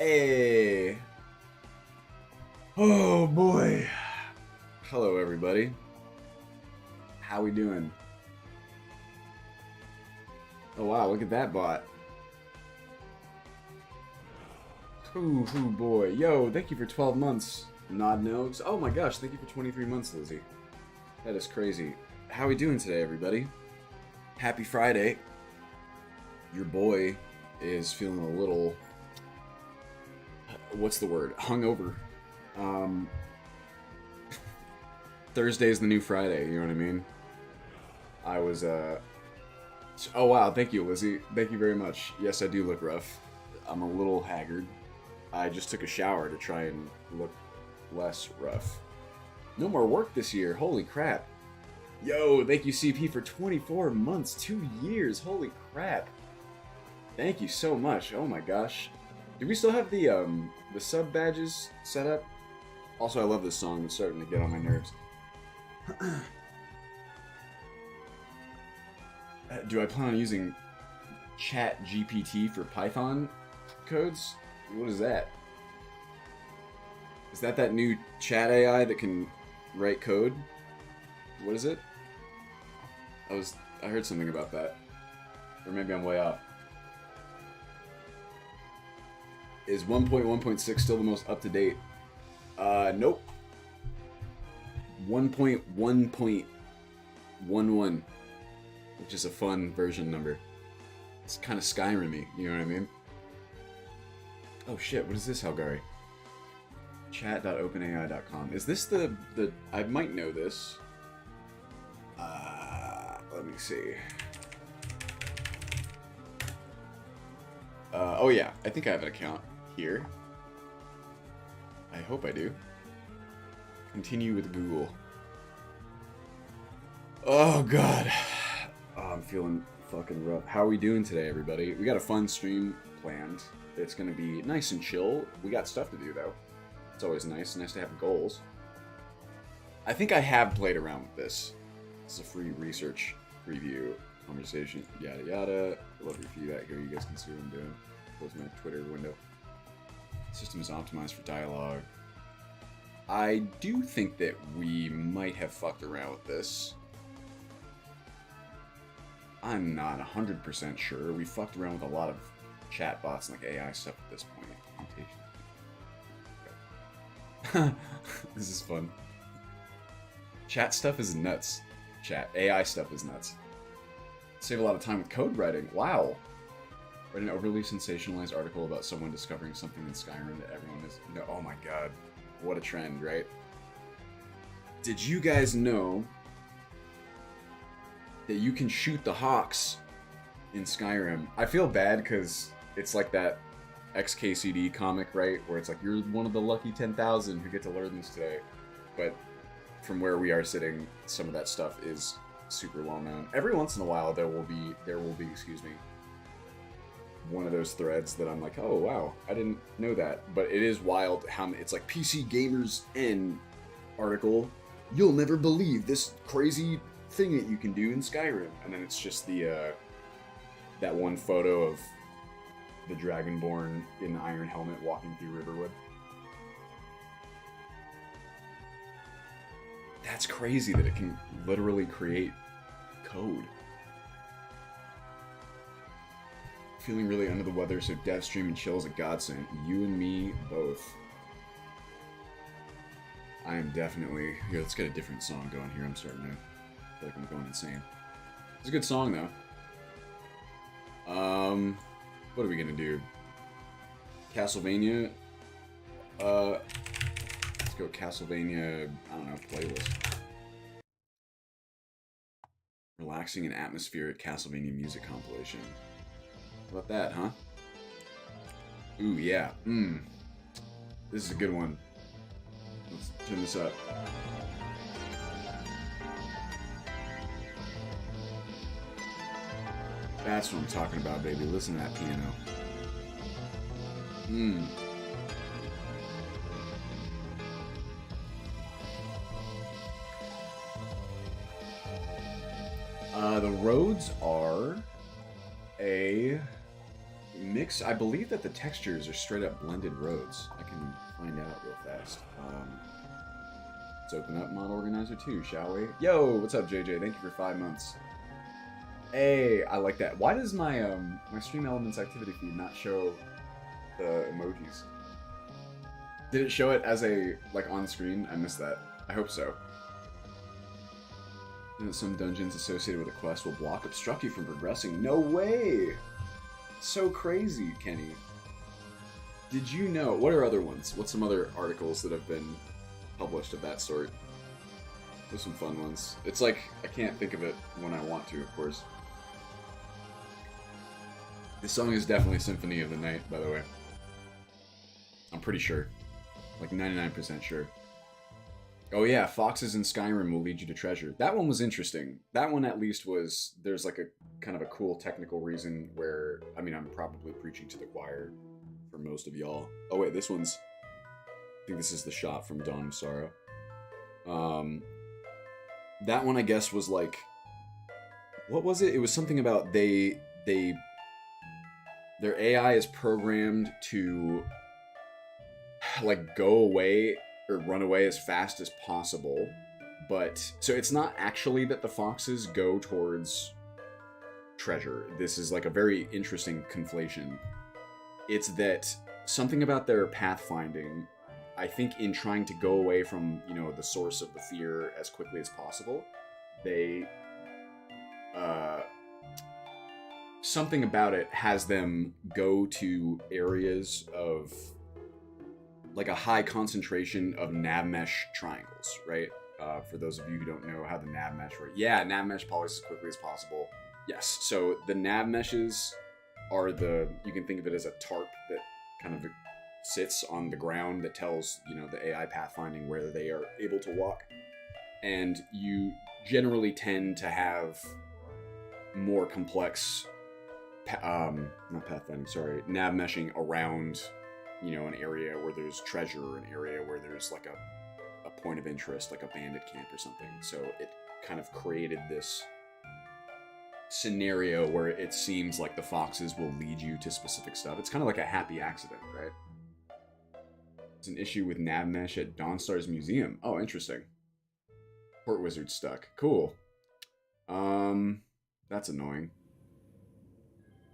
Hey! Oh boy! Hello everybody. How we doing? Oh wow, look at that bot. Ooh, boy. Yo, thank you for 12 months. Nod notes. Oh my gosh, thank you for 23 months, Lizzie. That is crazy. How we doing today, everybody? Happy Friday. Your boy is feeling a little... What's the word? Hungover. Um... Thursday's the new Friday, you know what I mean? I was, Oh wow, thank you, Lizzie. Thank you very much. Yes, I do look rough. I'm a little haggard. I just took a shower to try and look less rough. No more work this year, holy crap. Yo, thank you, CP, for 24 months, 2 years, holy crap. Thank you so much, oh my gosh. Do we still have the sub badges set up? Also, I love this song, it's starting to get on my nerves. Do I plan on using Chat GPT for Python codes? What is that? Is that new chat AI that can write code? What is it? I heard something about that. Or maybe I'm way off. Is 1.1.6 still the most up to date? Nope. 1.1.11, which is a fun version number. It's kind of Skyrim-y, you know what I mean? Oh shit, what is this, Halgari? Chat.openai.com. Is this the... I might know this. Let me see. Oh yeah, I think I have an account here. I hope I do. Continue with Google. Oh god. Oh, I'm feeling fucking rough. How are we doing today, everybody? We got a fun stream planned. It's gonna be nice and chill. We got stuff to do though. It's always nice. Nice to have goals. I think I have played around with this. It's a free research review conversation. Yada yada. I'd love your feedback here. You guys can see what I'm doing. Close my Twitter window. System is optimized for dialogue. I do think that we might have fucked around with this. I'm not 100% sure. We fucked around with a lot of chatbots and like AI stuff at this point. Okay. This is fun. Chat stuff is nuts. AI stuff is nuts. Save a lot of time with code writing. Wow. Write an overly sensationalized article about someone discovering something in Skyrim that everyone is... No, oh my god. What a trend, right? Did you guys know that you can shoot the hawks in Skyrim? I feel bad because it's like that XKCD comic, right? Where it's like, you're one of the lucky 10,000 who get to learn this today. But from where we are sitting, some of that stuff is super well known. Every once in a while, there will be, excuse me, one of those threads that I'm like, oh wow, I didn't know that. But it is wild how it's like PC Gamers N article. You'll never believe this crazy thing that you can do in Skyrim, and then it's just the that one photo of the Dragonborn in the iron helmet walking through Riverwood. That's crazy that it can literally create code. Feeling really under the weather, so dev stream and chill is a godsend. You and me both. I am definitely... Here, let's get a different song going here. I'm starting to feel like I'm going insane. It's a good song, though. What are we gonna do? Castlevania? Let's go Castlevania, I don't know, playlist. Relaxing and atmospheric Castlevania music compilation. How about that, huh? Ooh, yeah. This is a good one. Let's turn this up. That's what I'm talking about, baby. Listen to that piano. The roads are a mix. I believe that the textures are straight up blended roads. I can find out real fast. Let's open up Mod Organizer 2, shall we? Yo, what's up, JJ? Thank you for 5 months. Hey, I like that. Why does my my Stream Elements activity feed not show the emojis? Did it show it as a, like, on screen? I missed that. I hope so. Some dungeons associated with a quest will obstruct you from progressing. No way! So crazy, Kenny. Did you know? What are other ones? What's some other articles that have been published of that sort? There's some fun ones. It's like, I can't think of it when I want to, of course. This song is definitely Symphony of the Night, by the way. I'm pretty sure. Like 99% sure. Oh yeah, foxes in Skyrim will lead you to treasure. That one was interesting. That one at least was, there's like a kind of a cool technical reason where, I mean, I'm probably preaching to the choir for most of y'all. Oh wait, this one's, I think this is the shot from Dawn of Sorrow. That one I guess was like, what was it? It was something about their AI is programmed to like go away or run away as fast as possible, but so it's not actually that the foxes go towards treasure. This is like a very interesting conflation. It's that something about their pathfinding, I think in trying to go away from, you know, the source of the fear as quickly as possible, they something about it has them go to areas of like a high concentration of nav mesh triangles, right? For those of you who don't know how the nav mesh works. Yeah, nav mesh polys as quickly as possible. Yes, so the nav meshes are you can think of it as a tarp that kind of sits on the ground that tells, you know, the AI pathfinding where they are able to walk. And you generally tend to have more complex, not pathfinding, sorry, nav meshing around, you know, an area where there's treasure, an area where there's like a point of interest, like a bandit camp or something. So it kind of created this scenario where it seems like the foxes will lead you to specific stuff. It's kind of like a happy accident, right? It's an issue with nav mesh at Dawnstar's museum. Oh, interesting. Port wizard stuck. Cool. That's annoying.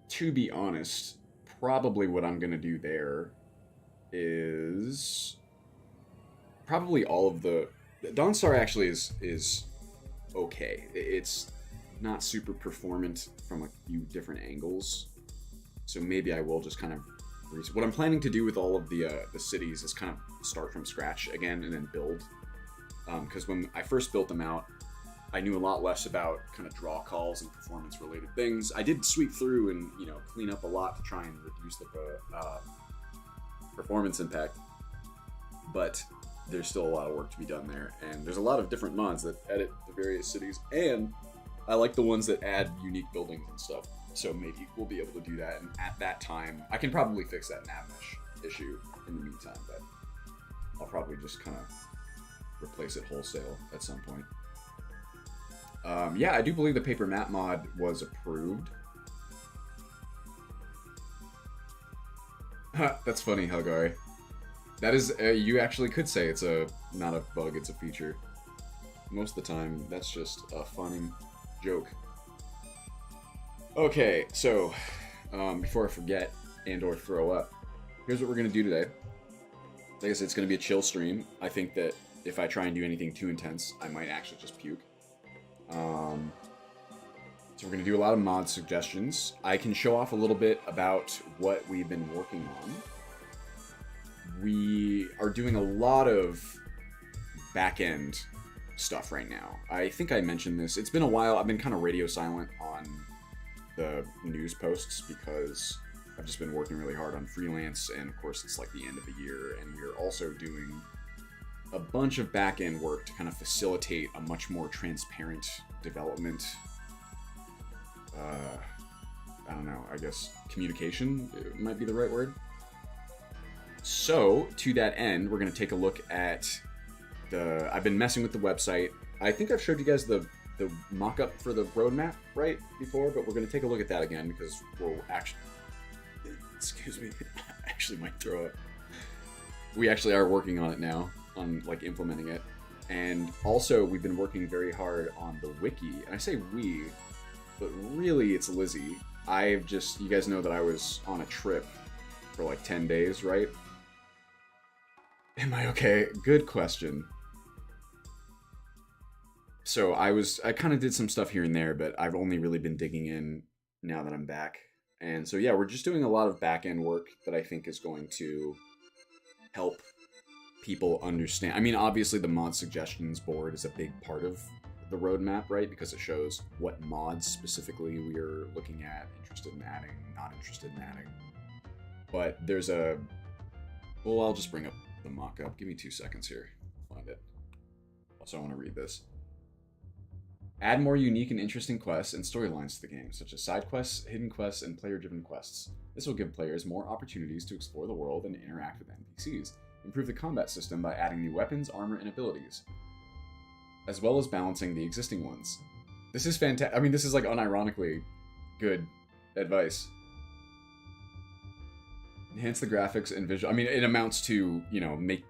To be honest, probably what I'm gonna do there is probably all of the Dawnstar actually is okay. It's not super performant from a few different angles, so maybe I will just kind of what I'm planning to do with all of the cities is kind of start from scratch again and then build, because when I first built them out, I knew a lot less about kind of draw calls and performance related things. I did sweep through and, you know, clean up a lot to try and reduce the performance impact, but there's still a lot of work to be done there, and there's a lot of different mods that edit the various cities, and I like the ones that add unique buildings and stuff, so maybe we'll be able to do that, and at that time I can probably fix that nav mesh issue in the meantime, but I'll probably just kind of replace it wholesale at some point. Yeah, I do believe the paper map mod was approved. That's funny, Helgari. That is, you actually could say it's not a bug, it's a feature. Most of the time, that's just a funny joke. Okay, so, before I forget and or throw up, here's what we're going to do today. Like I said, it's going to be a chill stream. I think that if I try and do anything too intense, I might actually just puke. So we're going to do a lot of mod suggestions. I can show off a little bit about what we've been working on. We are doing a lot of back-end stuff right now. I think I mentioned this. It's been a while. I've been kind of radio silent on the news posts because I've just been working really hard on freelance, and of course it's like the end of the year, and we're also doing a bunch of back-end work to kind of facilitate a much more transparent development. I don't know, I guess communication might be the right word. So, to that end, we're going to take a look at I've been messing with the website. I think I've showed you guys the mock-up for the roadmap, right, before, but we're going to take a look at that again because we'll actually... Excuse me. I actually might throw it. We actually are working on it now, on like implementing it. And also, we've been working very hard on the wiki. And I say we, but really it's Lizzie. You guys know that I was on a trip for like 10 days, right? Am I okay? Good question. So I kind of did some stuff here and there, but I've only really been digging in now that I'm back. And so yeah, we're just doing a lot of back end work that I think is going to help people understand. I mean, obviously the mod suggestions board is a big part of the roadmap, right? Because it shows what mods specifically we are looking at, interested in adding, not interested in adding. But there's well, I'll just bring up the mock-up. Give me 2 seconds here. Find it. Also, I want to read this. Add more unique and interesting quests and storylines to the game, such as side quests, hidden quests, and player-driven quests. This will give players more opportunities to explore the world and interact with NPCs. Improve the combat system by adding new weapons, armor, and abilities, as well as balancing the existing ones. This is fantastic. I mean, this is like unironically good advice. Enhance the graphics and visual. I mean, it amounts to, you know, make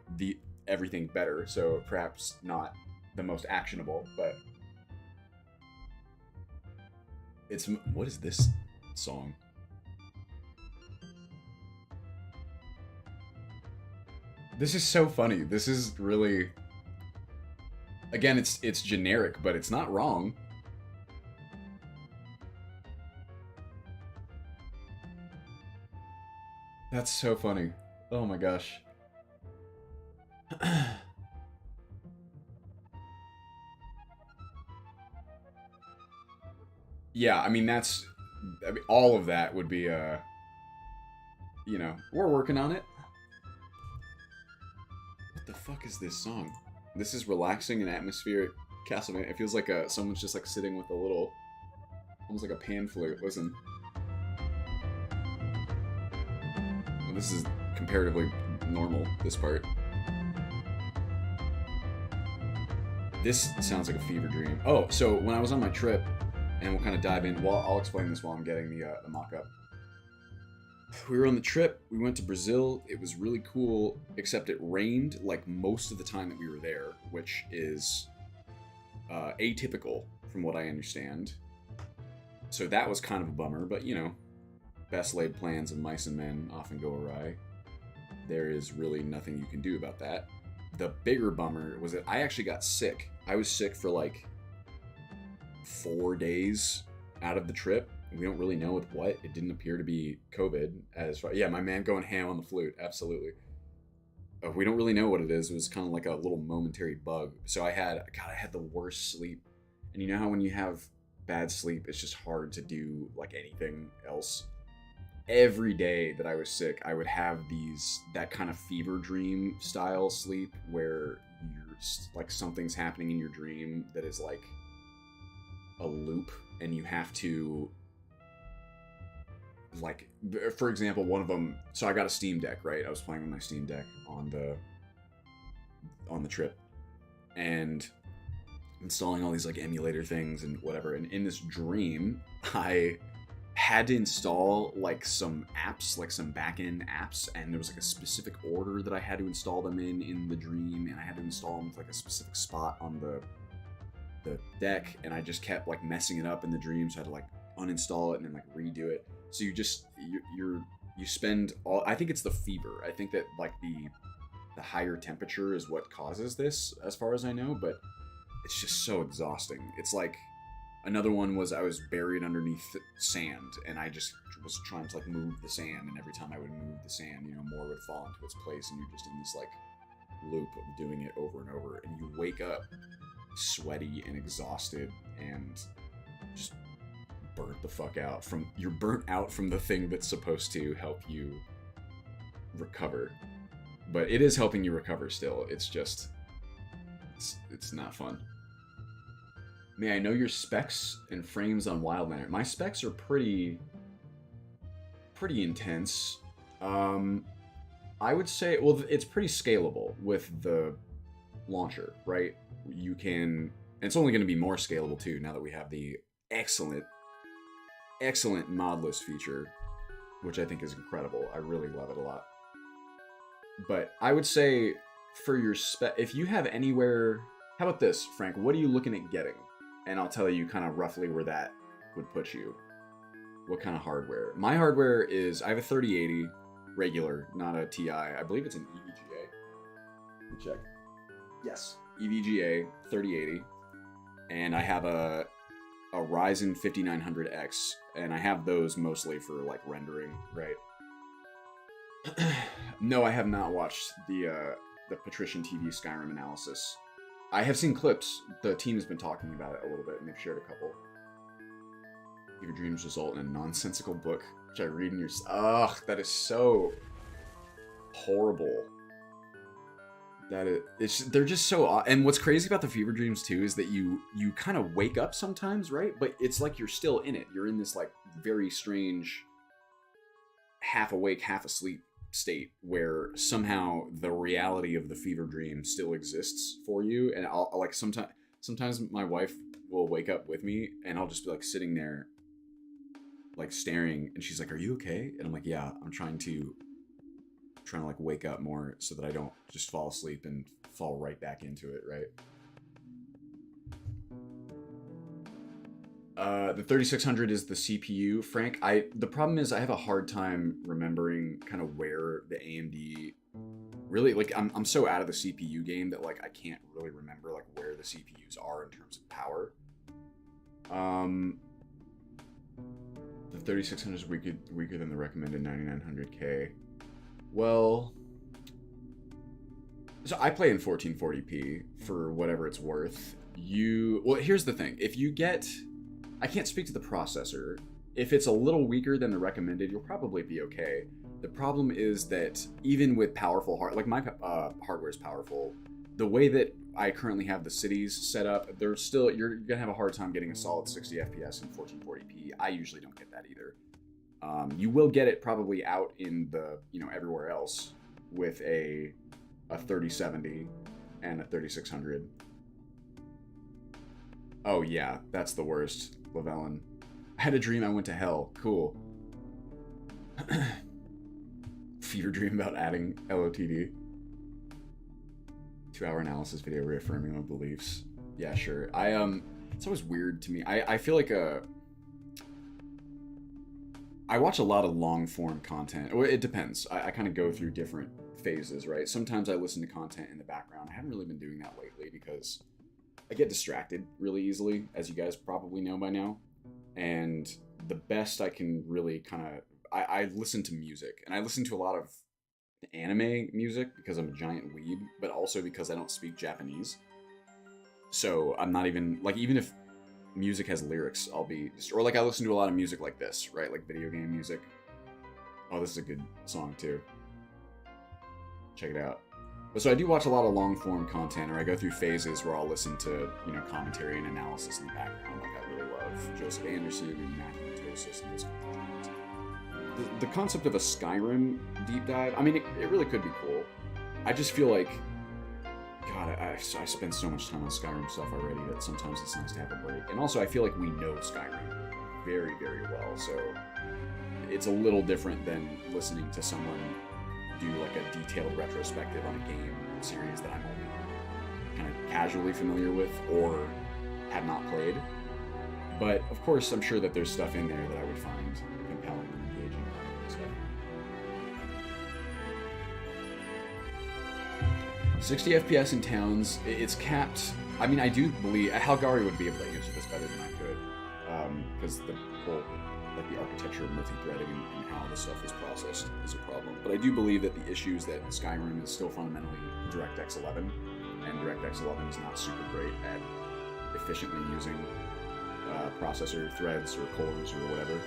everything better, so perhaps not the most actionable, but what is this song? This is so funny. This is really, again, it's generic, but it's not wrong. That's so funny. Oh my gosh. Yeah, I mean, all of that would be, you know, we're working on it. What the fuck is this song? This is relaxing and atmospheric Castlevania. It feels like someone's just like sitting with a little, almost like a pan flute. Listen. Well, this is comparatively normal, this part. This sounds like a fever dream. Oh, so when I was on my trip, and we'll kind of dive in. Well, I'll explain this while I'm getting the mock-up. We were on the trip. We went to Brazil. It was really cool, except it rained like most of the time that we were there, which is atypical from what I understand. So that was kind of a bummer, but you know, best laid plans of mice and men often go awry. There is really nothing you can do about that. The bigger bummer was that I actually got sick. I was sick for like 4 days out of the trip. We don't really know with what. It didn't appear to be COVID. Yeah, my man going ham on the flute. Absolutely. We don't really know what it is. It was kind of like a little momentary bug. So I had the worst sleep. And you know how when you have bad sleep, it's just hard to do like anything else. Every day that I was sick, I would have that kind of fever dream style sleep where you're like something's happening in your dream that is like a loop, and you have to, like, for example, one of them, so I got a Steam Deck, right? I was playing with my Steam Deck on the trip, and installing all these like emulator things and whatever, and in this dream, I had to install like some apps, like some back-end apps, and there was like a specific order that I had to install them in the dream, and I had to install them with like a specific spot on the deck, and I just kept like messing it up in the dream, so I had to like uninstall it and then like redo it. So you spend all, I think it's the fever. I think that like the higher temperature is what causes this, as far as I know, but it's just so exhausting. It's like, another one was I was buried underneath sand, and I just was trying to like move the sand, and every time I would move the sand, you know, more would fall into its place, and you're just in this like loop of doing it over and over, and you wake up sweaty and exhausted and just burnt the fuck out you're burnt out from the thing that's supposed to help you recover. But it is helping you recover still. It's just, it's not fun. May I know your specs and frames on Wildlander? My specs are pretty intense. I would say, well, it's pretty scalable with the launcher, right? You can, and it's only going to be more scalable too now that we have the excellent mod list feature, which I think is incredible. I really love it a lot. But I would say for your if you have anywhere, how about this, Frank? What are you looking at getting? And I'll tell you kind of roughly where that would put you. What kind of hardware? My hardware is, I have a 3080 regular, not a TI. I believe it's an EVGA. Let me check. Yes, EVGA 3080, and I have a Ryzen 5900X, and I have those mostly for like rendering, right? No, I have not watched the Patrician TV Skyrim analysis. I have seen clips. The team has been talking about it a little bit, and they've shared a couple. Your dreams result in a nonsensical book, which I read in your... Ugh, that is so horrible. They're just so odd. And what's crazy about the fever dreams too is that you kind of wake up sometimes, right? But it's like you're still in it. You're in this like very strange half awake, half asleep state where somehow the reality of the fever dream still exists for you. And I'll like sometimes my wife will wake up with me and I'll just be like sitting there like staring, and she's like, "Are you okay?" And I'm like, "Yeah, I'm trying to like wake up more so that I don't just fall asleep and fall right back into it," right? The 3600 is the CPU, Frank. The problem is I have a hard time remembering kind of where the AMD really, like, I'm so out of the CPU game that like I can't really remember like where the CPUs are in terms of power. The 3600 is weaker than the recommended 9900K. Well, so I play in 1440p for whatever it's worth. Well, here's the thing. If you get, I can't speak to the processor. If it's a little weaker than the recommended, you'll probably be okay. The problem is that even with powerful like my hardware is powerful, the way that I currently have the cities set up, you're gonna have a hard time getting a solid 60 FPS in 1440p. I usually don't get that either. You will get it probably out in the, everywhere else with a 3070 and a 3600. Oh yeah, that's the worst, Llewellyn. I had a dream I went to hell. Cool. Fever dream about adding LOTD. 2-hour analysis video reaffirming my beliefs. Yeah, sure. It's always weird to me. I feel like I watch a lot of long form content. Well, it depends. I kind of go through different phases, right? Sometimes I listen to content in the background. I haven't really been doing that lately because I get distracted really easily, as you guys probably know by now. And the best I can really I listen to music, and I listen to a lot of anime music because I'm a giant weeb, but also because I don't speak Japanese. So I'm not even, like, even if music has lyrics, I'll be, or like I listen to a lot of music like this, right? Like video game music. Oh, this is a good song too. Check it out. But so I do watch a lot of long form content, or I go through phases where I'll listen to, commentary and analysis in the background. Like I really love Joseph Anderson and Matthew Matosis and this kind of things. The concept of a Skyrim deep dive, I mean, it really could be cool. I just feel like, God, I spend so much time on Skyrim stuff already that sometimes it's nice to have a break. And also, I feel like we know Skyrim very, very well, so it's a little different than listening to someone do like a detailed retrospective on a game series that I'm only kind of casually familiar with or have not played. But, of course, I'm sure that there's stuff in there that I would find compelling and engaging and stuff. 60 FPS in towns, it's capped. I mean, I do believe Halgari would be able to answer this better than I could, because the whole, like, the architecture of multi-threading and how the stuff is processed is a problem. But I do believe that the issue is that Skyrim is still fundamentally DirectX 11, and DirectX 11 is not super great at efficiently using processor threads or cores or whatever.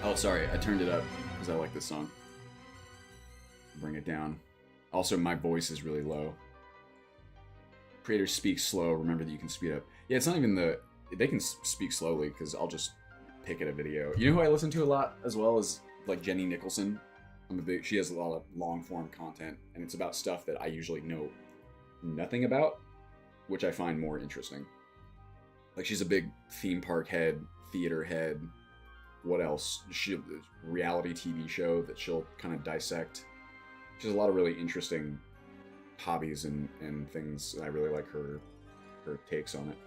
Oh, sorry, I turned it up because I like this song. Bring it down. Also, my voice is really low. Creators speak slow. Remember that you can speed up. Yeah, it's not even they can speak slowly because I'll just pick at a video. You know who I listen to a lot as well as like Jenny Nicholson. She has a lot of long form content, and it's about stuff that I usually know nothing about, which I find more interesting. Like, she's a big theme park head, theater head, what else? Reality TV show that she'll kind of dissect. She has a lot of really interesting hobbies and things. I really like her takes on it.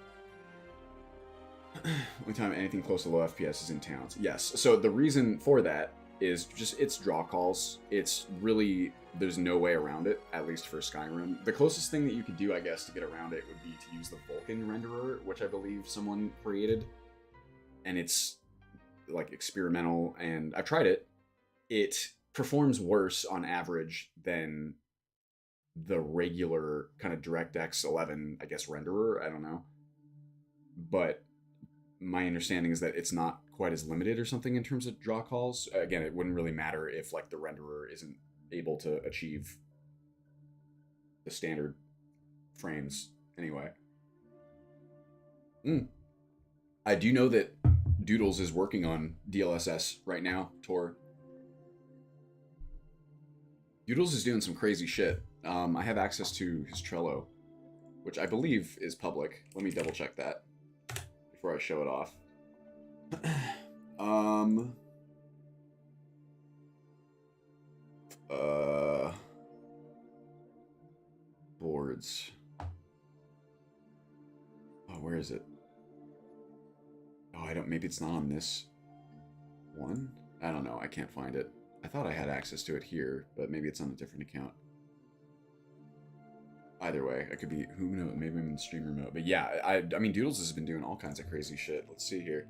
Only time anything close to low FPS is in towns. Yes. So the reason for that is just it's draw calls. It's really, there's no way around it, at least for Skyrim. The closest thing that you could do, I guess, to get around it would be to use the Vulkan renderer, which I believe someone created. And it's like experimental, and I've tried it. It performs worse on average than the regular kind of DirectX 11, I guess, renderer. I don't know. But my understanding is that it's not quite as limited or something in terms of draw calls. Again, it wouldn't really matter if like the renderer isn't able to achieve the standard frames anyway. I do know that Doodles is working on DLSS right now, Tor. Doodles is doing some crazy shit. I have access to his Trello, which I believe is public. Let me double check that before I show it off. Boards. Oh, where is it? Oh, I don't, maybe it's not on this one? I don't know, I can't find it. I thought I had access to it here, but maybe it's on a different account. Either way, I could be, who knows, maybe I'm in stream remote. But yeah, I mean, Doodles has been doing all kinds of crazy shit. Let's see here.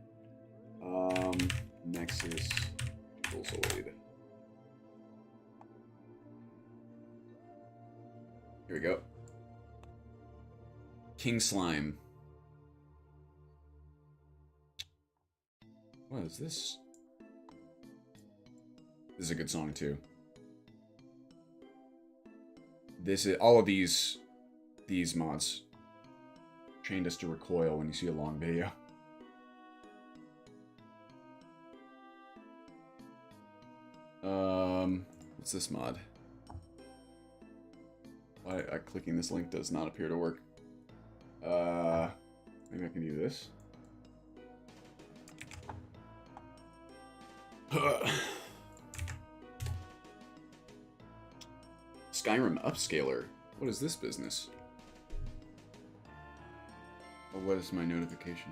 Nexus Pulsoid. Here we go. King Slime. What is this? This is a good song too. This is all of these mods trained us to recoil when you see a long video. What's this mod? Why clicking this link does not appear to work. Maybe I can do this. Skyrim Upscaler. What is this business? Oh, what is my notification?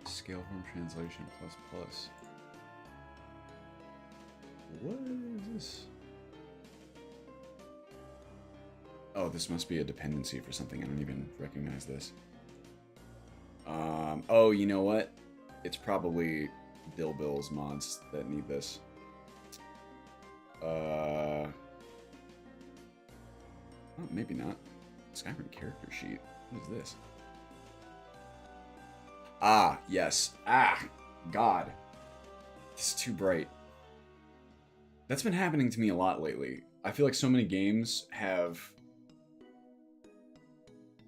Scaleform translation plus plus. What is this? Oh, this must be a dependency for something. I don't even recognize this. Oh, you know what? It's probably Bill's mods that need this. Oh, maybe not. Skyrim character sheet. What is this? Ah, yes. Ah, God. This is too bright. That's been happening to me a lot lately. I feel like so many games have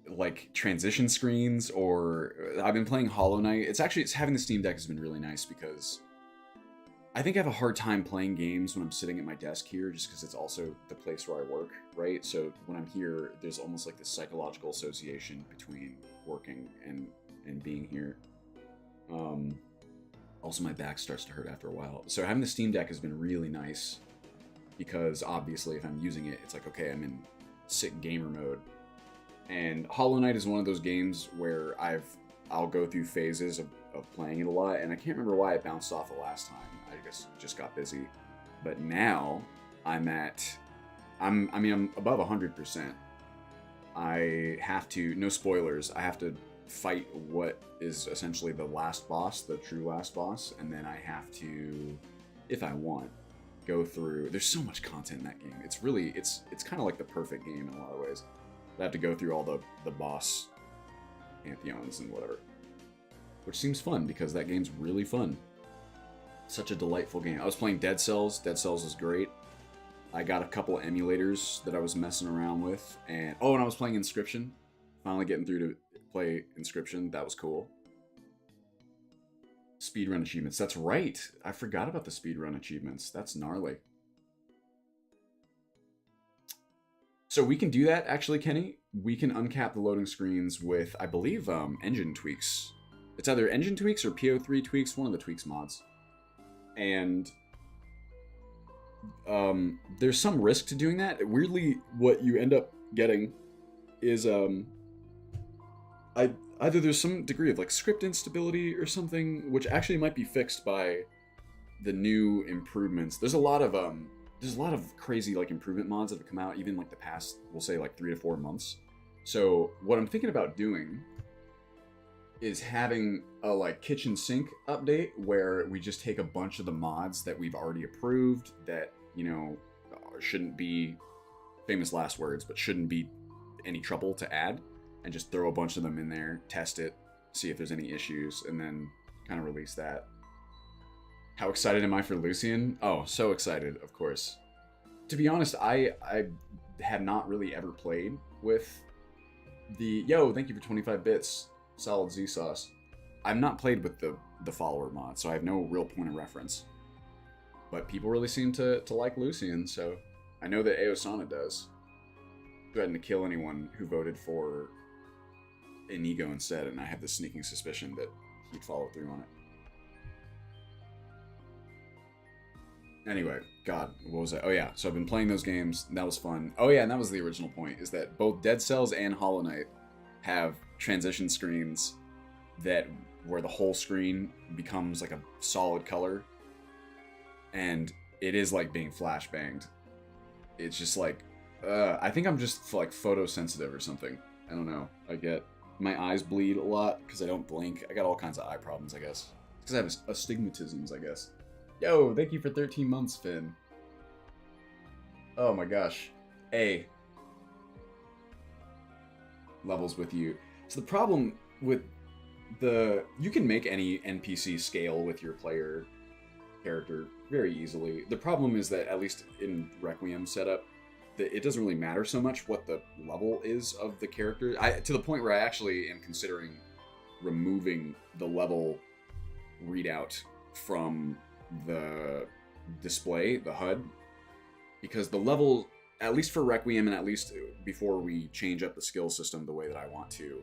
like transition screens, or I've been playing Hollow Knight. It's having the Steam Deck has been really nice because I think I have a hard time playing games when I'm sitting at my desk here, just because it's also the place where I work, right? So when I'm here, there's almost like this psychological association between working and being here. Also, my back starts to hurt after a while. So having the Steam Deck has been really nice because obviously if I'm using it, it's like, okay, I'm in sick gamer mode. And Hollow Knight is one of those games where I'll go through phases of playing it a lot, and I can't remember why it bounced off the last time. I guess just got busy. But now I'm above 100%. I have to, no spoilers, I have to fight what is essentially the last boss, the true last boss, and then I have to, if I want, go through, there's so much content in that game. It's really, it's kind of like the perfect game in a lot of ways. I have to go through all the boss pantheons and whatever. Which seems fun, because that game's really fun. Such a delightful game. I was playing Dead Cells. Dead Cells is great. I got a couple of emulators that I was messing around with. And I was playing Inscription. Finally getting through to play Inscription. That was cool. Speedrun achievements. That's right. I forgot about the speedrun achievements. That's gnarly. So we can do that, actually, Kenny. We can uncap the loading screens with, I believe, engine tweaks. It's either engine tweaks or PO3 tweaks, one of the tweaks mods. And there's some risk to doing that. Weirdly, what you end up getting is either there's some degree of like script instability or something, which actually might be fixed by the new improvements. There's a lot of crazy like improvement mods that have come out even like the past, we'll say like 3 to 4 months. So what I'm thinking about doing is having a like kitchen sink update where we just take a bunch of the mods that we've already approved that, you know, shouldn't be, famous last words, but shouldn't be any trouble to add, and just throw a bunch of them in there, test it, see if there's any issues, and then kind of release that. How excited am I for Lucian? Oh, so excited, of course. To be honest, I have not really ever played with the... Yo, thank you for 25 bits. Solid Z sauce. I've not played with the follower mod, so I have no real point of reference. But people really seem to like Lucian, so I know that Aosana does. Threatened to kill anyone who voted for Inigo instead, and I have the sneaking suspicion that he'd follow through on it. Anyway, God, what was that? Oh yeah, so I've been playing those games, and that was fun. Oh yeah, and that was the original point, is that both Dead Cells and Hollow Knight have transition screens that where the whole screen becomes like a solid color, and it is like being flashbanged. It's just like, I think I'm just like photosensitive or something. I don't know. I get my eyes bleed a lot because I don't blink. I got all kinds of eye problems, I guess. Because I have astigmatisms, I guess. Yo, thank you for 13 months, Finn. Oh my gosh. A. Levels with you. So the problem with you can make any NPC scale with your player character very easily. The problem is that, at least in Requiem setup, that it doesn't really matter so much what the level is of the character. To the point where I actually am considering removing the level readout from the display, the HUD, because the level, at least for Requiem, and at least before we change up the skill system the way that I want to,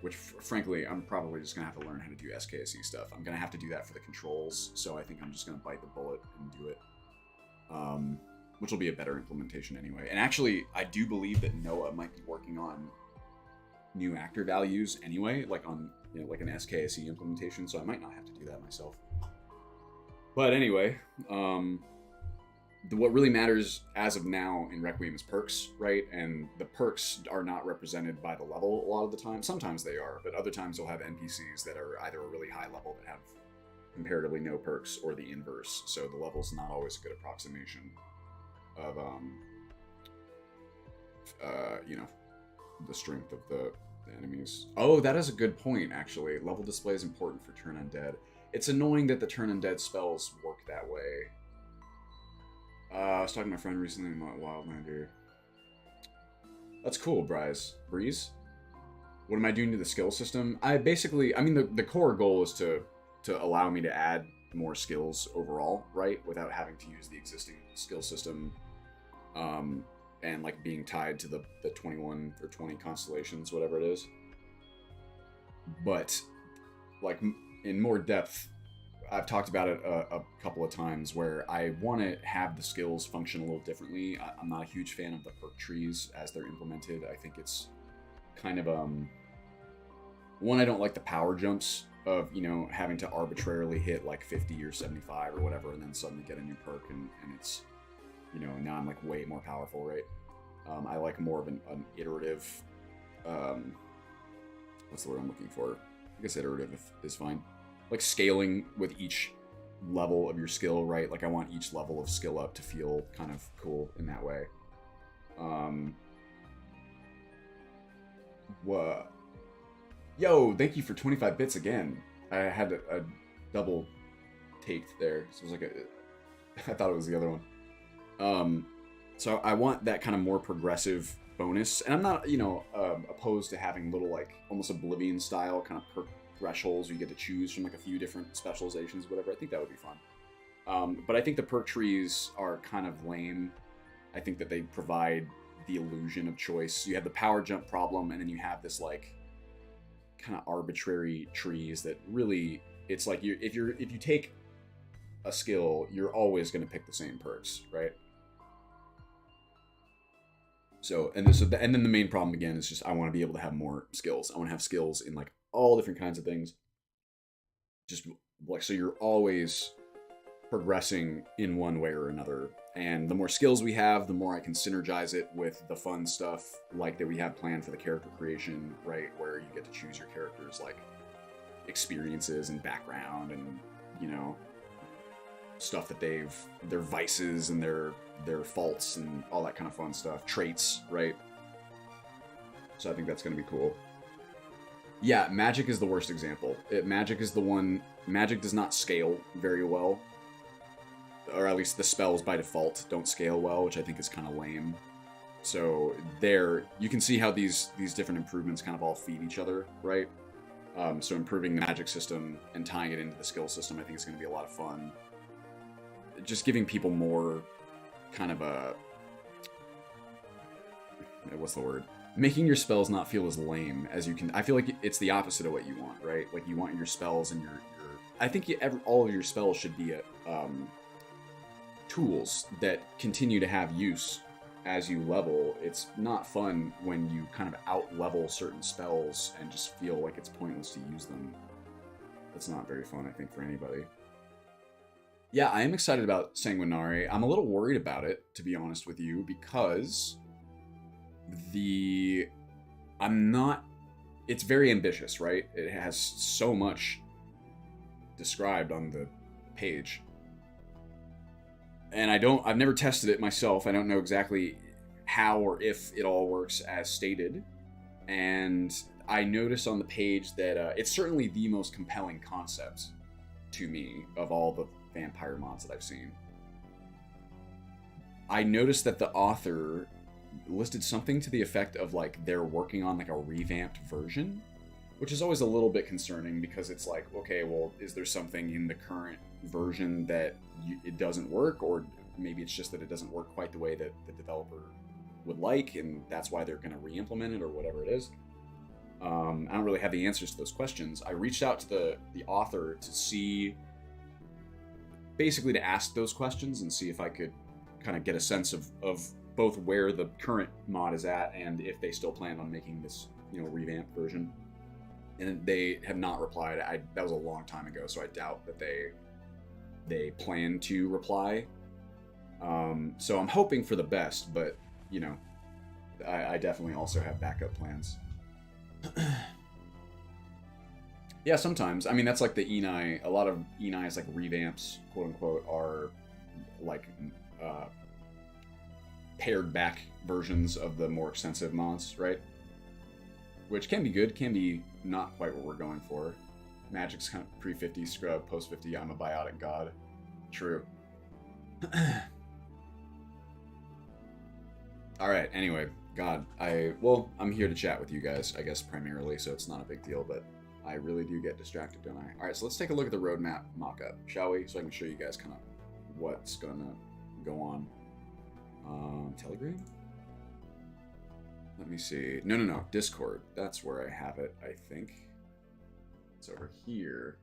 which frankly, I'm probably just gonna have to learn how to do SKSE stuff. I'm gonna have to do that for the controls, so I think I'm just gonna bite the bullet and do it. Which will be a better implementation anyway. And actually, I do believe that Noah might be working on new actor values anyway, like on, you know, like an SKSE implementation, so I might not have to do that myself. But anyway, what really matters as of now in Requiem is perks, right? And the perks are not represented by the level a lot of the time. Sometimes they are, but other times you'll have NPCs that are either a really high level that have comparatively no perks, or the inverse. So the level's not always a good approximation of, you know, the strength of the enemies. Oh, that is a good point, actually. Level display is important for Turn Undead. It's annoying that the Turn Undead spells work that way. I was talking to my friend recently about Wildlander. That's cool, Breeze. What am I doing to the skill system? I mean, the core goal is to allow me to add more skills overall, right? Without having to use the existing skill system, and like being tied to the 21 or 20 constellations, whatever it is. But like in more depth, I've talked about it a couple of times where I want to have the skills function a little differently. I'm not a huge fan of the perk trees as they're implemented. I think it's kind of, one, I don't like the power jumps of, you know, having to arbitrarily hit like 50 or 75 or whatever and then suddenly get a new perk and it's, you know, now I'm like way more powerful, right? I like more of an iterative, what's the word I'm looking for? I guess iterative is fine. Like scaling with each level of your skill, right? Like I want each level of skill up to feel kind of cool in that way. What? Yo, thank you for 25 bits again. I had a double taked there, so it was like I thought it was the other one. So I want that kind of more progressive bonus, and I'm not, you know, opposed to having little like almost Oblivion style kind of perk thresholds where you get to choose from like a few different specializations, whatever. I think that would be fun. But I think the perk trees are kind of lame. I think that they provide the illusion of choice. You have the power jump problem, and then you have this like kind of arbitrary trees that really, it's like if you take a skill, you're always going to pick the same perks, right? So and then the main problem again is just I want to be able to have more skills. I want to have skills in like all different kinds of things. Just like so you're always progressing in one way or another. And the more skills we have, the more I can synergize it with the fun stuff like that we have planned for the character creation, right? Where you get to choose your characters like experiences and background and, you know, stuff that their vices and their faults and all that kind of fun stuff. Traits, right? So I think that's going to be cool. Yeah, magic is the worst example. Magic is the one... Magic does not scale very well. Or at least the spells by default don't scale well, which I think is kind of lame. So there, you can see how these different improvements kind of all feed each other, right? So improving the magic system and tying it into the skill system, I think is going to be a lot of fun. Just giving people more kind of a... What's the word? Making your spells not feel as lame as you can... I feel like it's the opposite of what you want, right? Like, you want your spells and your I think all of your spells should be tools that continue to have use as you level. It's not fun when you kind of out-level certain spells and just feel like it's pointless to use them. That's not very fun, I think, for anybody. Yeah, I am excited about Sanguinari. I'm a little worried about it, to be honest with you, because it's very ambitious, right? It has so much described on the page. And I've never tested it myself. I don't know exactly how or if it all works as stated. And I noticed on the page that it's certainly the most compelling concept to me of all the vampire mods that I've seen. I noticed that the author listed something to the effect of like they're working on like a revamped version, which is always a little bit concerning because it's like, okay, well, is there something in the current version that it doesn't work, or maybe it's just that it doesn't work quite the way that the developer would like, and that's why they're going to re-implement it or whatever it is. I don't really have the answers to those questions. I reached out to the author to see, basically to ask those questions and see if I could kind of get a sense of both where the current mod is at and if they still plan on making this, you know, revamped version. And they have not replied. That was a long time ago, so I doubt that they plan to reply. So I'm hoping for the best, but, you know, I definitely also have backup plans. Yeah, sometimes. I mean, that's like the Enai. A lot of Enai's like revamps, quote unquote, are like pared back versions of the more extensive mods, right? Which can be good, can be not quite what we're going for. Magic's kind of pre-50 scrub, post-50 I'm a biotic god. True. Alright, anyway, God, I'm here to chat with you guys, I guess, primarily, so it's not a big deal, but I really do get distracted, don't I? Alright, so let's take a look at the roadmap mock-up, shall we? So I can show you guys kind of what's gonna go on. Telegram? Let me see. No. Discord. That's where I have it, I think. It's over here.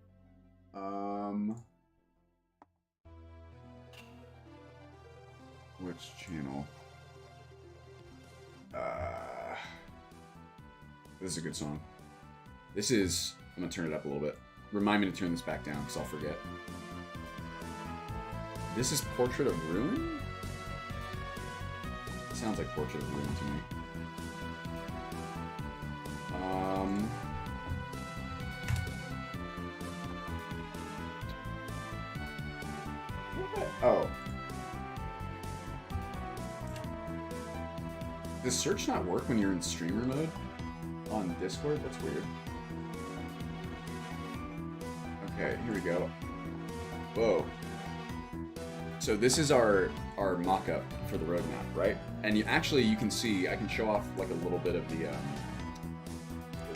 Which channel? This is a good song. This is... I'm gonna turn it up a little bit. Remind me to turn this back down, because I'll forget. This is Portrait of Ruin? It sounds like Portrait of Ruin to me. Oh. Does search not work when you're in streamer mode on Discord? That's weird. Okay, here we go. Whoa. So this is our mock-up for the roadmap, right? And you can see, I can show off like a little bit of the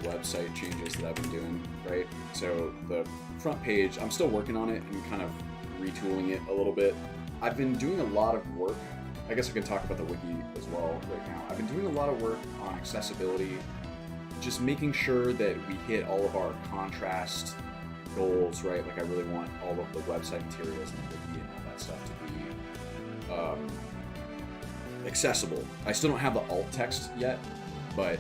website changes that I've been doing, right? So the front page, I'm still working on it and kind of retooling it a little bit. I've been doing a lot of work. I guess I can talk about the wiki as well right now. I've been doing a lot of work on accessibility just making sure that we hit all of our contrast goals, right? Like I really want all of the website materials and the wiki and all that stuff to be accessible. I still don't have the alt text yet, but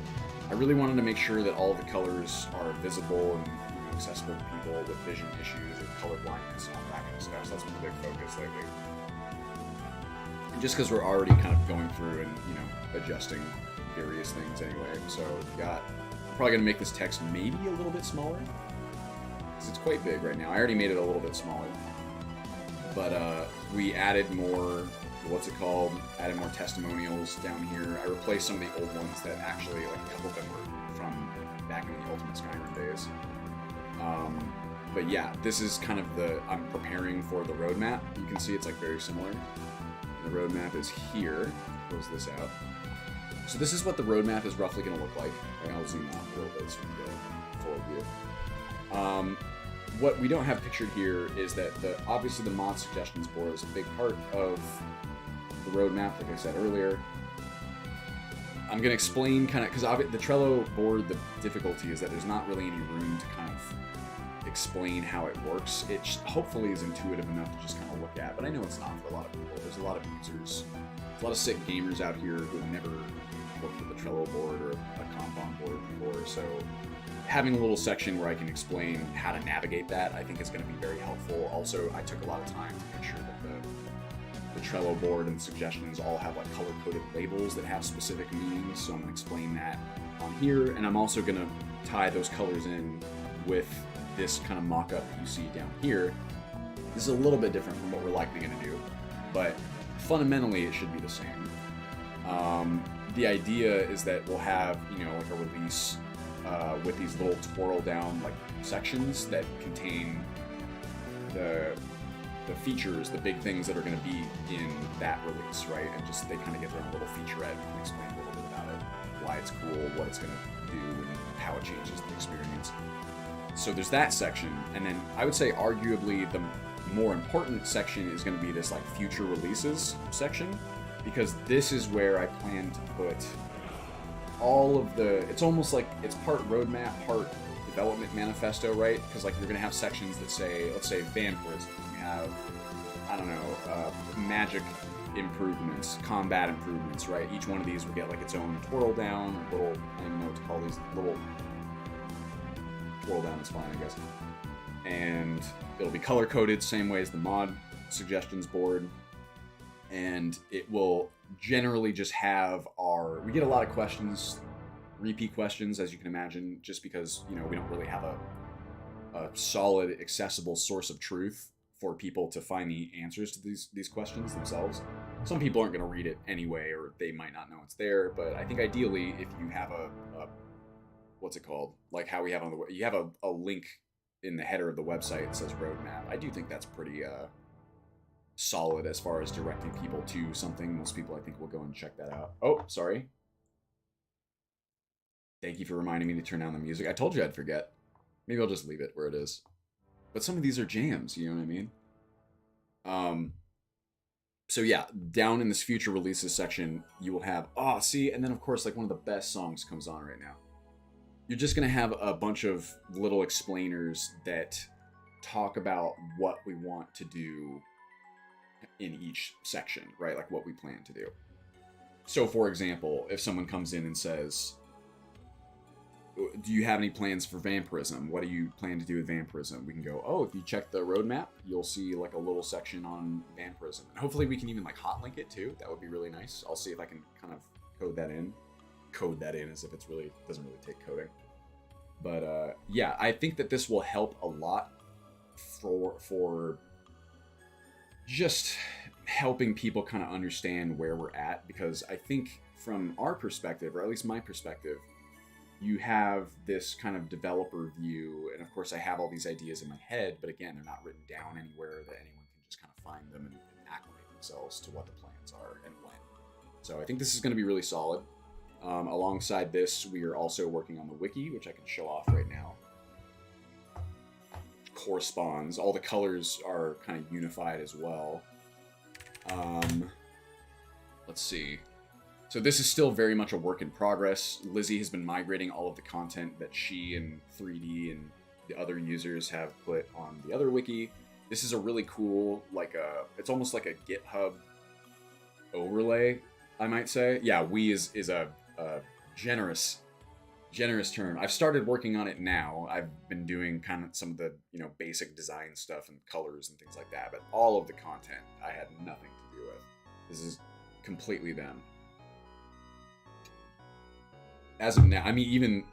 I really wanted to make sure that all the colors are visible and accessible to people with vision issues or color blindness and all that kind of stuff. So that's been a big focus lately. And just because we're already kind of going through and adjusting various things anyway, so probably gonna make this text maybe a little bit smaller because it's quite big right now. I already made it a little bit smaller, but we added more. What's it called? Added more testimonials down here. I replaced some of the old ones that actually, like a couple of them were from back in the Ultimate Skyrim days. But yeah, this is kind of I'm preparing for the roadmap. You can see it's like very similar. The roadmap is here. Close this out. So this is what the roadmap is roughly going to look like. I'll zoom out a little bit so we get a full view. What we don't have pictured here is that obviously the mod suggestions board is a big part of the roadmap, like I said earlier. I'm going to explain kind of, because the Trello board, the difficulty is that there's not really any room to kind of explain how it works. It hopefully is intuitive enough to just kind of look at, but I know it's not for a lot of people. There's a lot of users, a lot of sick gamers out here who have never worked with a Trello board or a Kanban board before, so having a little section where I can explain how to navigate that, I think is going to be very helpful. Also, I took a lot of time to make sure that the Trello board and suggestions all have like color-coded labels that have specific meanings, so I'm going to explain that on here, and I'm also going to tie those colors in with this kind of mock-up that you see down here. This is a little bit different from what we're likely going to do, but fundamentally it should be the same. The idea is that we'll have, like a release with these little twirl down like sections that contain the features, the big things that are going to be in that release, right? And just they kind of get their own little featurette and explain a little bit about it, why it's cool, what it's going to do, and how it changes the experience. So there's that section, and then I would say arguably the more important section is going to be this like future releases section, because this is where I plan to put all of it's almost like it's part roadmap, part development manifesto, right? Because like you're gonna have sections that say, let's say vampirism, you have, I don't know, magic improvements, combat improvements, right? Each one of these will get like its own twirl down, little, I don't even know what to call these, little twirl down is fine, I guess. And it'll be color coded, same way as the mod suggestions board. And it will generally just have we get a lot of questions, repeat questions, as you can imagine, just because, we don't really have a solid, accessible source of truth for people to find the answers to these questions themselves. Some people aren't going to read it anyway, or they might not know it's there, but I think ideally, if you have what's it called? Like how we have you have a link in the header of the website that says roadmap. I do think that's pretty, solid as far as directing people to something. Most people, I think, will go and check that out. Oh, sorry. Thank you for reminding me to turn down the music. I told you I'd forget. Maybe I'll just leave it where it is. But some of these are jams, you know what I mean? So yeah, down in this future releases section, you will have, and then of course, like one of the best songs comes on right now. You're just going to have a bunch of little explainers that talk about what we want to do in each section, right? Like what we plan to do. So for example, if someone comes in and says, do you have any plans for vampirism? What do you plan to do with vampirism? We can go, if you check the roadmap, you'll see like a little section on vampirism. And hopefully we can even like hot link it too. That would be really nice. I'll see if I can kind of code that in as if it's really, doesn't really take coding. But yeah, I think that this will help a lot for just helping people kind of understand where we're at, because I think from our perspective, or at least my perspective, you have this kind of developer view, and of course I have all these ideas in my head, but again, they're not written down anywhere that anyone can just kind of find them and acclimate themselves to what the plans are and when. So I think this is going to be really solid. Alongside this, we are also working on the wiki, which I can show off right now. Corresponds. All the colors are kind of unified as well. Let's see. So this is still very much a work in progress. Lizzie has been migrating all of the content that she and 3D and the other users have put on the other wiki. This is a really cool, it's almost like a GitHub overlay, I might say. Yeah, we is a generous term. I've started working on it now. I've been doing kind of some of the, basic design stuff and colors and things like that, but all of the content I had nothing to do with. This is completely them. As of now, I mean, even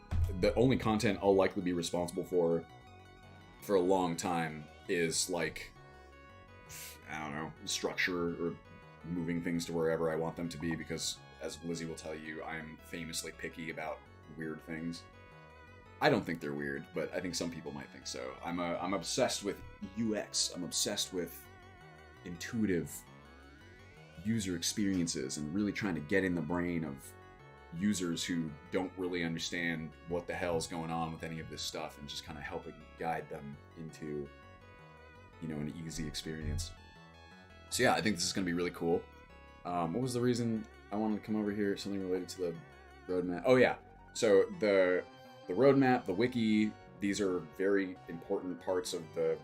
the only content I'll likely be responsible for a long time is like, I don't know, structure or moving things to wherever I want them to be, because as Lizzie will tell you, I'm famously picky about weird things. I don't think they're weird, but I think some people might think so. I'm obsessed with UX. I'm obsessed with intuitive user experiences and really trying to get in the brain of users who don't really understand what the hell's going on with any of this stuff, and just kind of helping guide them into, an easy experience. So yeah, I think this is going to be really cool. What was the reason I wanted to come over here? Something related to the roadmap. Oh yeah, so the roadmap, the wiki, these are very important parts of the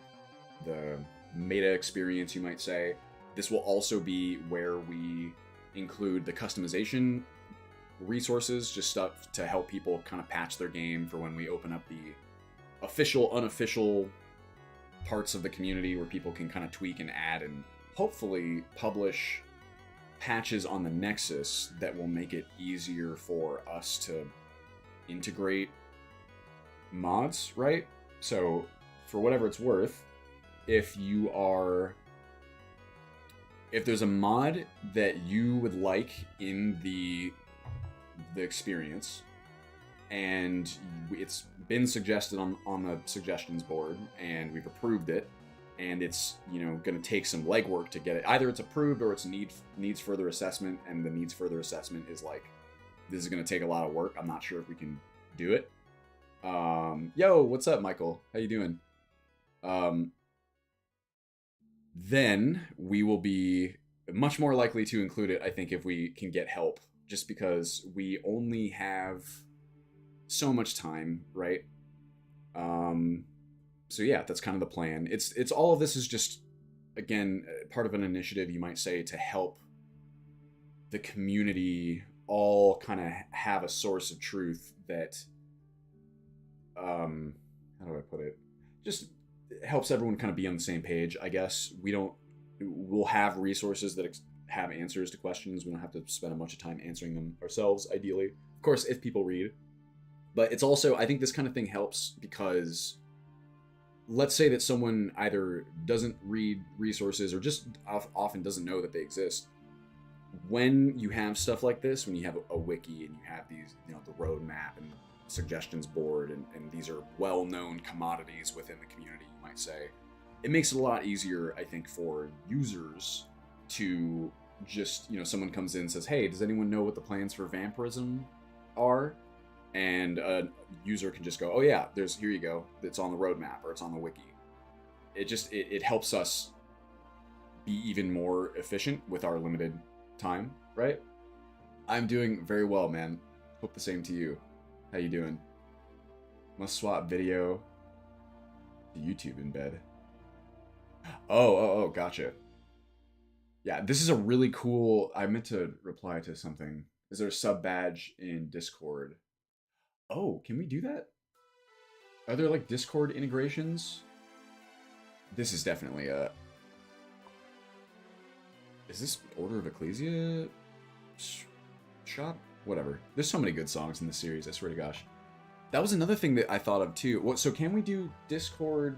meta experience, you might say. This will also be where we include the customization resources, just stuff to help people kind of patch their game for when we open up the official, unofficial parts of the community where people can kind of tweak and add and hopefully publish patches on the Nexus that will make it easier for us to integrate mods, right? So for whatever it's worth, if there's a mod that you would like in the experience, and it's been suggested on the suggestions board, and we've approved it, and it's going to take some legwork to get it. Either it's approved or it's needs further assessment, and the needs further assessment is like, this is going to take a lot of work. I'm not sure if we can do it. Yo, what's up, Michael? How you doing? Then we will be much more likely to include it, I think, if we can get help, just because we only have so much time, right? So yeah, that's kind of the plan. It's all of this is just, again, part of an initiative, you might say, to help the community all kind of have a source of truth that, how do I put it? Just helps everyone kind of be on the same page, I guess. We'll have resources that have answers to questions. We don't have to spend a bunch of time answering them ourselves, ideally. Of course, if people read. But it's also, I think this kind of thing helps because let's say that someone either doesn't read resources or just often doesn't know that they exist. When you have stuff like this, when you have a wiki and you have these, the roadmap and suggestions board, and these are well-known commodities within the community, you might say, it makes it a lot easier, I think, for users to just, someone comes in and says, hey, does anyone know what the plans for vampirism are? And a user can just go, oh yeah, here you go, it's on the roadmap or it's on the wiki. It helps us be even more efficient with our limited time, right? I'm doing very well, man. Hope the same to you. How you doing? Must swap video to YouTube in bed. Oh, gotcha. Yeah, this is a really cool... I meant to reply to something. Is there a sub badge in Discord? Oh, can we do that? Are there like Discord integrations? This is definitely a... Is this Order of Ecclesia shop? Whatever. There's so many good songs in this series, I swear to gosh. That was another thing that I thought of too. So can we do Discord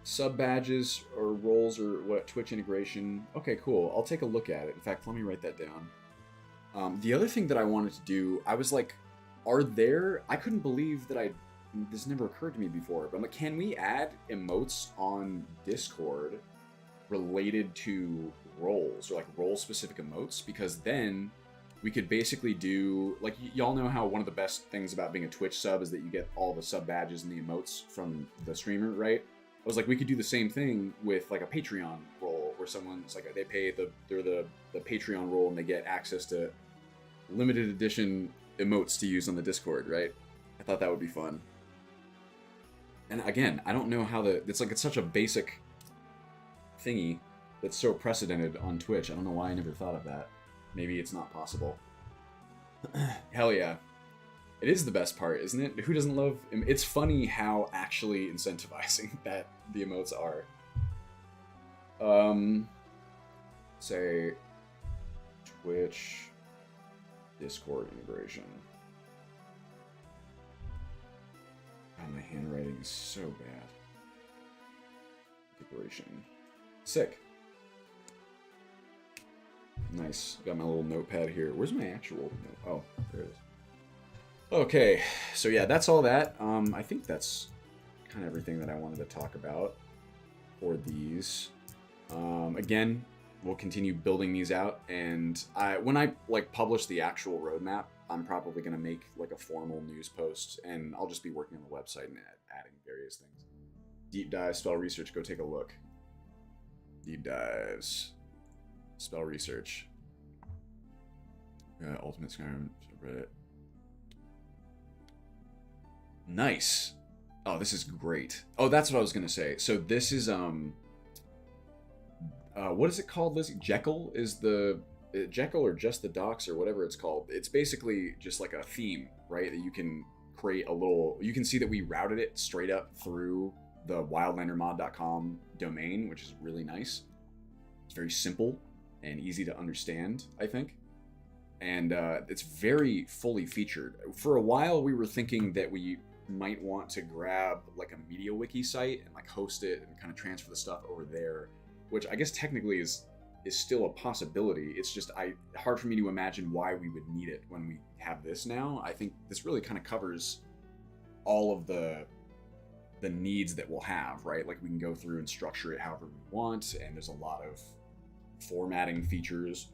sub badges or roles or what, Twitch integration? Okay, cool. I'll take a look at it. In fact, let me write that down. The other thing that I wanted to do, I was like, I couldn't believe that this never occurred to me before, but can we add emotes on Discord related to roles, or like role specific emotes? Because then we could basically do, like, y'all know how one of the best things about being a Twitch sub is that you get all the sub badges and the emotes from the streamer, right? I was like, we could do the same thing with like a Patreon role, where someone's like, they're the Patreon role and they get access to limited edition emotes to use on the Discord, right? I thought that would be fun. And again, I don't know how it's such a basic thingy that's so precedented on Twitch. I don't know why I never thought of that. Maybe it's not possible. Hell yeah. It is the best part, isn't it? Who doesn't love... It's funny how actually incentivizing that the emotes are. Say... Twitch... Discord integration. God, my handwriting is so bad. Integration. Sick. Nice. Got my little notepad here. Where's my actual note? Oh, there it is. Okay, so yeah, that's all that. I think that's kind of everything that I wanted to talk about for these. Again, we'll continue building these out, and when I like publish the actual roadmap, I'm probably gonna make like a formal news post, and I'll just be working on the website and adding various things. Deep dive, spell research. Go take a look. Deep dives, spell research. Ultimate Skyrim subreddit. Nice. Oh, this is great. Oh, that's what I was gonna say. So this is what is it called, Lizzie? Jekyll is the Jekyll or just the docs or whatever it's called. It's basically just like a theme, right? That you can create a little. You can see that we routed it straight up through the wildlandermod.com domain, which is really nice. It's very simple and easy to understand, I think. And it's very fully featured. For a while, we were thinking that we might want to grab like a media wiki site and like host it and kind of transfer the stuff over there, which I guess technically is still a possibility. It's just hard for me to imagine why we would need it when we have this now. I think this really kind of covers all of the needs that we'll have, right? Like we can go through and structure it however we want, and there's a lot of formatting features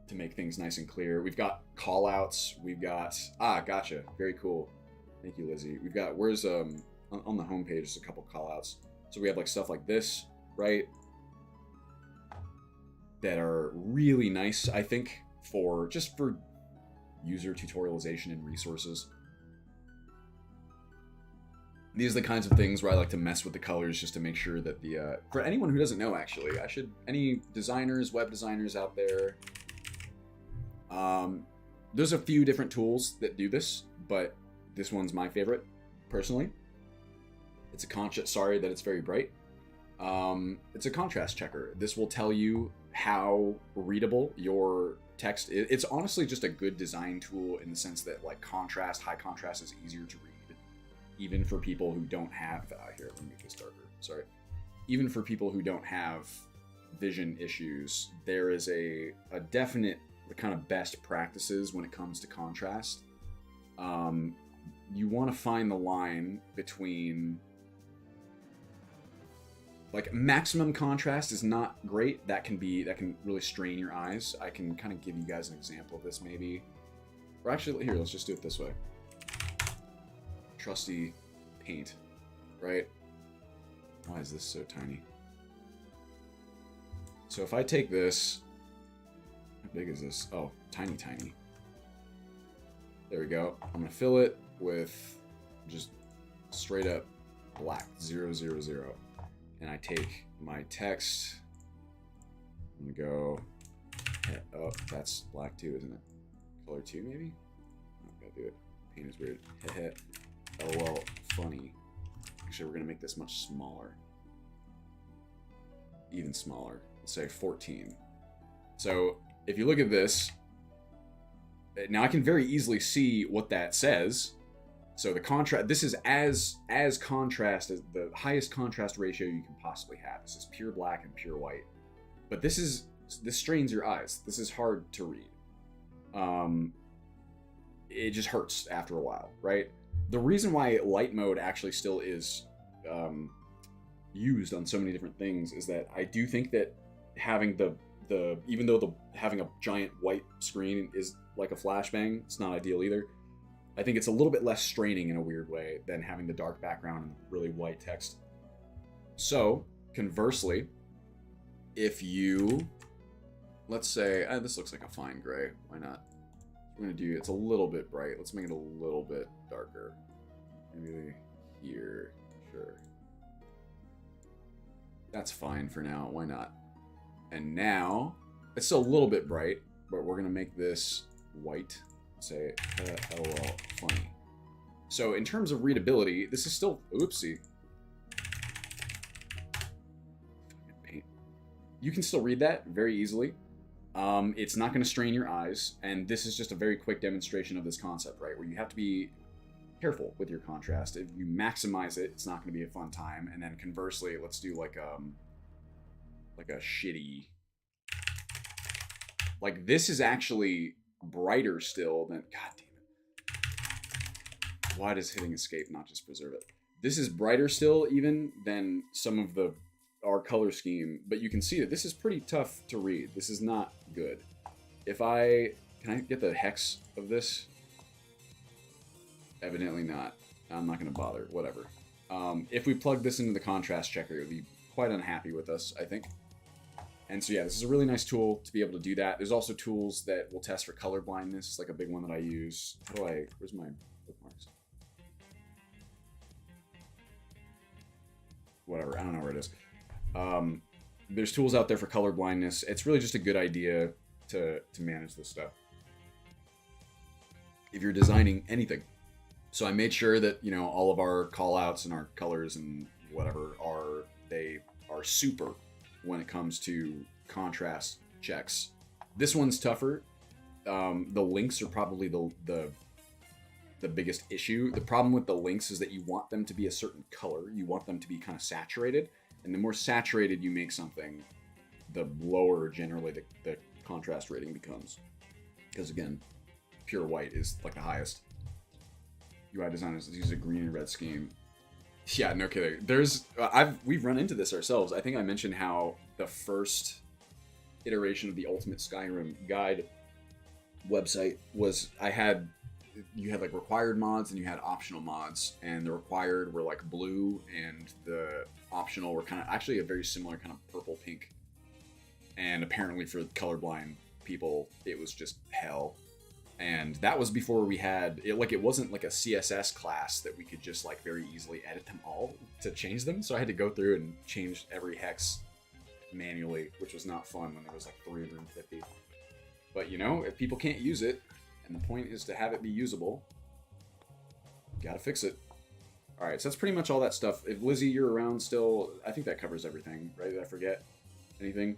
to make things nice and clear. We've got call outs, we've got gotcha, very cool. Thank you, Lizzie. We've got on the homepage there's a couple call outs. So we have like stuff like this, right? That are really nice, I think, for user tutorialization and resources. These are the kinds of things where I like to mess with the colors just to make sure that for anyone who doesn't know, actually, any designers, web designers out there, there's a few different tools that do this, but this one's my favorite, personally. It's sorry that it's very bright. It's a contrast checker. This will tell you how readable your text is. It's honestly just a good design tool in the sense that like high contrast is easier to read, even for people who don't have, here, let me make this darker, sorry. Even for people who don't have vision issues, there is a definite kind of best practices when it comes to contrast. You want to find the line between, like, maximum contrast is not great. That can really strain your eyes. I can kind of give you guys an example of this maybe. Or actually, here, let's just do it this way. Trusty paint, right? Why is this so tiny? So if I take this, how big is this? Oh, tiny, tiny. There we go. I'm gonna fill it with just straight up black, 0, 0, 0. And I take my text, I'm gonna go, oh, that's black too, isn't it? Color 2 maybe? I'm not gonna do it. Paint is weird. LOL, funny. Actually, we're gonna make this much smaller. Even smaller. Let's say 14. So if you look at this, now I can very easily see what that says. So the contrast, this is as contrast as the highest contrast ratio you can possibly have. This is pure black and pure white. But this strains your eyes. This is hard to read. It just hurts after a while, right? The reason why light mode actually still is used on so many different things is that I do think that having even though having a giant white screen is like a flashbang, it's not ideal either. I think it's a little bit less straining in a weird way than having the dark background and really white text. So, conversely, if you, let's say, this looks like a fine gray, why not? I'm gonna do, it's a little bit bright. Let's make it a little bit darker. Maybe here, sure. That's fine for now, why not? And now, it's still a little bit bright, but we're gonna make this white. Say, LOL, funny. So in terms of readability, this is still, oopsie. Paint. You can still read that very easily. It's not going to strain your eyes, and this is just a very quick demonstration of this concept, right? Where you have to be careful with your contrast. If you maximize it, it's not going to be a fun time. And then conversely, let's do like a shitty. Like this is actually brighter still than. God damn it! Why does hitting escape not just preserve it? This is brighter still even than some of our color scheme, but you can see that this is pretty tough to read. This is not good. If can I get the hex of this? Evidently not. I'm not going to bother. Whatever. If we plug this into the contrast checker, it would be quite unhappy with us, I think. And so yeah, this is a really nice tool to be able to do that. There's also tools that will test for color blindness, like a big one that I use. Where's my bookmarks? Whatever, I don't know where it is. There's tools out there for color blindness. It's really just a good idea to manage this stuff if you're designing anything. So I made sure that, you know, all of our callouts and our colors and whatever are super when it comes to contrast checks. This one's tougher. The links are probably the biggest issue. The problem with the links is that you want them to be a certain color. You want them to be kind of saturated. And the more saturated you make something, the lower generally the contrast rating becomes. Because again, pure white is like the highest. UI designers use a green and red scheme. Yeah, no kidding. We've run into this ourselves. I think I mentioned how the first iteration of the Ultimate Skyrim guide website was you had like required mods and you had optional mods, and the required were like blue and the optional were kind of actually a very similar kind of purple pink. And apparently for colorblind people, it was just hell. And that was before we had it. Like, it wasn't like a CSS class that we could just like very easily edit them all to change them. So I had to go through and change every hex manually, which was not fun when there was like 350. But you know, if people can't use it, and the point is to have it be usable, you gotta fix it. All right, so that's pretty much all that stuff. If Lizzie, you're around still, I think that covers everything, right? Did I forget anything?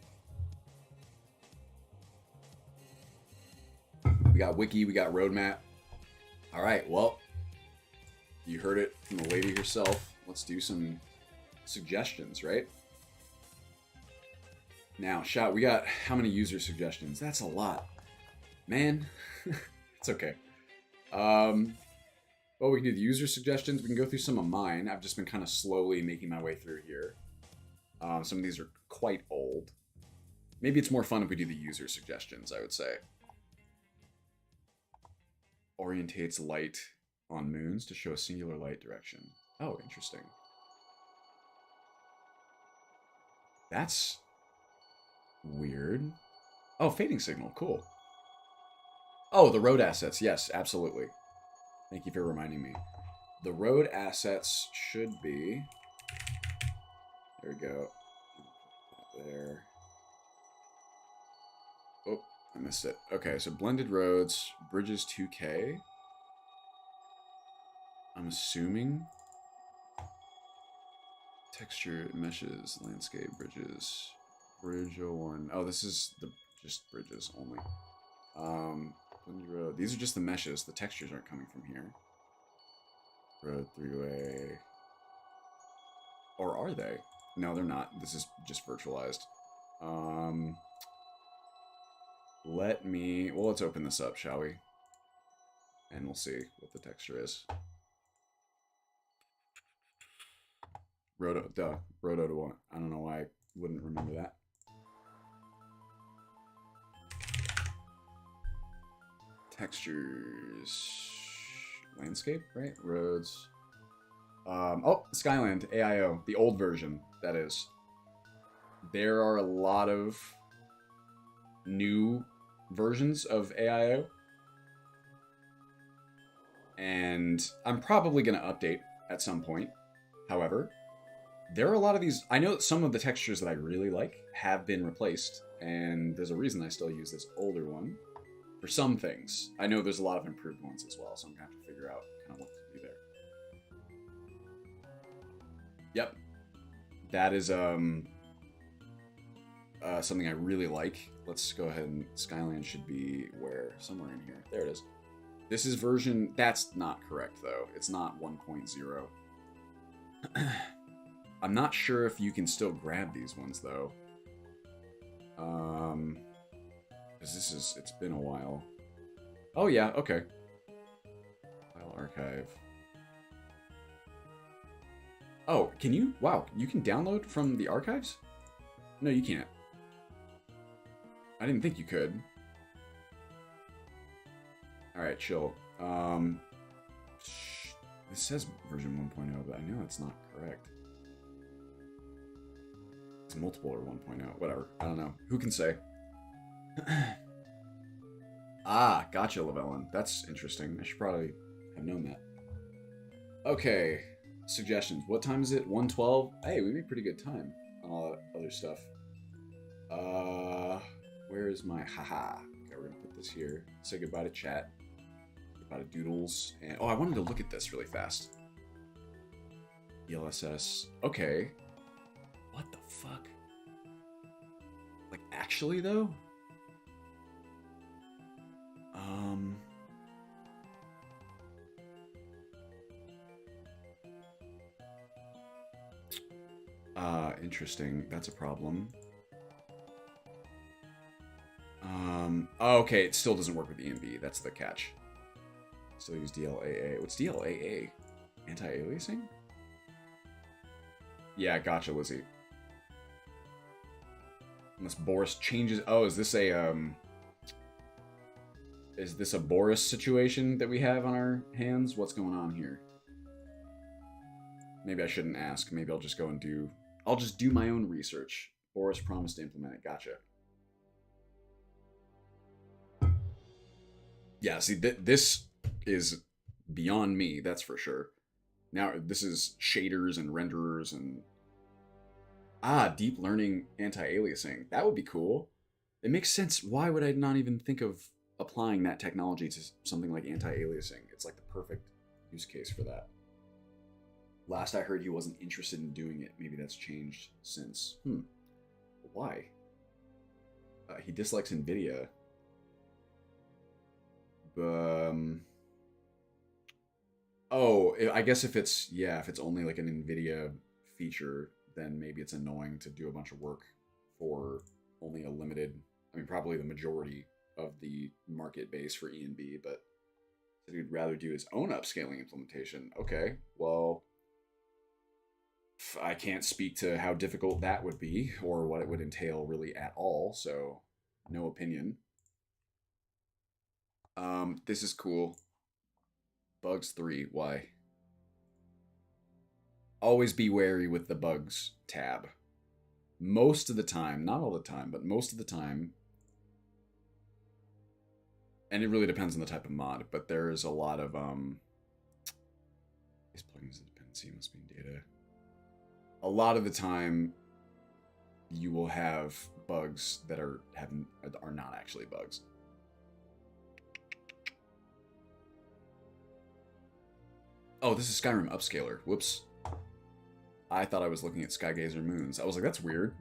We got wiki, we got roadmap. All right, well, you heard it from the lady herself. Let's do some suggestions, right? Now, we got how many user suggestions? That's a lot. Man, it's okay. Well, we can do the user suggestions. We can go through some of mine. I've just been kind of slowly making my way through here. Some of these are quite old. Maybe it's more fun if we do the user suggestions, I would say. Orientates light on moons to show a singular light direction. Oh, interesting. That's weird. Oh, fading signal. Cool. Oh, the road assets. Yes, absolutely. Thank you for reminding me. The road assets should be... There we go. There. Oh, I missed it. Okay, so blended roads, bridges 2K. I'm assuming. Texture, meshes, landscape, bridges. Bridge 01. Oh, this is just bridges only. Blended road. These are just the meshes. The textures aren't coming from here. Road 3-way. Or are they? No, they're not. This is just virtualized. Well, let's open this up, shall we? And we'll see what the texture is. Road 01. I don't know why I wouldn't remember that. Textures. Landscape, right? Roads. Oh, Skyland, AIO. The old version, that is. There are a lot of new versions of AIO. And I'm probably going to update at some point. However, there are a lot of these. I know that some of the textures that I really like have been replaced, and there's a reason I still use this older one for some things. I know there's a lot of improved ones as well, so I'm going to have to figure out kind of what to do there. Yep. That is something I really like. Let's go ahead and Skyland should be where? Somewhere in here. There it is. This is version... That's not correct, though. It's not 1.0. I'm not sure if you can still grab these ones, though. Because this is... It's been a while. Oh, yeah, okay. File archive. Oh, can you? Wow, you can download from the archives? No, you can't. I didn't think you could. Alright, chill. This says version 1.0, but I know it's not correct. It's multiple or 1.0, whatever. I don't know. Who can say? Ah, gotcha, Llewellyn. That's interesting. I should probably have known that. Okay. Suggestions. What time is it? 1:12? Hey, we made pretty good time on all that other stuff. Where is my haha? Okay, we're gonna put this here. Say goodbye to chat. Goodbye to doodles. And oh, I wanted to look at this really fast. DLSS. Okay. What the fuck? Like, actually, though? Interesting. That's a problem. Oh, okay, it still doesn't work with ENB. That's the catch. Still use DLAA. What's DLAA? Anti-aliasing? Yeah, gotcha, Lizzie. Unless Boris changes... Oh, is this a, Is this a Boris situation that we have on our hands? What's going on here? Maybe I shouldn't ask. Maybe I'll just go and do... I'll just do my own research. Boris promised to implement it. Gotcha. Yeah, see, this is beyond me, that's for sure. Now, this is shaders and renderers and... Ah, deep learning anti-aliasing. That would be cool. It makes sense. Why would I not even think of applying that technology to something like anti-aliasing? It's like the perfect use case for that. Last I heard, he wasn't interested in doing it. Maybe that's changed since. Why? He dislikes NVIDIA. Oh, I guess if it's, yeah, if it's only like an NVIDIA feature, then maybe it's annoying to do a bunch of work for only a limited, I mean, probably the majority of the market base for ENB, but he'd rather do his own upscaling implementation. Okay, well, I can't speak to how difficult that would be or what it would entail really at all, so no opinion. This is cool. Bugs 3, why? Always be wary with the bugs tab. Most of the time, not all the time, but most of the time, and it really depends on the type of mod, but there's a lot of, these plugins dependency must mean data. A lot of the time, you will have bugs that are not actually bugs. Oh, this is Skyrim Upscaler. Whoops. I thought I was looking at Skygazer Moons. I was like, that's weird.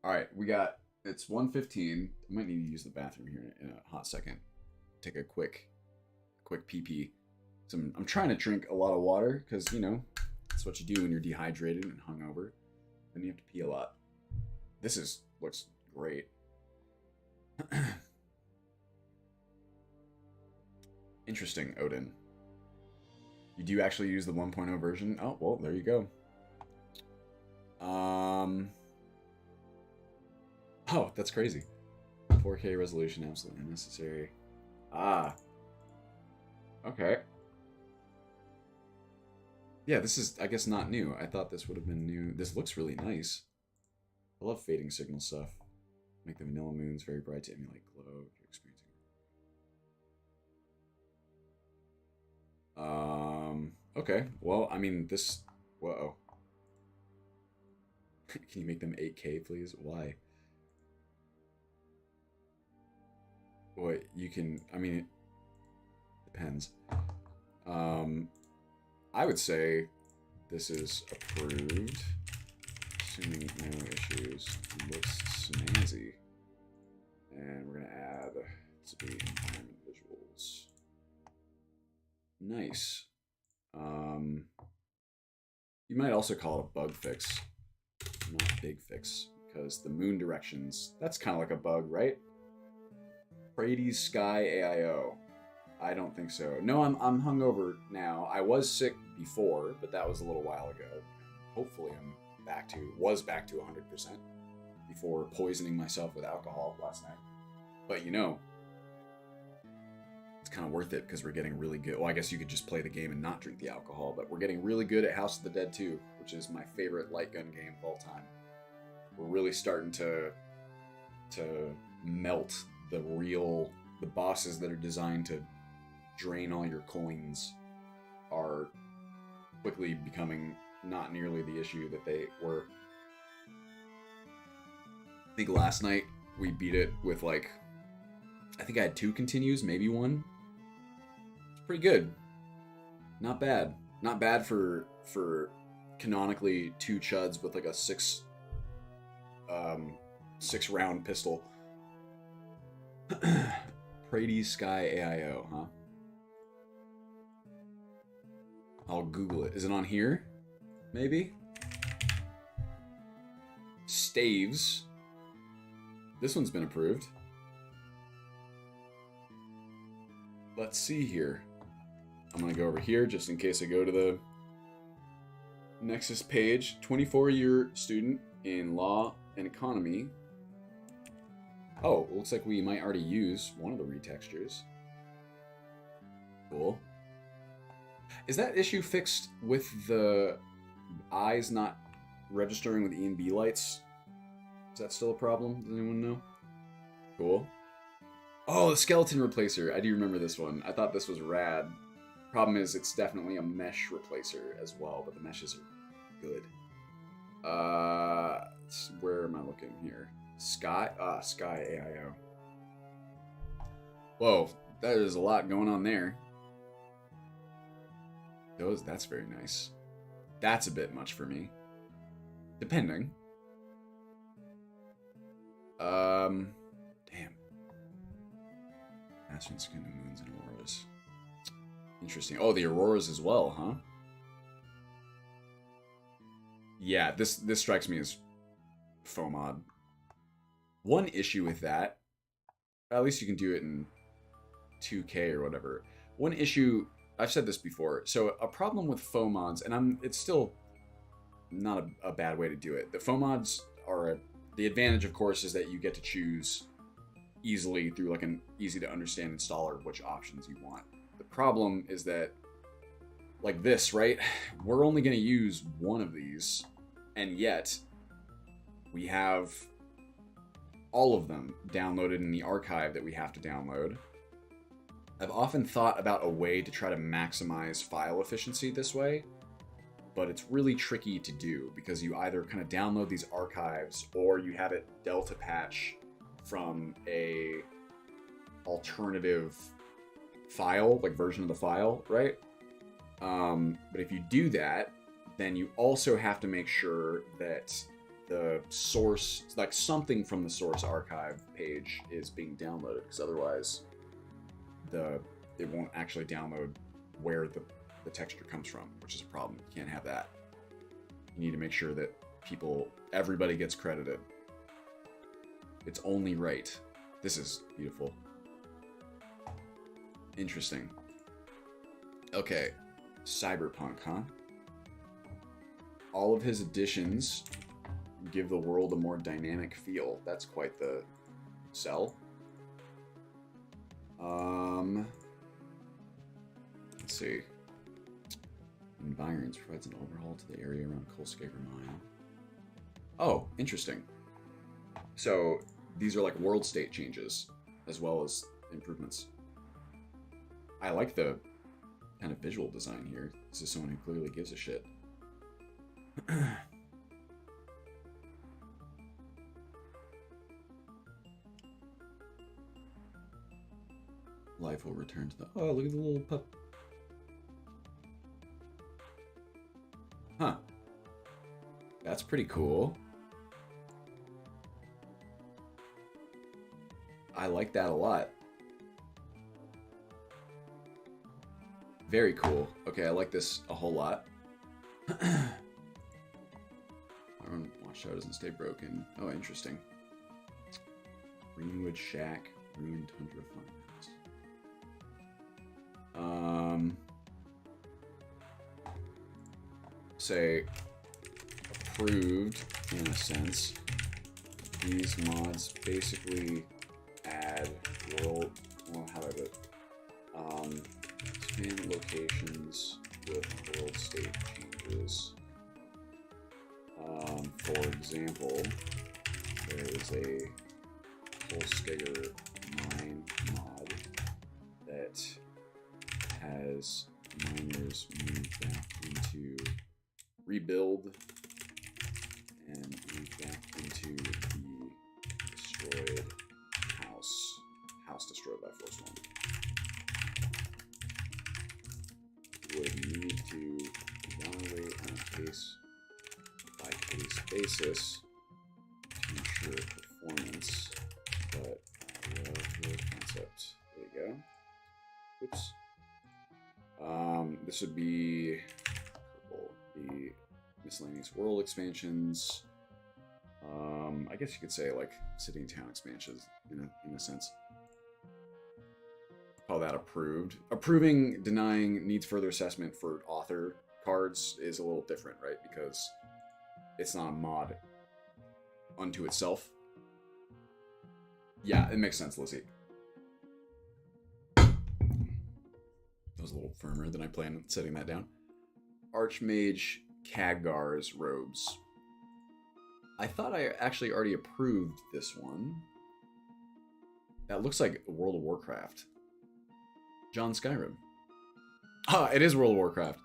Alright, we got... It's 1:15. I might need to use the bathroom here in a hot second. Take a quick pee-pee. So I'm trying to drink a lot of water, because, you know, that's what you do when you're dehydrated and hungover. Then you have to pee a lot. This looks great. Interesting, Odin. You do actually use the 1.0 version? Oh, well, there you go. Oh, that's crazy. 4K resolution, absolutely unnecessary. Ah. Okay. Yeah, this is, I guess, not new. I thought this would have been new. This looks really nice. I love fading signal stuff. Make the vanilla moons very bright to emulate glow. You're experiencing. Okay. Well, I mean, this. Whoa. Can you make them 8K, please? Why? What you can? I mean, it depends. Um, I would say this is approved, assuming no issues. Looks snazzy, and we're gonna add to be environment visuals. Nice. You might also call it a bug fix, not a big fix, because the moon directions, that's kind of like a bug, right? Brady's Sky AIO. I don't think so. No, I'm hungover now. I was sick before, but that was a little while ago. Hopefully I'm was back to 100% before poisoning myself with alcohol last night. But you know, it's kind of worth it because we're getting really good. Well, I guess you could just play the game and not drink the alcohol, but we're getting really good at House of the Dead 2, which is my favorite light gun game of all time. We're really starting to melt the bosses that are designed to drain all your coins are quickly becoming not nearly the issue that they were. I think last night we beat it with I think I had 2 continues, maybe 1. It's pretty good. Not bad. Not bad for canonically 2 chuds with a 6 round pistol. Brady's Sky AIO, huh? I'll Google it. Is it on here? Maybe? Staves. This one's been approved. Let's see here. I'm going to go over here just in case I go to the Nexus page. 24-year student in law and economy. Oh, it looks like we might already use one of the retextures. Cool. Is that issue fixed with the eyes not registering with E&B lights? Is that still a problem? Does anyone know? Cool. Oh, the skeleton replacer. I do remember this one. I thought this was rad. Problem is, it's definitely a mesh replacer as well, but the meshes are good. Where am I looking here? Sky? Sky AIO. Whoa, there's a lot going on there. That's very nice. That's a bit much for me. Depending. Damn. Mastering skin and moons and auroras. Interesting. Oh, the auroras as well, huh? Yeah, this strikes me as FOMOD. One issue with that, at least you can do it in 2K or whatever. One issue, I've said this before, so a problem with FOMODs, and it's still not a bad way to do it. The FOMODs are, the advantage of course is that you get to choose easily through an easy to understand installer which options you want. The problem is that, like this, right? We're only going to use one of these, and yet we have all of them downloaded in the archive that we have to download. I've often thought about a way to try to maximize file efficiency this way, but it's really tricky to do because you either kind of download these archives or you have it delta patch from a alternative file, version of the file, right? But if you do that, then you also have to make sure that the source, something from the source archive page is being downloaded, because otherwise it won't actually download where the texture comes from, which is a problem. You can't have that. You need to make sure that everybody gets credited. It's only right. This is beautiful. Interesting. Okay, Cyberpunk, huh? All of his additions give the world a more dynamic feel. That's quite the sell. Let's see. Environs provides an overhaul to the area around Colscaper Mine. Oh, interesting. So these are world state changes as well as improvements. I like the kind of visual design here. This is someone who clearly gives a shit. Life will return to the... Oh, look at the little pup. Huh. That's pretty cool. I like that a lot. Very cool. Okay, I like this a whole lot. Watchtower doesn't stay broken. Oh, interesting. Greenwood Shack, Ruined Tundra Farmhouse. Say approved in a sense. These mods basically add world. Well, how do I do it? Expand locations with world state changes. For example, there is a Holsteger mine mod that has miners move back into rebuild and move back into the destroyed house destroyed by Force 1. Would need to evaluate on a case-by-case basis to ensure performance, but I love the concept. There you go. Oops. This would be purple. The miscellaneous world expansions. I guess you could say like city and town expansions in a sense. Call that approved. Approving, denying, needs further assessment for author cards is a little different, right? Because it's not a mod unto itself. Yeah, it makes sense, Lizzie. That was a little firmer than I planned on setting that down. Archmage Khadgar's robes. I thought I actually already approved this one. That looks like World of Warcraft. John Skyrim. Ah, it is World of Warcraft.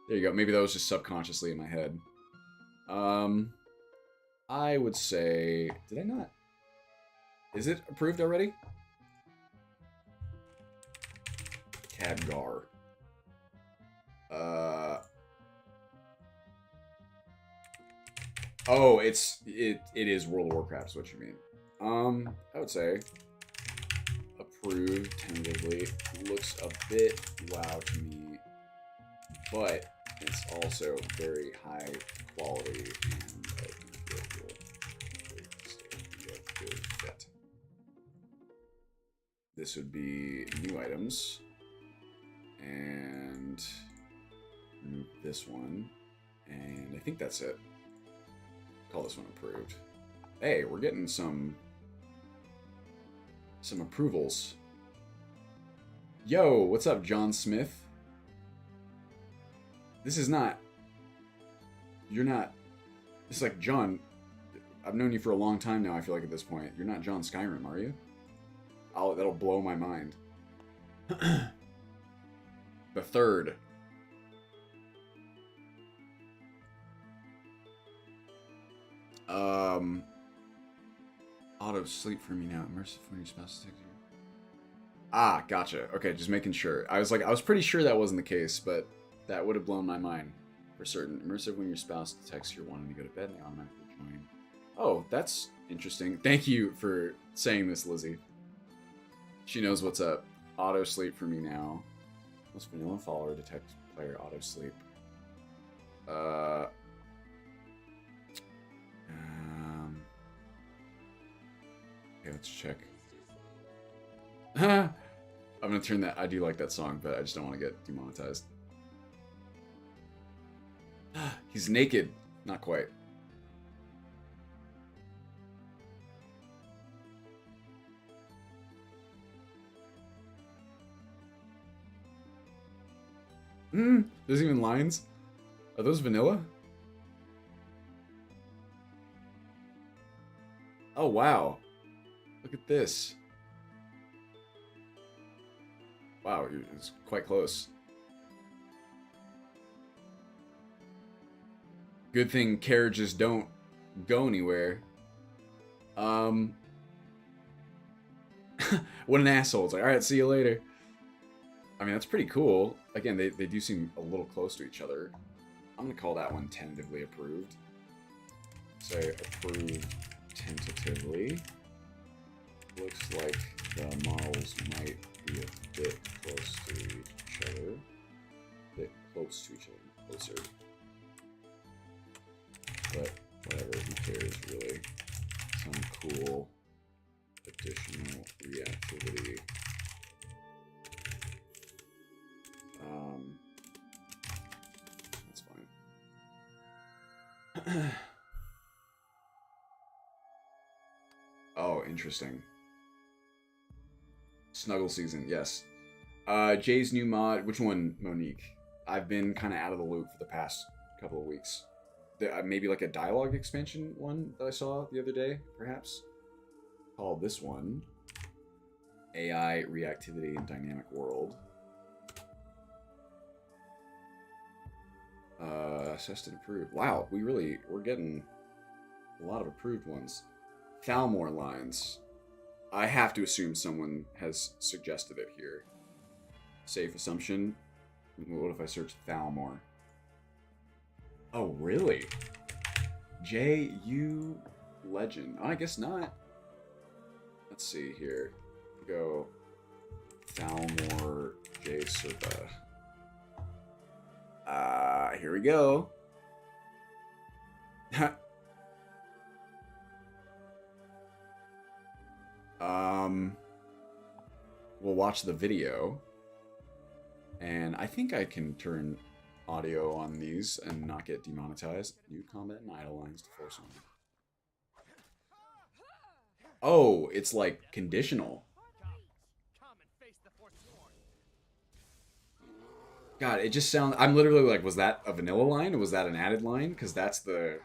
There you go. Maybe that was just subconsciously in my head. I would say... Did I not? Is it approved already? Khadgar. Oh, it is World of Warcraft, is what you mean. I would say approved tentatively. Looks a bit WoW to me, but it's also very high quality and I think it will be a good fit. This would be new items and remove this one, and I think that's it. Call this one approved. Hey, we're getting some approvals. Yo, what's up, John Smith? This is not... You're not... It's like, John, I've known you for a long time now, I feel like, at this point. You're not John Skyrim, are you? That'll blow my mind. The third. Auto sleep for me now. Immersive when your spouse takes you. Ah, gotcha. Okay, just making sure. I was pretty sure that wasn't the case, but that would have blown my mind for certain. Immersive when your spouse detects you're wanting to go to bed and they automatically join. Oh, that's interesting. Thank you for saying this, Lizzie. She knows what's up. Auto sleep for me now. Most vanilla follower detect player auto sleep. Okay, let's check. I'm gonna turn that. I do like that song, but I just don't want to get demonetized. He's naked. Not quite. There's even lines? Are those vanilla? Oh, wow. Look at this. Wow, it's quite close. Good thing carriages don't go anywhere. What an asshole. It's like, alright, see you later. I mean, that's pretty cool. Again, they do seem a little close to each other. I'm gonna call that one tentatively approved. Say approved tentatively. Looks like the models might be a bit close to each other. A bit close to each other. Closer. But whatever, who cares really? Some cool additional reactivity. That's fine. Oh, interesting. Snuggle season, yes. Jay's new mod. Which one, Monique? I've been kind of out of the loop for the past couple of weeks. Maybe like a dialogue expansion one that I saw the other day, perhaps? Called this one AI Reactivity in Dynamic World. Assessed and approved. Wow, we're getting a lot of approved ones. Thalmor lines. I have to assume someone has suggested it here. Safe assumption. What if I search Thalmor? Oh, really? J.U. Legend. Oh, I guess not. Let's see here. Go Thalmor J. Serpa. Here we go. We'll watch the video. And I think I can turn audio on these and not get demonetized. New combat and idle lines to force on. Oh, it's like conditional. God, it just sounds... I'm literally like, was that a vanilla line or was that an added line? Because that's the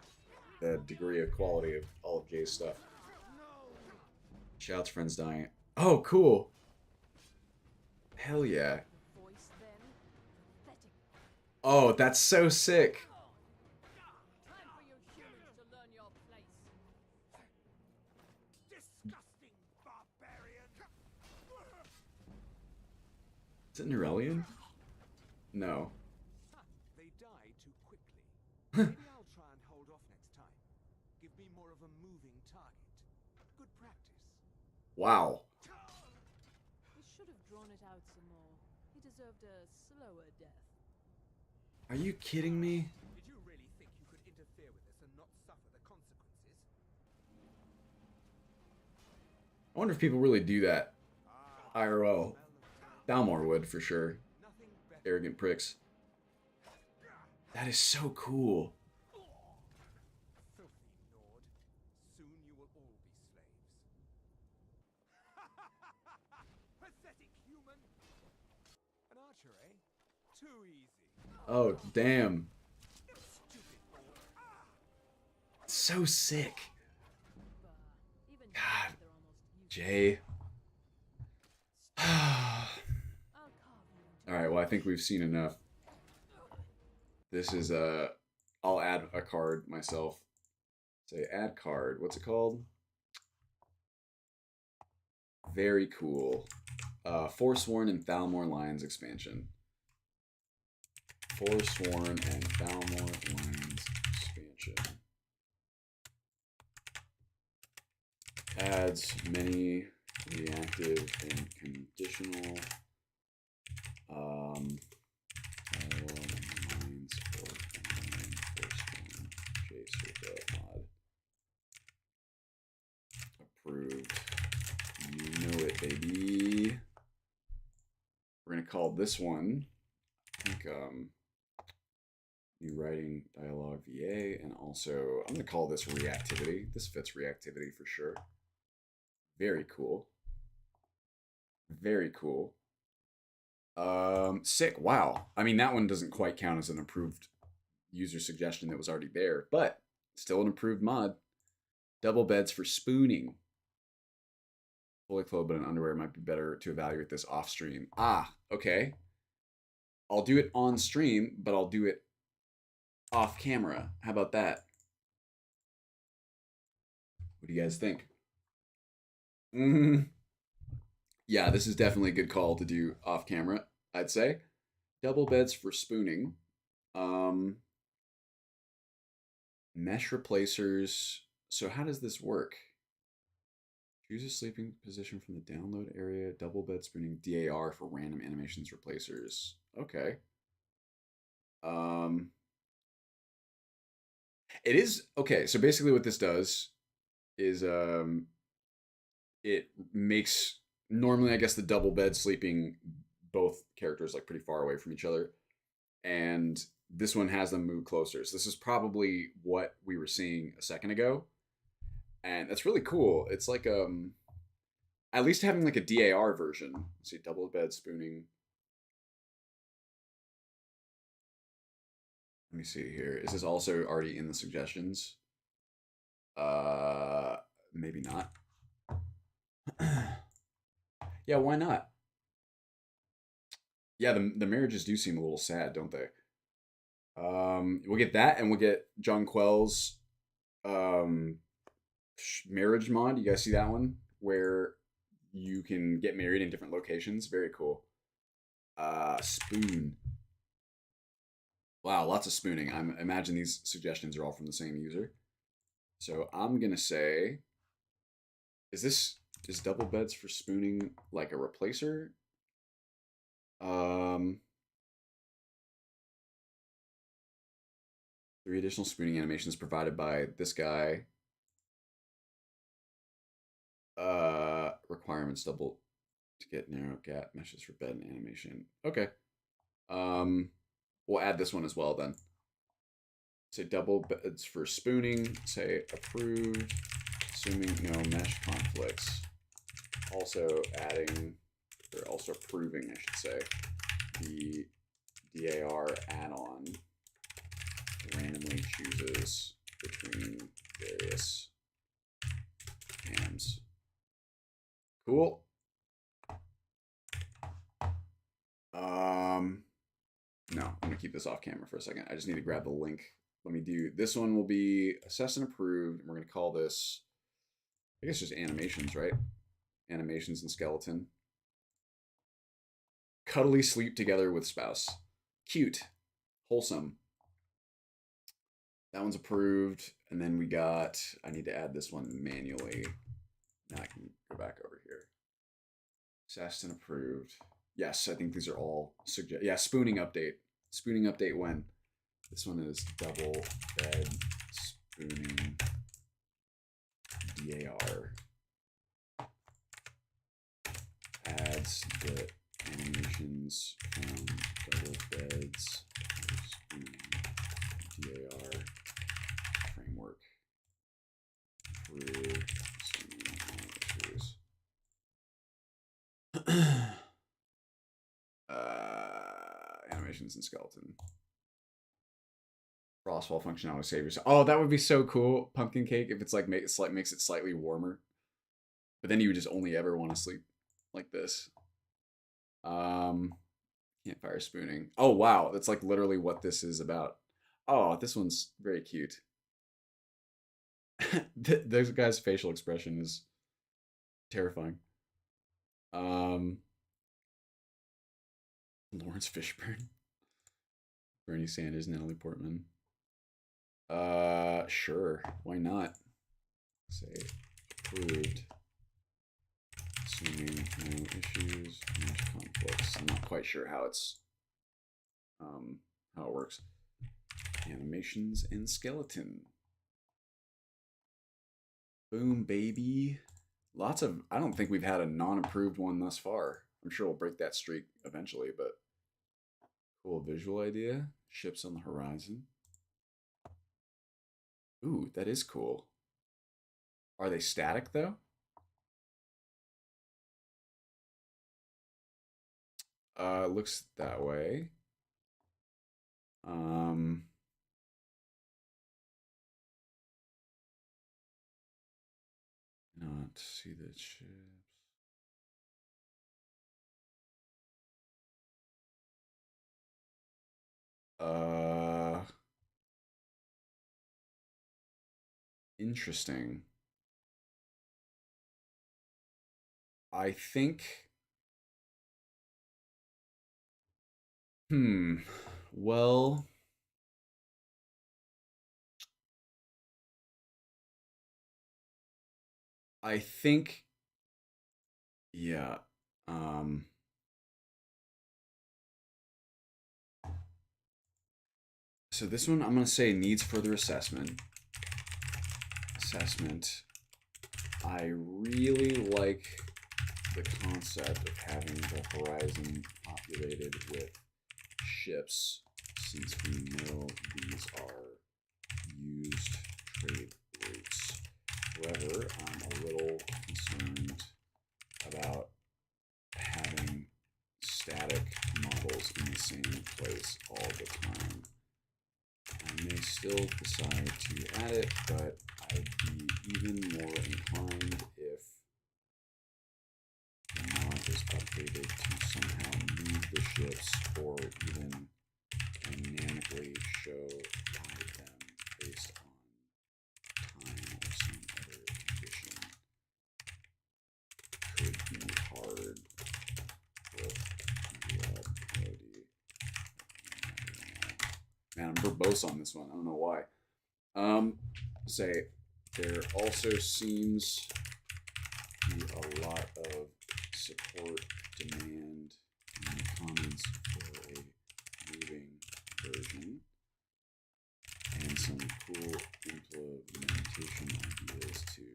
degree of quality of all of Jay's stuff. Shouts friends dying. Oh, cool. Hell yeah. Oh, that's so sick. Is it Neurelian? No. They die too quickly. Maybe I'll try and hold off next time. Give me more of a moving target. Good practice. Wow. He should have drawn it out some more. He deserved a slower death. Are you kidding me? Did you really think you could interfere with this and not suffer the consequences? I wonder if people really do that. IRL. Thalmor would, for sure. Arrogant pricks. That is so cool. Filthy Nord. Soon you will all be slaves. Pathetic human. An archer, eh? Too easy. Oh, damn. So sick. God. Jay. Alright, well, I think we've seen enough. This is I'll add a card myself. Say add card. What's it called? Very cool. Forsworn and Thalmor Lines expansion. Forsworn and Thalmor Lines expansion. Adds many reactive and conditional lines for Forsworn J mod. Approved. You know it, baby. We're gonna call this one, I think, new writing dialogue VA, and also I'm gonna call this reactivity. This fits reactivity for sure. Very cool. Very cool. Sick. Wow. I mean, that one doesn't quite count as an approved user suggestion that was already there, but still an approved mod. Double beds for spooning. Fully clothed but in underwear might be better to evaluate this off stream. Ah, okay. I'll do it on stream, but I'll do it off camera. How about that? What do you guys think? Mm, yeah, this is definitely a good call to do off camera, I'd say. Double beds for spooning. Um, Mesh replacers. So how does this work? Choose a sleeping position from the download area. Double bed spooning DAR for random animations replacers. Okay. Um, it is okay. So basically, what this does is it makes normally, I guess, the double bed sleeping both characters like pretty far away from each other, and this one has them move closer. So this is probably what we were seeing a second ago, and that's really cool. It's like at least having like a DAR version. Let's see, double bed spooning. Let me see here. Is this also already in the suggestions? Uh, Maybe not. Yeah, why not? Yeah, the marriages do seem a little sad, don't they? We'll get that, and we'll get John Quell's um marriage mod. You guys see that one where you can get married in different locations? Very cool. Spoon. Wow, lots of spooning. I imagine these suggestions are all from the same user. So I'm gonna say, is this is double beds for spooning like a replacer? Um, 3 additional spooning animations provided by this guy. Requirements double to get narrow gap meshes for bed and animation. Okay. Um, we'll add this one as well then. Say double beds for spooning. Say approved, assuming no mesh conflicts. Also adding, or also approving, I should say, the DAR add-on randomly chooses between various cams. Cool. No, I'm gonna keep this off camera for a second. I just need to grab the link. Let me do this one. Will be assessed and approved. And we're gonna call this, I guess, just animations, right? Animations and skeleton. Cuddly sleep together with spouse. Cute, wholesome. That one's approved. And then we got, I need to add this one manually. Now I can go back over here. Assessed and approved. Yes, I think these are all suggest. Yeah, spooning update. Spooning update when? This one is double bed spooning DAR. Adds the animations from double beds spooning DAR framework. Through issues. Animations and skeleton. Frostfall functionality save yourself. Oh, that would be so cool. Pumpkin cake if it's like makes it slightly warmer. But then you would just only ever want to sleep like this. Campfire spooning. Oh wow, that's like literally what this is about. Oh, this one's very cute. This guy's facial expression is terrifying. Um, Lawrence Fishburne, Bernie Sanders, Natalie Portman. Sure, why not? Say approved. Assuming no issues, match conflicts. I'm not quite sure how it's how it works. Animations and skeleton. Boom, baby. Lots of. I don't think we've had a non-approved one thus far. I'm sure we'll break that streak eventually, but cool visual idea. Ships on the horizon. Ooh, that is cool. Are they static though? Looks that way. Um, Not see the ships. Uh, Interesting. I think. Well, I think. Yeah. Um. So this one, I'm gonna say needs further assessment. I really like the concept of having the horizon populated with ships, since we know these are used trade routes. However, I'm a little concerned about having static models in the same place all the time. I may still decide to add it, but I'd be even more inclined if the mod is updated to somehow move the ships or even dynamically show them based on time or some other condition. Could be hard with quality. Man, I'm verbose on this one. I don't know why. Say there also seems to be a lot of support demand in the comments for a moving version and some cool implementation ideas to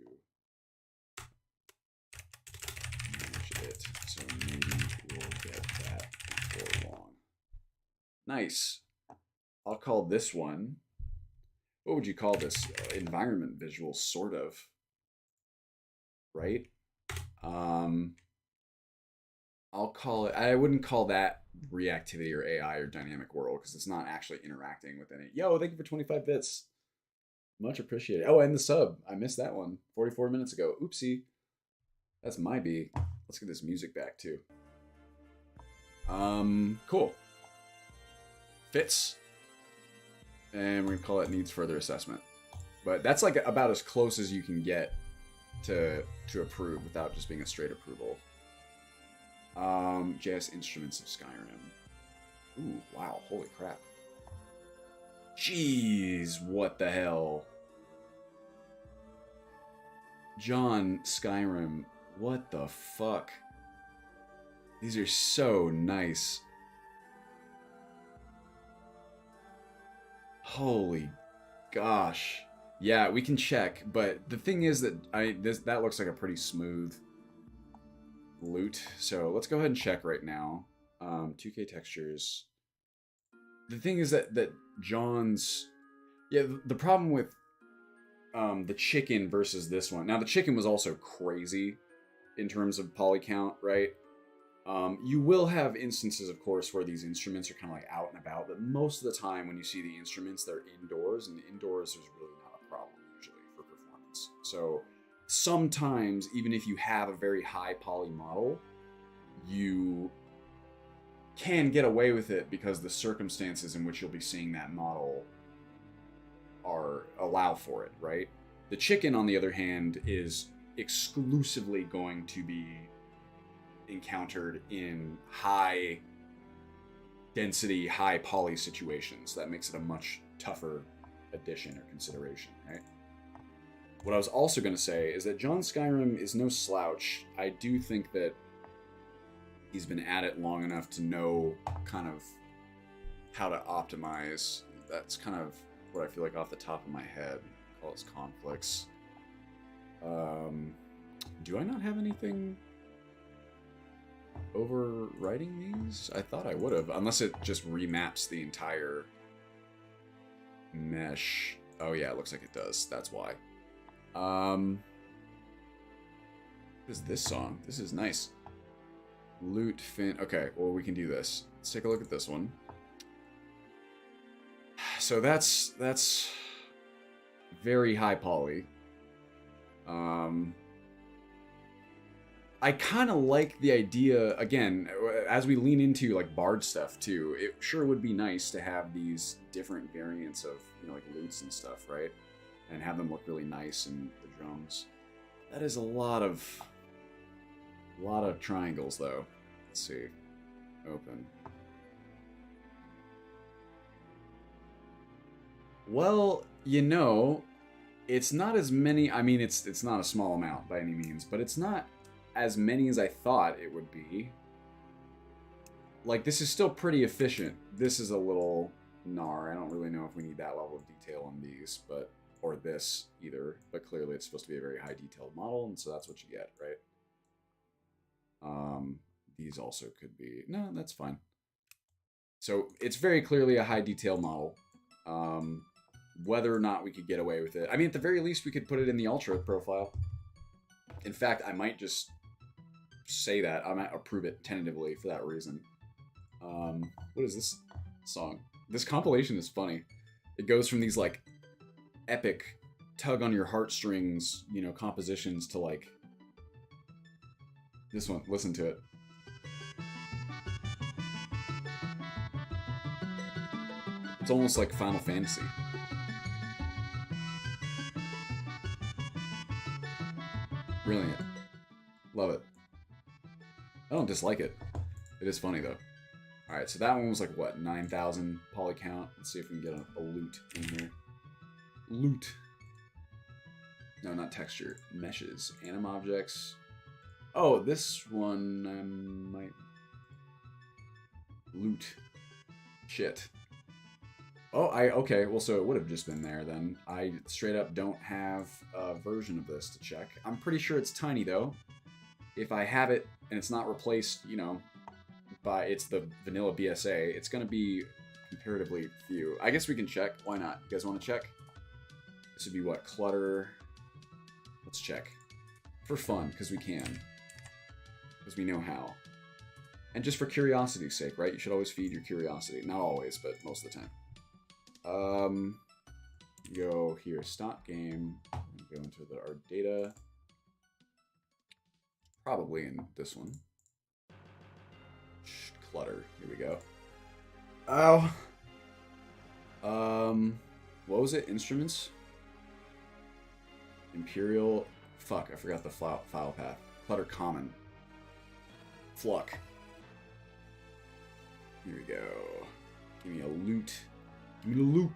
manage it. So maybe we'll get that before long. Nice. I'll call this one. What would you call this? Environment visual, sort of. Right? I'll call it. I wouldn't call that reactivity or AI or dynamic world because it's not actually interacting with any. Yo, thank you for 25 bits. Much appreciated. Oh, and the sub. I missed that one 44 minutes ago. Oopsie. That's my B. Let's get this music back too. Cool. Fits. And we're gonna call it needs further assessment. But that's like about as close as you can get to approve without just being a straight approval. JS Instruments of Skyrim. Ooh, wow, holy crap. Jeez, what the hell? John, Skyrim, what the fuck? These are so nice. Holy gosh. Yeah, we can check, but the thing is that that looks like a pretty smooth loot. So let's go ahead and check right now. 2K textures. The thing is that John's, yeah, the problem with the chicken versus this one. Now the chicken was also crazy in terms of poly count, right? You will have instances, of course, where these instruments are kind of like out and about, but most of the time when you see the instruments, they're indoors, and indoors there's really not a problem usually for performance. So sometimes, even if you have a very high poly model, you can get away with it because the circumstances in which you'll be seeing that model allow for it, right? The chicken, on the other hand, is exclusively going to be encountered in high density, high poly situations. That makes it a much tougher addition or consideration, right? What I was also going to say is that John Skyrim is no slouch. I do think that he's been at it long enough to know kind of how to optimize. That's kind of what I feel like off the top of my head. Call it conflicts. Do I not have anything overwriting these? I thought I would have, unless it just remaps the entire mesh. Oh yeah, it looks like it does. That's why. What is this song? This is nice. Loot fin. Okay, well, we can do this. Let's take a look at this one. So that's very high poly. I kind of like the idea, again, as we lean into like Bard stuff too, it sure would be nice to have these different variants of, you know, like loots and stuff, right? and have them look really nice in the drums. That is a lot of triangles, though. Let's see. Open. Well, you know, it's not as many. I mean, it's not a small amount by any means, but it's not as many as I thought it would be. Like, this is still pretty efficient. This is a little gnar. I don't really know if we need that level of detail on these, but or this either. But clearly, it's supposed to be a very high detailed model, and so that's what you get, right? These also could be... No, that's fine. So it's very clearly a high detail model. Whether or not we could get away with it. I mean, at the very least, we could put it in the Ultra profile. In fact, I might just say that. I might approve it tentatively for that reason. What is this song? This compilation is funny. It goes from these, like, epic tug on your heartstrings, you know, compositions to, like, this one. Listen to it. It's almost like Final Fantasy. Brilliant. Love it. I don't dislike it. It is funny, though. Alright, so that one was like, what, 9,000 poly count? Let's see if we can get a loot in here. Loot. No, not texture. Meshes. Anim objects. Oh, this one might... Loot. Shit. Oh, okay, well, so it would have just been there, then. I straight up don't have a version of this to check. I'm pretty sure it's tiny, though. If I have it, and it's not replaced, you know, by it's the vanilla BSA, it's going to be comparatively few. I guess we can check. Why not? You guys want to check? This would be what? Clutter. Let's check. For fun, because we can. Because we know how. And just for curiosity's sake, right? You should always feed your curiosity. Not always, but most of the time. Go here, stop game, go into our data, probably in this one. Clutter, here we go. Oh, what was it? Instruments? Imperial, fuck, I forgot the file path. Clutter common. Fluck. Here we go. Give me a loot. Give me the loot.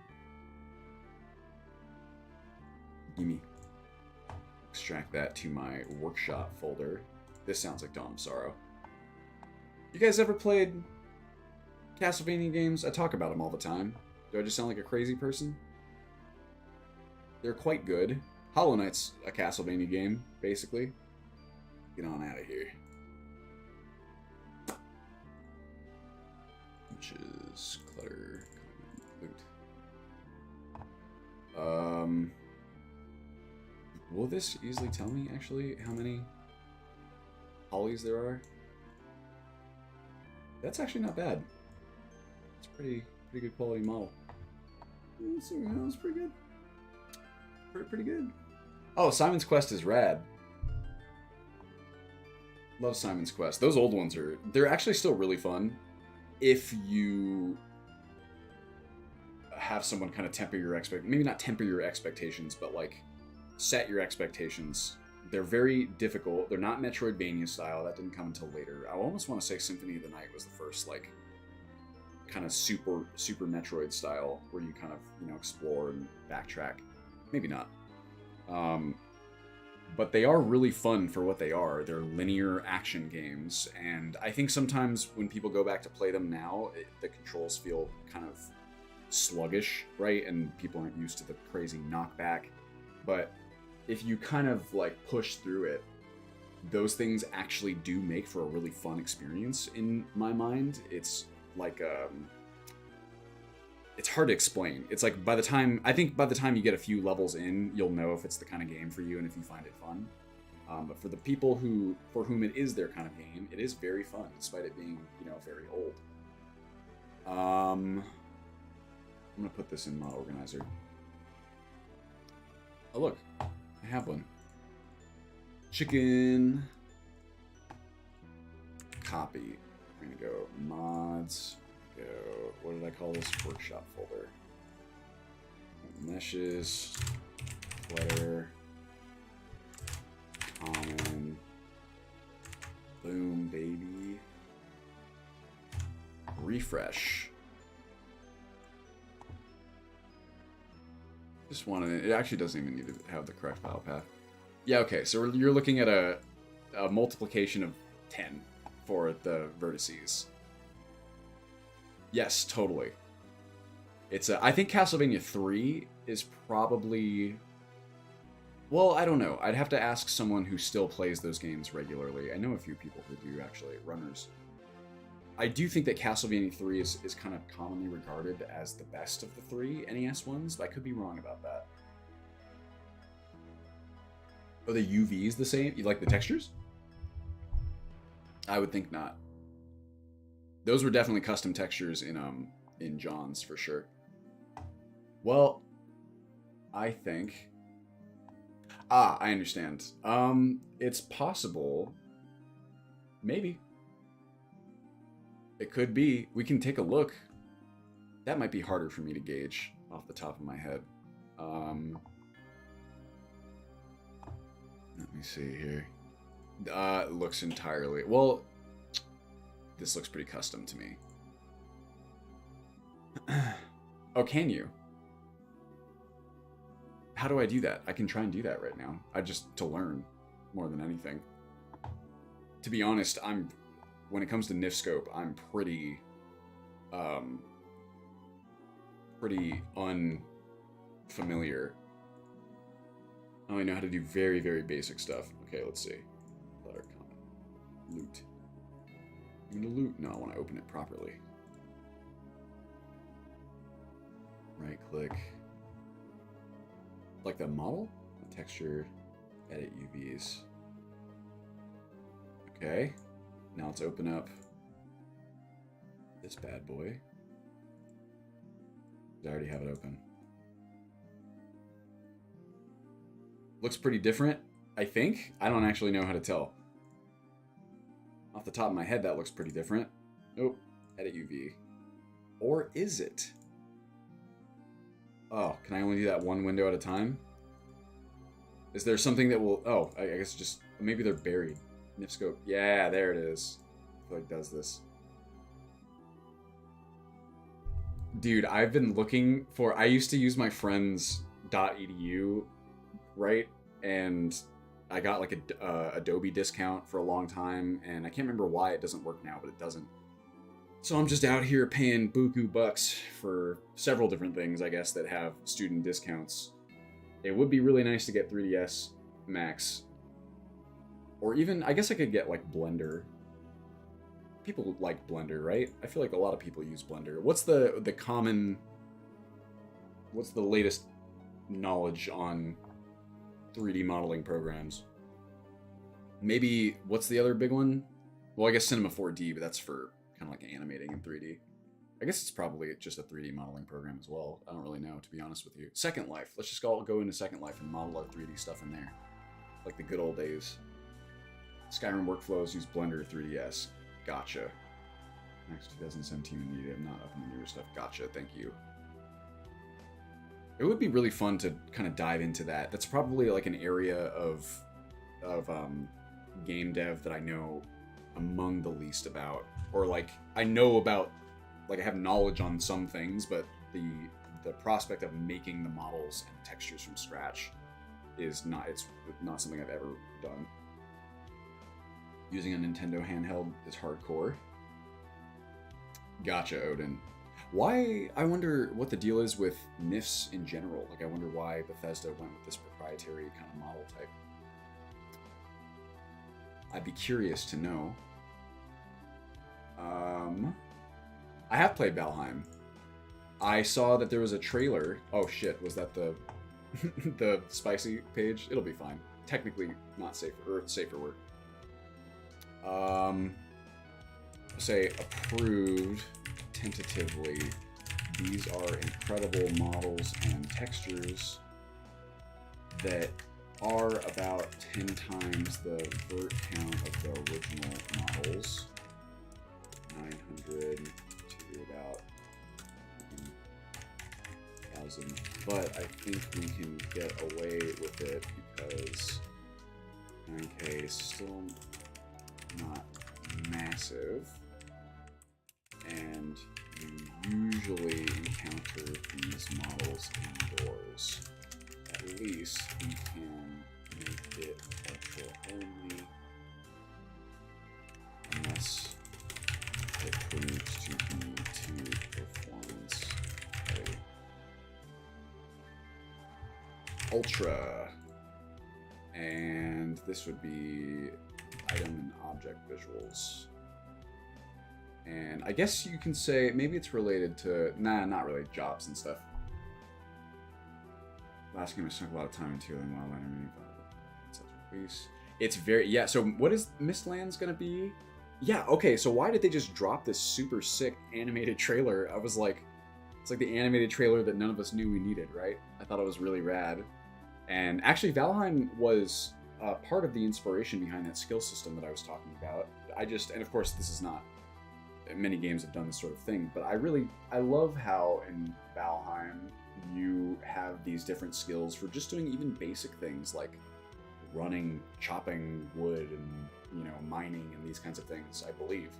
Gimme. Extract that to my workshop folder. This sounds like Dawn of Sorrow. You guys ever played Castlevania games? I talk about them all the time. Do I just sound like a crazy person? They're quite good. Hollow Knight's a Castlevania game, basically. Get on out of here. Which is clutter, loot. Will this easily tell me, actually, how many polys there are? That's actually not bad. It's pretty good quality model. It's pretty good. Pretty good. Oh, Simon's Quest is rad. Love Simon's Quest. Those old ones they're actually still really fun if you have someone kind of temper your maybe not temper your expectations, but like set your expectations. They're very difficult. They're not Metroidvania style. That didn't come until later. I almost want to say Symphony of the Night was the first, like, kind of super Metroid style where you kind of, you know, explore and backtrack. Maybe not. But they are really fun for what they are. They're linear action games, and I think sometimes when people go back to play them now, the controls feel kind of sluggish, right? And people aren't used to the crazy knockback. But if you kind of like push through it, those things actually do make for a really fun experience in my mind. It's like it's hard to explain. It's like by the time you get a few levels in, you'll know if it's the kind of game for you and if you find it fun. But for the people for whom it is their kind of game, it is very fun, despite it being, you know, very old. I'm gonna put this in Model Organizer. Oh look, I have one. Chicken. Copy. We're gonna go mods. Go. What did I call this? Workshop folder. Meshes. Sweater. Common. Boom, baby. Refresh. Just wanted it actually doesn't even need to have the correct file path. Yeah, okay, so you're looking at a multiplication of 10 for the vertices. Yes, totally. It's I think Castlevania 3 is probably... Well, I don't know. I'd have to ask someone who still plays those games regularly. I know a few people who do, actually, runners. I do think that Castlevania 3 is kind of commonly regarded as the best of the 3 NES ones, but I could be wrong about that. Are the UVs the same? You like the textures? I would think not. Those were definitely custom textures in John's, for sure. Well, I think... Ah, I understand. It's possible. Maybe. It could be. We can take a look. That might be harder for me to gauge off the top of my head. Let me see here. It looks entirely... Well, this looks pretty custom to me. Oh, can you? How do I do that? I can try and do that right now. To learn more than anything. To be honest, when it comes to Nifscope, I'm pretty unfamiliar. I only know how to do very, very basic stuff. Okay, let's see. Letter, comment, loot. I'm gonna loot. No, I want to open it properly. Right click. Like the model? Texture, edit UVs. Okay. Now let's open up this bad boy. I already have it open. Looks pretty different, I think. I don't actually know how to tell. Off the top of my head, that looks pretty different. Oh, edit UV. Or is it? Oh, can I only do that one window at a time? Is there something that will... Oh, I guess just... Maybe they're buried. Nifscope. Yeah, there it is. I feel like it does this. Dude, I've been looking for... I used to use my friend's .edu, right? And I got like a Adobe discount for a long time, and I can't remember why it doesn't work now, but it doesn't. So I'm just out here paying buku bucks for several different things, I guess, that have student discounts. It would be really nice to get 3DS Max. Or even, I guess I could get, like, Blender. People like Blender, right? I feel like a lot of people use Blender. What's the common... What's the latest knowledge on 3D modeling programs? Maybe, what's the other big one? Well, I guess Cinema 4D, but that's for kind of like animating in 3D. I guess it's probably just a 3D modeling program as well. I don't really know, to be honest with you. Second Life. Let's just go into Second Life and model our 3D stuff in there. Like the good old days. Skyrim workflows use Blender 3DS. Gotcha. Next 2017 when you have not up in the newer stuff. Gotcha, thank you. It would be really fun to kind of dive into that. That's probably like an area of game dev that I know among the least about. Or like, I know about, like I have knowledge on some things, but the prospect of making the models and textures from scratch is not, it's not something I've ever done. Using a Nintendo handheld is hardcore. Gotcha, Odin. Why, I wonder what the deal is with NIFs in general. Like, I wonder why Bethesda went with this proprietary kind of model type. I'd be curious to know. I have played Valheim. I saw that there was a trailer. Oh shit, was that the the spicy page? It'll be fine. Technically not safer, or safer word. Say approved tentatively. These are incredible models and textures that are about 10 times the vert count of the original models. 900 to about 1,000 but I think we can get away with it because 9K is still not massive, and you usually encounter these models indoors. At least we can make it ultra only, unless it proves to be too performance heavy. Ultra, and this would be item and object visuals. And I guess you can say maybe it's related to, nah, not really, jobs and stuff. Last game I sunk a lot of time into and Wildlander mini release. It's very, yeah, so what is Mistlands gonna be? Yeah, okay, so why did they just drop this super sick animated trailer? I was like, it's like the animated trailer that none of us knew we needed, right? I thought it was really rad. And actually, Valheim was part of the inspiration behind that skill system that I was talking about. And of course, this is not, many games have done this sort of thing, but I love how in Valheim you have these different skills for just doing even basic things like running, chopping wood, and, you know, mining and these kinds of things, I believe.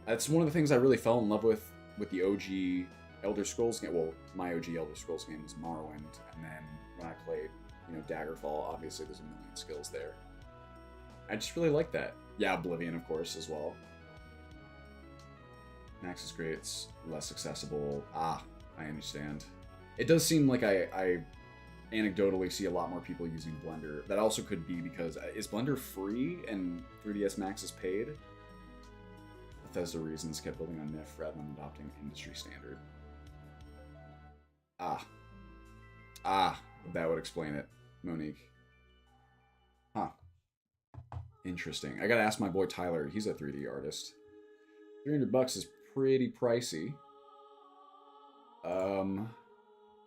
That's one of the things I really fell in love with the OG Elder Scrolls game. Well, my OG Elder Scrolls game was Morrowind, and then when I played, you know, Daggerfall, obviously there's a million skills there. I just really like that. Yeah, Oblivion, of course, as well. Max is great, it's less accessible. Ah, I understand. It does seem like I anecdotally see a lot more people using Blender. That also could be because, is Blender free and 3ds Max is paid? Bethesda reasons kept building on NIF rather than adopting industry standard. That would explain it, Monique. Huh. Interesting. I gotta ask my boy Tyler. He's a 3D artist. $300 is pretty pricey.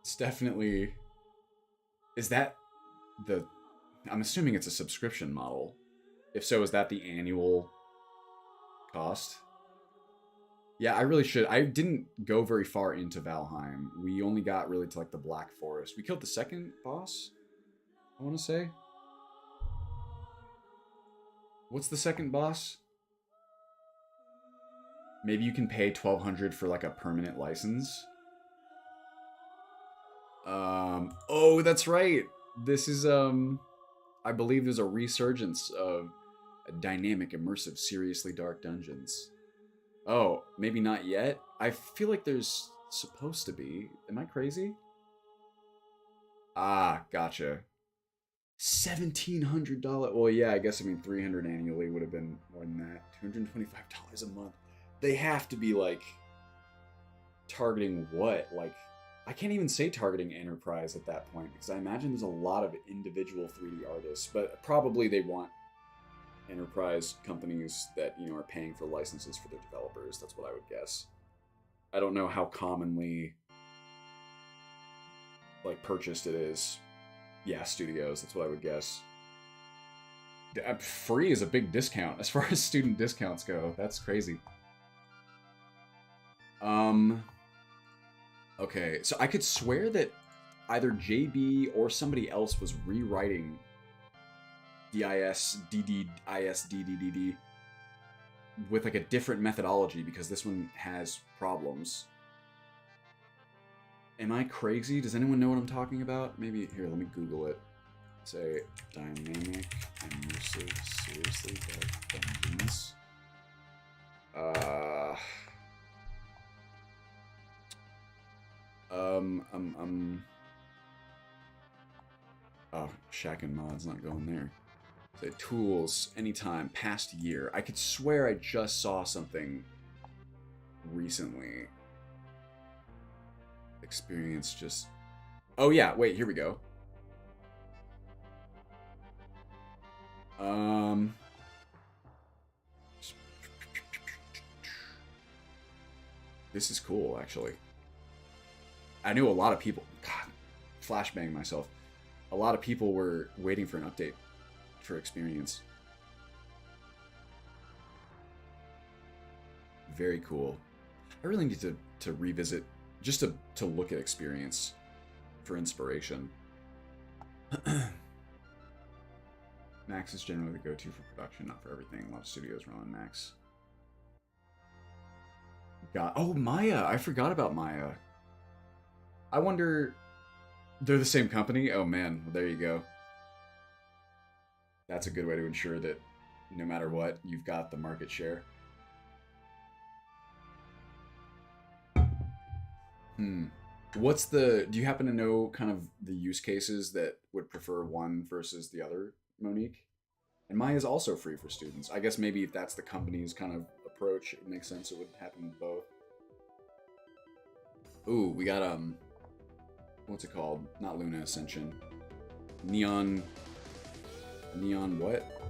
It's definitely... Is that the... I'm assuming it's a subscription model. If so, is that the annual cost? Yeah, I really should. I didn't go very far into Valheim. We only got really to like the Black Forest. We killed the second boss, I want to say. What's the second boss? Maybe you can pay $1,200 for like a permanent license. Oh, that's right. This is, I believe there's a resurgence of dynamic, immersive, seriously dark dungeons. Oh, maybe not yet? I feel like there's supposed to be. Am I crazy? Ah, gotcha. $1,700. Well, yeah, I guess, I mean, $300 annually would have been more than that. $225 a month. They have to be, like, targeting what? Like, I can't even say targeting enterprise at that point, because I imagine there's a lot of individual 3D artists, but probably they want enterprise companies that, you know, are paying for licenses for their developers. That's what I would guess. I don't know how commonly, like, purchased it is. Yeah, studios, that's what I would guess. Free is a big discount as far as student discounts go. That's crazy. Okay, so I could swear that either JB or somebody else was rewriting DISDDISDDDD with like a different methodology because this one has problems. Am I crazy? Does anyone know what I'm talking about? Maybe, here, let me Google it. Say, dynamic, immersive, seriously dark dungeons. Oh, Shack and Mod's not going there. Say, tools, anytime, past year. I could swear I just saw something recently. Experience just... Oh yeah, wait, here we go. This is cool, actually. I knew a lot of people... God, flashbang myself. A lot of people were waiting for an update for Experience. Very cool. I really need to revisit, just to look at Experience. for inspiration. Max is generally the go-to for production, not for everything. A lot of studios run on Max. Oh, Maya! I forgot about Maya. I wonder... They're the same company? Oh man, well, there you go. That's a good way to ensure that no matter what, you've got the market share. What's the... Do you happen to know kind of the use cases that would prefer one versus the other, Monique? And Maya is also free for students. I guess maybe if that's the company's kind of approach, it makes sense it would happen with both. Ooh, we got, what's it called? Not Luna Ascension. Neon what?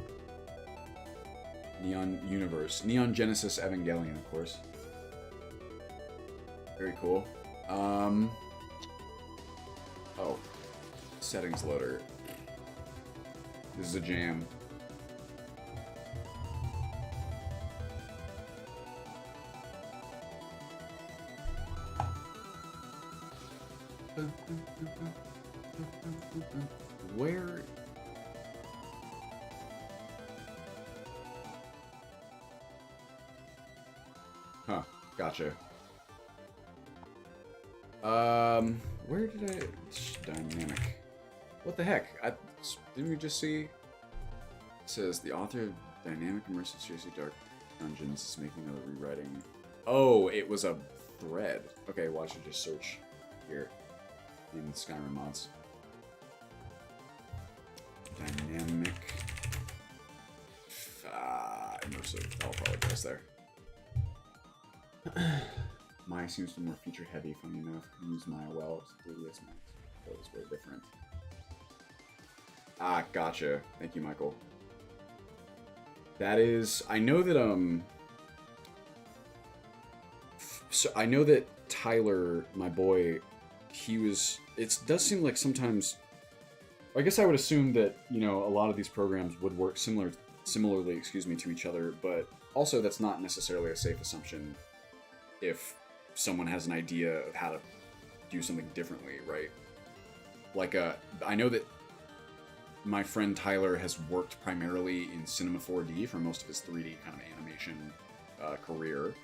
Neon Universe. Neon Genesis Evangelion, of course. Very cool. Oh. Settings loader. This is a jam. Where... Huh, gotcha. Where did I... Dynamic. What the heck? Didn't we just see... It says, the author of Dynamic Immersive Seriously Dark Dungeons is making another rewriting. Oh, it was a thread. Okay, well I should just search here in Skyrim mods. Dynamic... immersive. I'll apologize there. Maya seems to be more feature heavy, funny enough. Can use Maya well. 3DS Max. That was very different. Ah, gotcha. Thank you, Michael. That is... I know that, So I know that Tyler, my boy, he was... It does seem like sometimes... I guess I would assume that, you know, a lot of these programs would work similarly, excuse me, to each other, but also that's not necessarily a safe assumption if someone has an idea of how to do something differently, right? Like, I know that my friend Tyler has worked primarily in Cinema 4D for most of his 3D kind of animation career,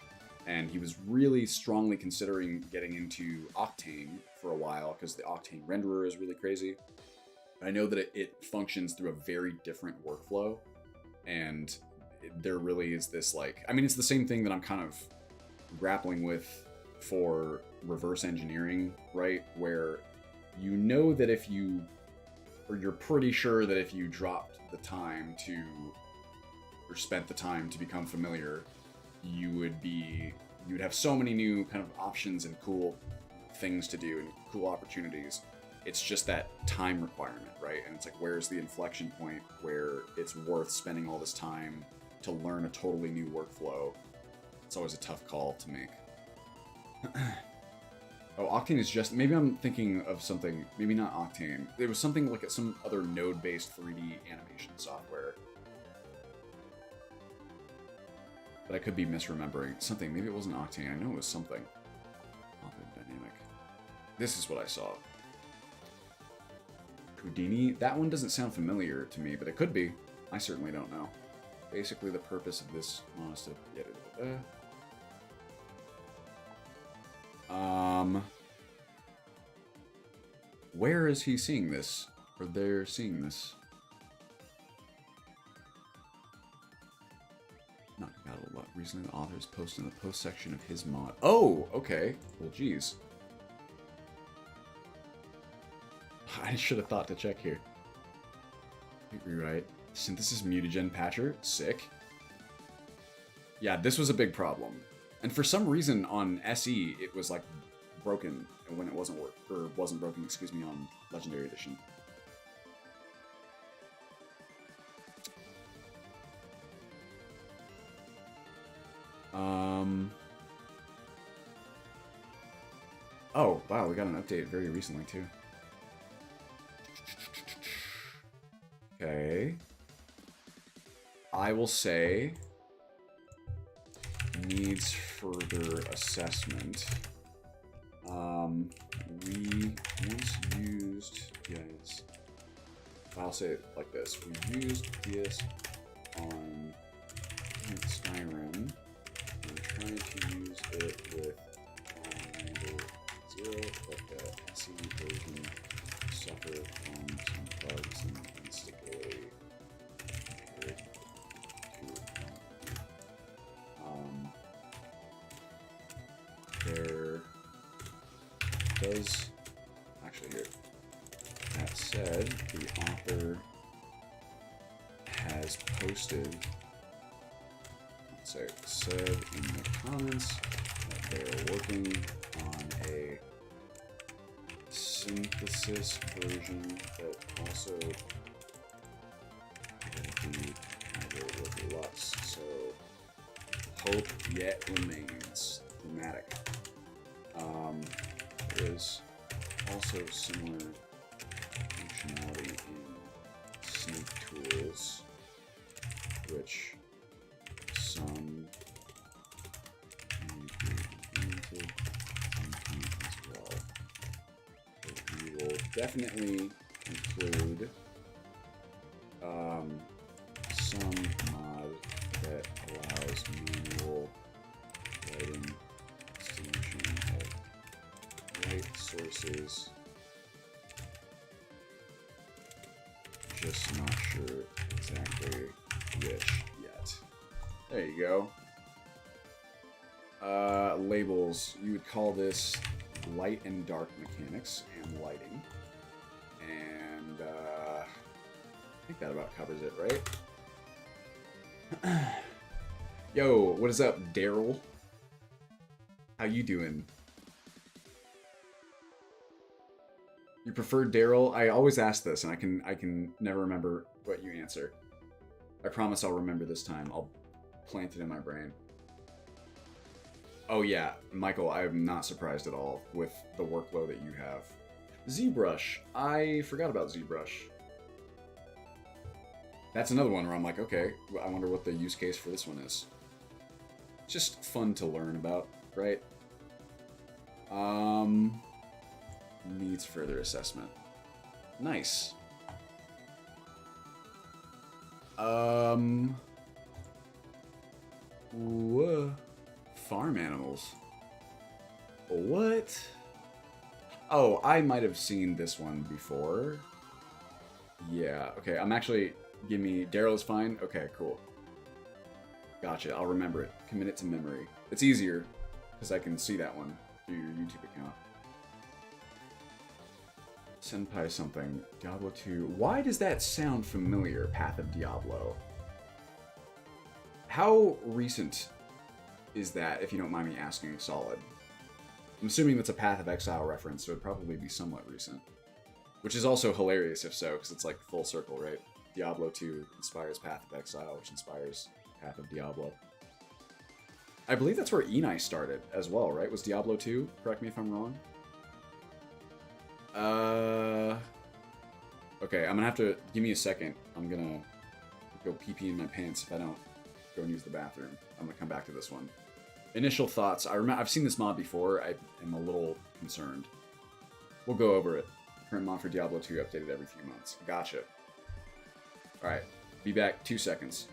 and he was really strongly considering getting into Octane for a while, because the Octane renderer is really crazy. I know that it functions through a very different workflow, and there really is this, like... I mean, it's the same thing that I'm kind of grappling with for reverse engineering, right? Where you know that if you... Or you're pretty sure that if you dropped the time to... Or spent the time to become familiar, you would have so many new kind of options and cool things to do and cool opportunities. It's just that time requirement, right? And it's like, where's the inflection point where it's worth spending all this time to learn a totally new workflow? It's always a tough call to make. Oh, Octane is just... Maybe I'm thinking of something... Maybe not Octane. There was something like some other node-based 3D animation software. But I could be misremembering. Something. Maybe it wasn't Octane. I know it was something. Author Dynamic. This is what I saw. Houdini? That one doesn't sound familiar to me, but it could be. I certainly don't know. Basically, the purpose of this one is to... Where is he seeing this? Or they're seeing this? Not got a lot. Recently, the author is posting the post section of his mod. Oh, okay. Well, geez. I should have thought to check here. Rewrite. Synthesis mutagen patcher. Sick. Yeah, this was a big problem. And for some reason on SE, it was like broken when it wasn't wasn't broken, excuse me, on Legendary Edition. Oh, wow, we got an update very recently too. Okay. I will say needs further assessment. We once used, yes, I'll say it like this. We used this on Skyrim. We're trying to use it with Wildlander 0, but the SE version suffered from some bugs and instability. There does actually here. That said, the author has posted, let's say, said in the comments that they're working on a synthesis version that also will be either with Lux. So hope yet remains. Dramatic. There is also similar functionality in Sneak Tools, which some may be implemented as well. But we will definitely include some mod that allows manual writing, distinction of right sources. Just not sure exactly which yet. There you go. Labels. You would call this light and dark mechanics and lighting. And I think that about covers it, right? Yo, what is up, Daryl? How you doing? You prefer Daryl? I always ask this, and I can never remember what you answer. I promise I'll remember this time. I'll plant it in my brain. Oh yeah, Michael, I'm not surprised at all with the workload that you have. ZBrush. I forgot about ZBrush. That's another one where I'm like, okay, I wonder what the use case for this one is. Just fun to learn about, right? Needs further assessment. Nice. Whoa. Farm animals. What? Oh, I might have seen this one before. Yeah, okay, I'm actually... Give me... Daryl's fine? Okay, cool. Gotcha, I'll remember it. Commit it to memory. It's easier, because I can see that one through your YouTube account. Senpai something. Diablo 2. Why does that sound familiar, Path of Diablo? How recent is that, if you don't mind me asking, Solid? I'm assuming that's a Path of Exile reference, so it'd probably be somewhat recent. Which is also hilarious if so, because it's like full circle, right? Diablo 2 inspires Path of Exile, which inspires Path of Diablo. I believe that's where Enei started as well, right? Was Diablo 2? Correct me if I'm wrong. Okay, I'm gonna have to... Give me a second. I'm gonna go pee-pee in my pants if I don't go and use the bathroom. I'm gonna come back to this one. Initial thoughts. I've seen this mod before. I am a little concerned. We'll go over it. Current mod for Diablo 2 updated every few months. Gotcha. Alright, be back 2 seconds.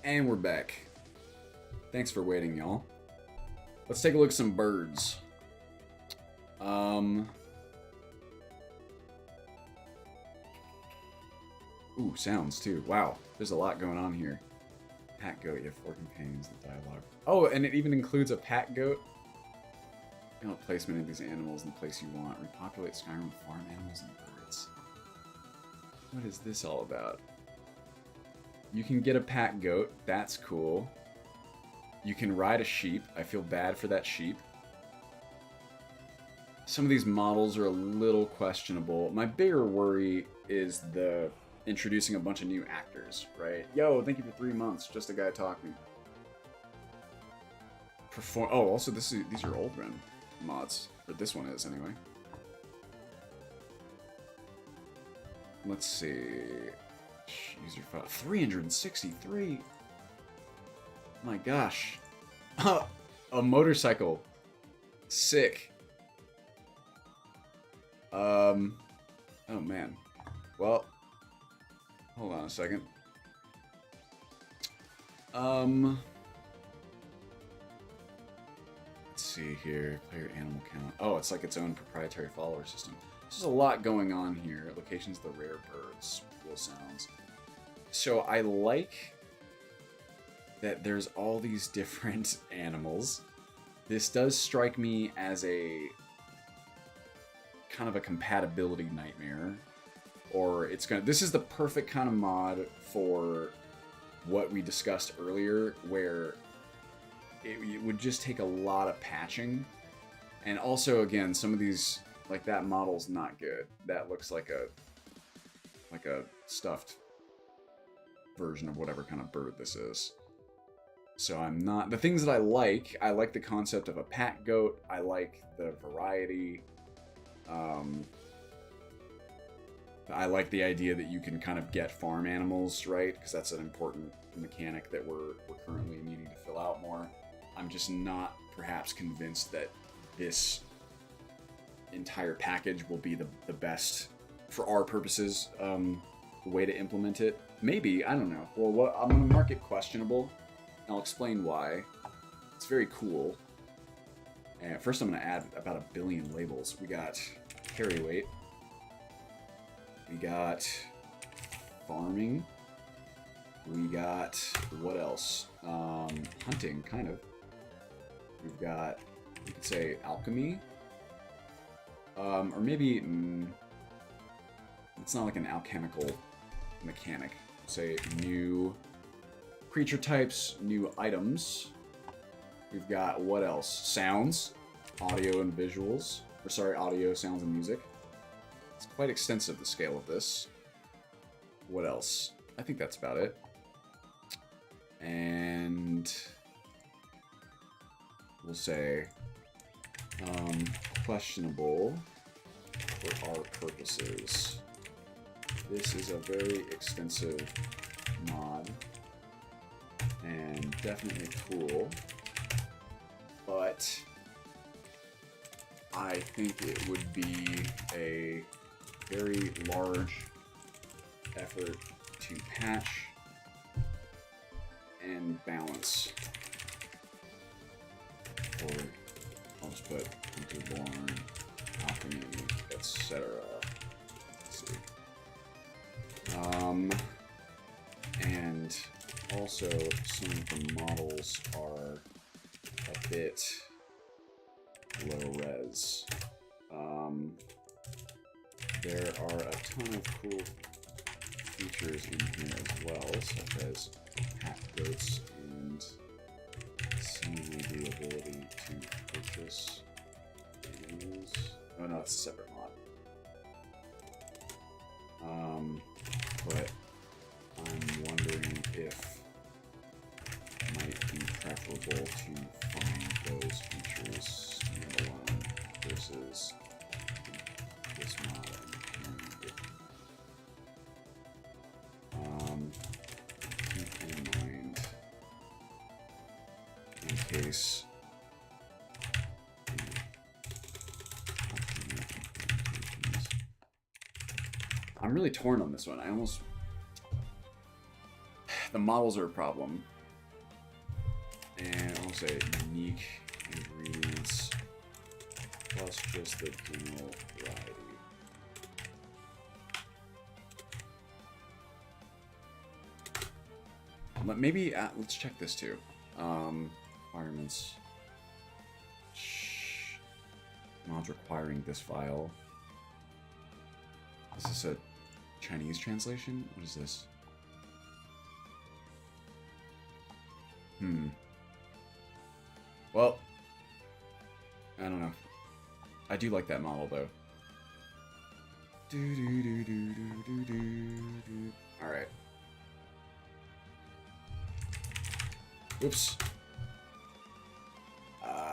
And we're back. Thanks for waiting, y'all. Let's take a look at some birds. Ooh, sounds too. Wow, there's a lot going on here. Pack goat, you have 4 companions in dialogue. Oh, and it even includes a pack goat. You don't place many of these animals in the place you want. Repopulate Skyrim with farm animals and birds. What is this all about? You can get a pack goat. That's cool. You can ride a sheep. I feel bad for that sheep. Some of these models are a little questionable. My bigger worry is the introducing a bunch of new actors, right? Yo, thank you for 3 months. Just a guy talking. Oh, also these are old run mods. Or this one is anyway. Let's see. User file 363. My gosh. A motorcycle. Sick. Oh man. Well, hold on a second. Let's see here. Player animal count. Oh, it's like its own proprietary follower system. There's a lot going on here. Locations of the rare birds. Cool sounds. So I like that there's all these different animals. This does strike me as a kind of a compatibility nightmare. Or this is the perfect kind of mod for what we discussed earlier, where it would just take a lot of patching. And also, again, some of these, like that model's not good. That looks like a stuffed version of whatever kind of bird this is. So I'm not... The things that I like the concept of a pack goat. I like the variety. I like the idea that you can kind of get farm animals, right? Because that's an important mechanic that we're currently needing to fill out more. I'm just not perhaps convinced that this entire package will be the best for our purposes way to implement it. Maybe, I don't know. Well, I'm going to mark it questionable. I'll explain why. It's very cool. And first I'm going to add about 1 billion labels. We got carry weight. We got farming. We got, what else? Hunting, kind of. We've got, you could say, alchemy. Or maybe, it's not like an alchemical mechanic. Say new creature types, new items. We've got, what else? Sounds, audio and visuals. Or sorry, audio, sounds, and music. It's quite extensive, the scale of this. What else? I think that's about it. And we'll say questionable for our purposes. This is a very extensive mod and definitely cool, but I think it would be a very large effort to patch and balance. Or I'll just put Hunterborn, Alchemy, etc. Let's see. And also some of the models are a bit low res. There are a ton of cool features in here as well, such as pack goats and seemingly the ability to purchase animals. Oh no, it's a separate mod. But I'm wondering if it might be preferable to find those features standalone versus this mod and keep in mind in case I'm really torn on this one. The models are a problem. I'll say unique ingredients plus just the general variety. Maybe let's check this too. Requirements. Mods requiring this file. Is this a Chinese translation? What is this? Well, I don't know. I do like that model though. Alright. Oops.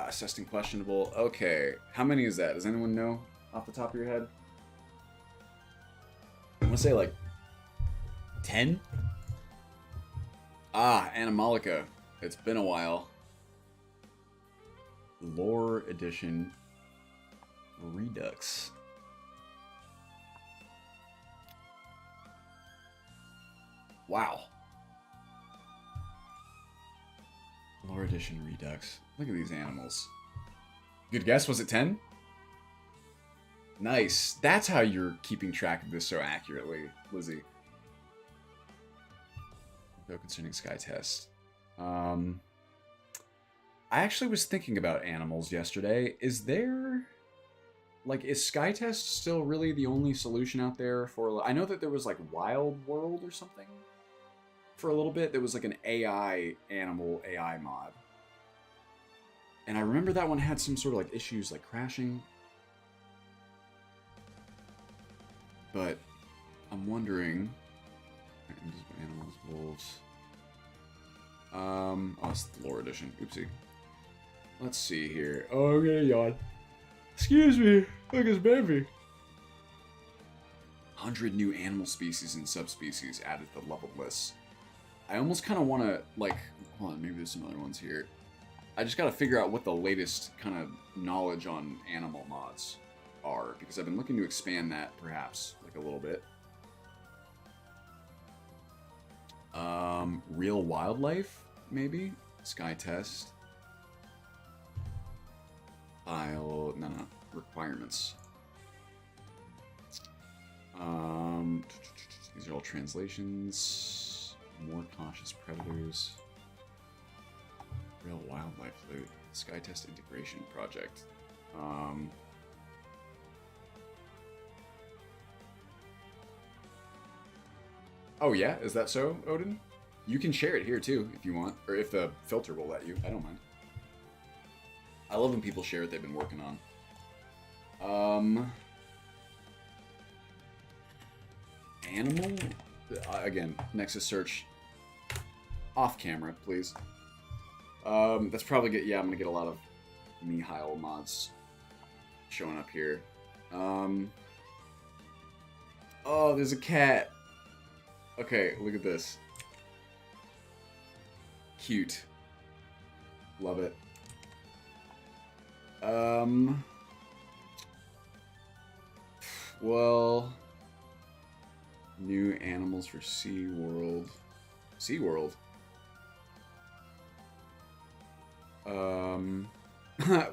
Assessing questionable. Okay. How many is that? Does anyone know off the top of your head? I'm gonna say like 10? Animalica. It's been a while. Lore Edition Redux. Wow. Lore Edition Redux. Look at these animals. Good guess, was it 10? Nice. That's how you're keeping track of this so accurately, Lizzie. Go concerning Sky Test. I actually was thinking about animals yesterday. Is there... Like, is Sky Test still really the only solution out there for... I know that there was, like, Wild World or something for a little bit. There was, like, an AI animal AI mod. And I remember that one had some sort of, like, issues, like, crashing. But I'm wondering... Animals, wolves... Oh, it's the lore edition. Oopsie. Let's see here. Oh, I'm gonna yawn. Excuse me. Look, it's baby. 100 new animal species and subspecies added to the leveled list. I almost kind of want to, like... Hold on, maybe there's some other ones here. I just got to figure out what the latest kind of knowledge on animal mods are, because I've been looking to expand that, perhaps, like a little bit. Real wildlife, maybe? Sky Test. No, requirements. These are all translations. More cautious predators. Real wildlife loot. Sky Test integration project. Oh yeah, is that so, Odin? You can share it here too if you want, or if the filter will let you. I don't mind. I love when people share what they've been working on. Animal? Again, Nexus search off camera, please. That's probably good. Yeah, I'm gonna get a lot of Mihail mods showing up here. Oh, there's a cat. Okay, look at this. Cute. Love it. Well, new animals for SeaWorld. SeaWorld.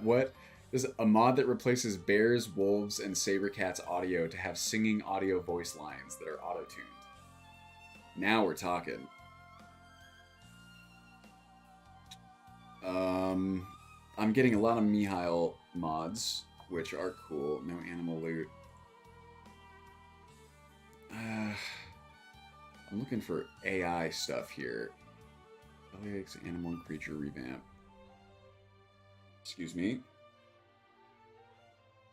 What? There's a mod that replaces bears, wolves, and saber cats audio to have singing audio voice lines that are auto-tuned. Now we're talking. I'm getting a lot of Mihail mods, which are cool. No animal loot. I'm looking for AI stuff here. LAX animal and creature revamp. Excuse me.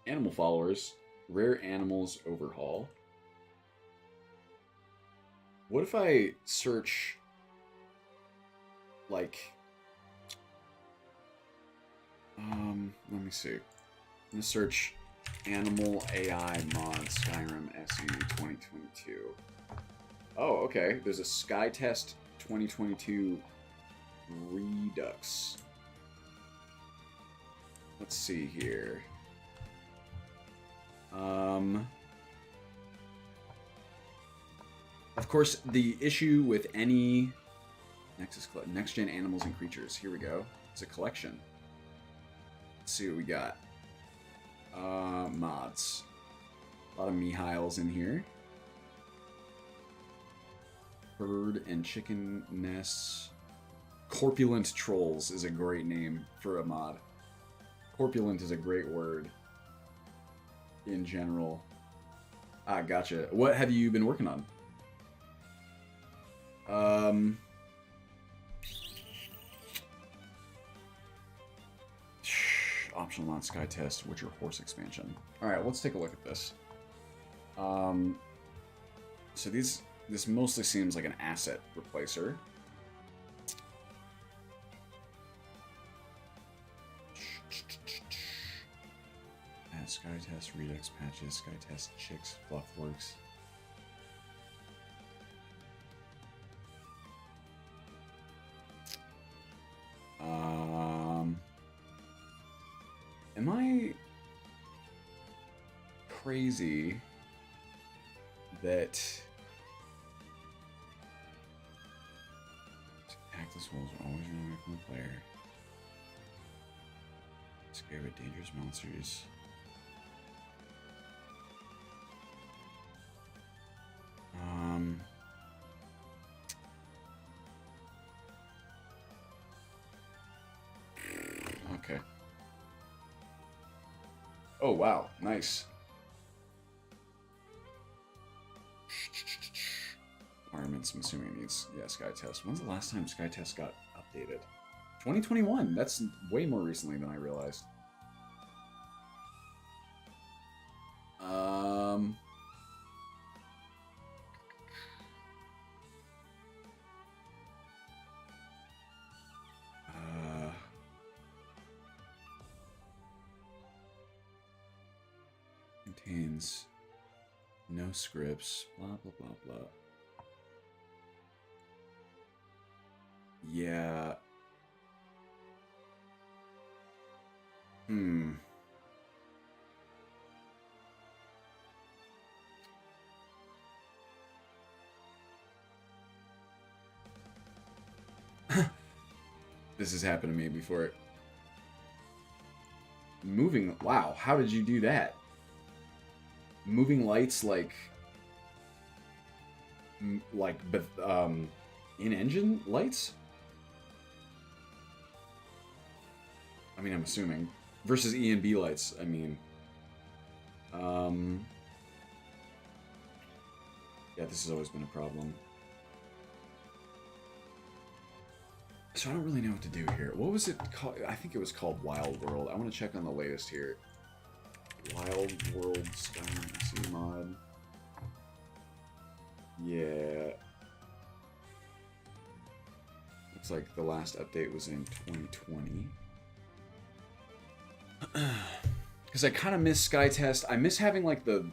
Animal followers. Rare animals overhaul. What if I search, like, let me see. I'm gonna search Animal AI mod Skyrim SE 2022. Oh, okay. There's a Sky Test 2022 Redux. Let's see here. Of course, the issue with any next gen animals and creatures. Here we go. It's a collection. Let's see what we got. Mods. A lot of Mihails in here. Bird and chicken nests. Corpulent trolls is a great name for a mod. Corpulent is a great word in general. Ah, gotcha. What have you been working on? Optional non-sky test, Witcher horse expansion. Alright, let's take a look at this. So this mostly seems like an asset replacer. Sky test, Redux patches, Sky test, chicks, Fluffworks. Am I crazy that Cactus wolves are always running away from the player? Scared of dangerous monsters. Okay. Oh, wow. Nice. Requirements, I'm assuming it needs, yeah, Sky Test. When's the last time Sky Test got updated? 2021. That's way more recently than I realized. Contains no scripts, blah, blah, blah, blah. Yeah. This has happened to me before. Moving, wow, how did you do that? Moving lights like in-engine lights? I mean, I'm assuming. Versus ENB lights, I mean. Yeah, this has always been a problem. So I don't really know what to do here. What was it called? I think it was called Wild World. I want to check on the latest here. Wild World Skyrim C mod. Yeah. Looks like the last update was in 2020. Because I kind of miss Skytest. I miss having like the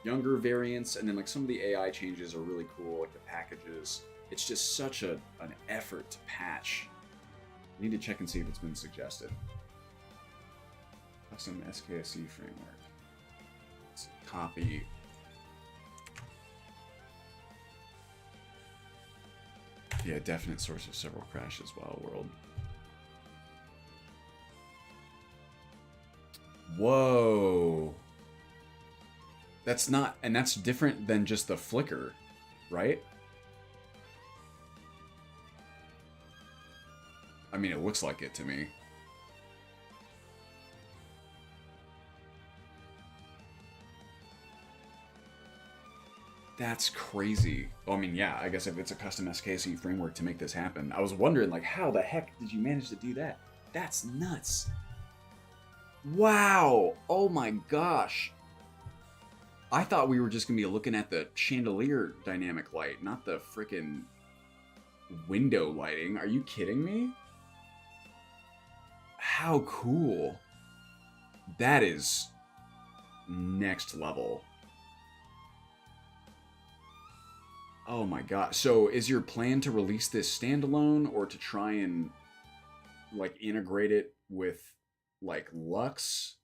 younger variants, and then like some of the AI changes are really cool, like the packages. It's just such an effort to patch. I need to check and see if it's been suggested. Custom SKSE framework. Let's copy. Yeah, definite source of several crashes, Wild World. Whoa. That's not, and that's different than just the flicker, right? I mean, it looks like it to me. That's crazy. Well, I mean, yeah, I guess if it's a custom SKC framework to make this happen. I was wondering, like, how the heck did you manage to do that? That's nuts. Wow. Oh my gosh. I thought we were just going to be looking at the chandelier dynamic light, not the frickin' window lighting. Are you kidding me? How cool. That is next level. Oh my god. So is your plan to release this standalone or to try and like integrate it with like Lux,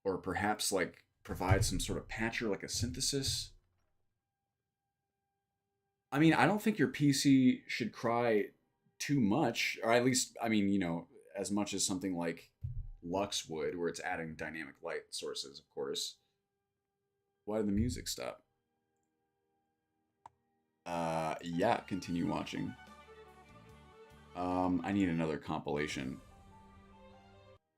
or perhaps like provide some sort of patcher like a synthesis? I mean, I don't think your PC should cry too much, or at least, I mean, as much as something like Lux would, where it's adding dynamic light sources, of course. Why did the music stop? Yeah, continue watching. I need another compilation.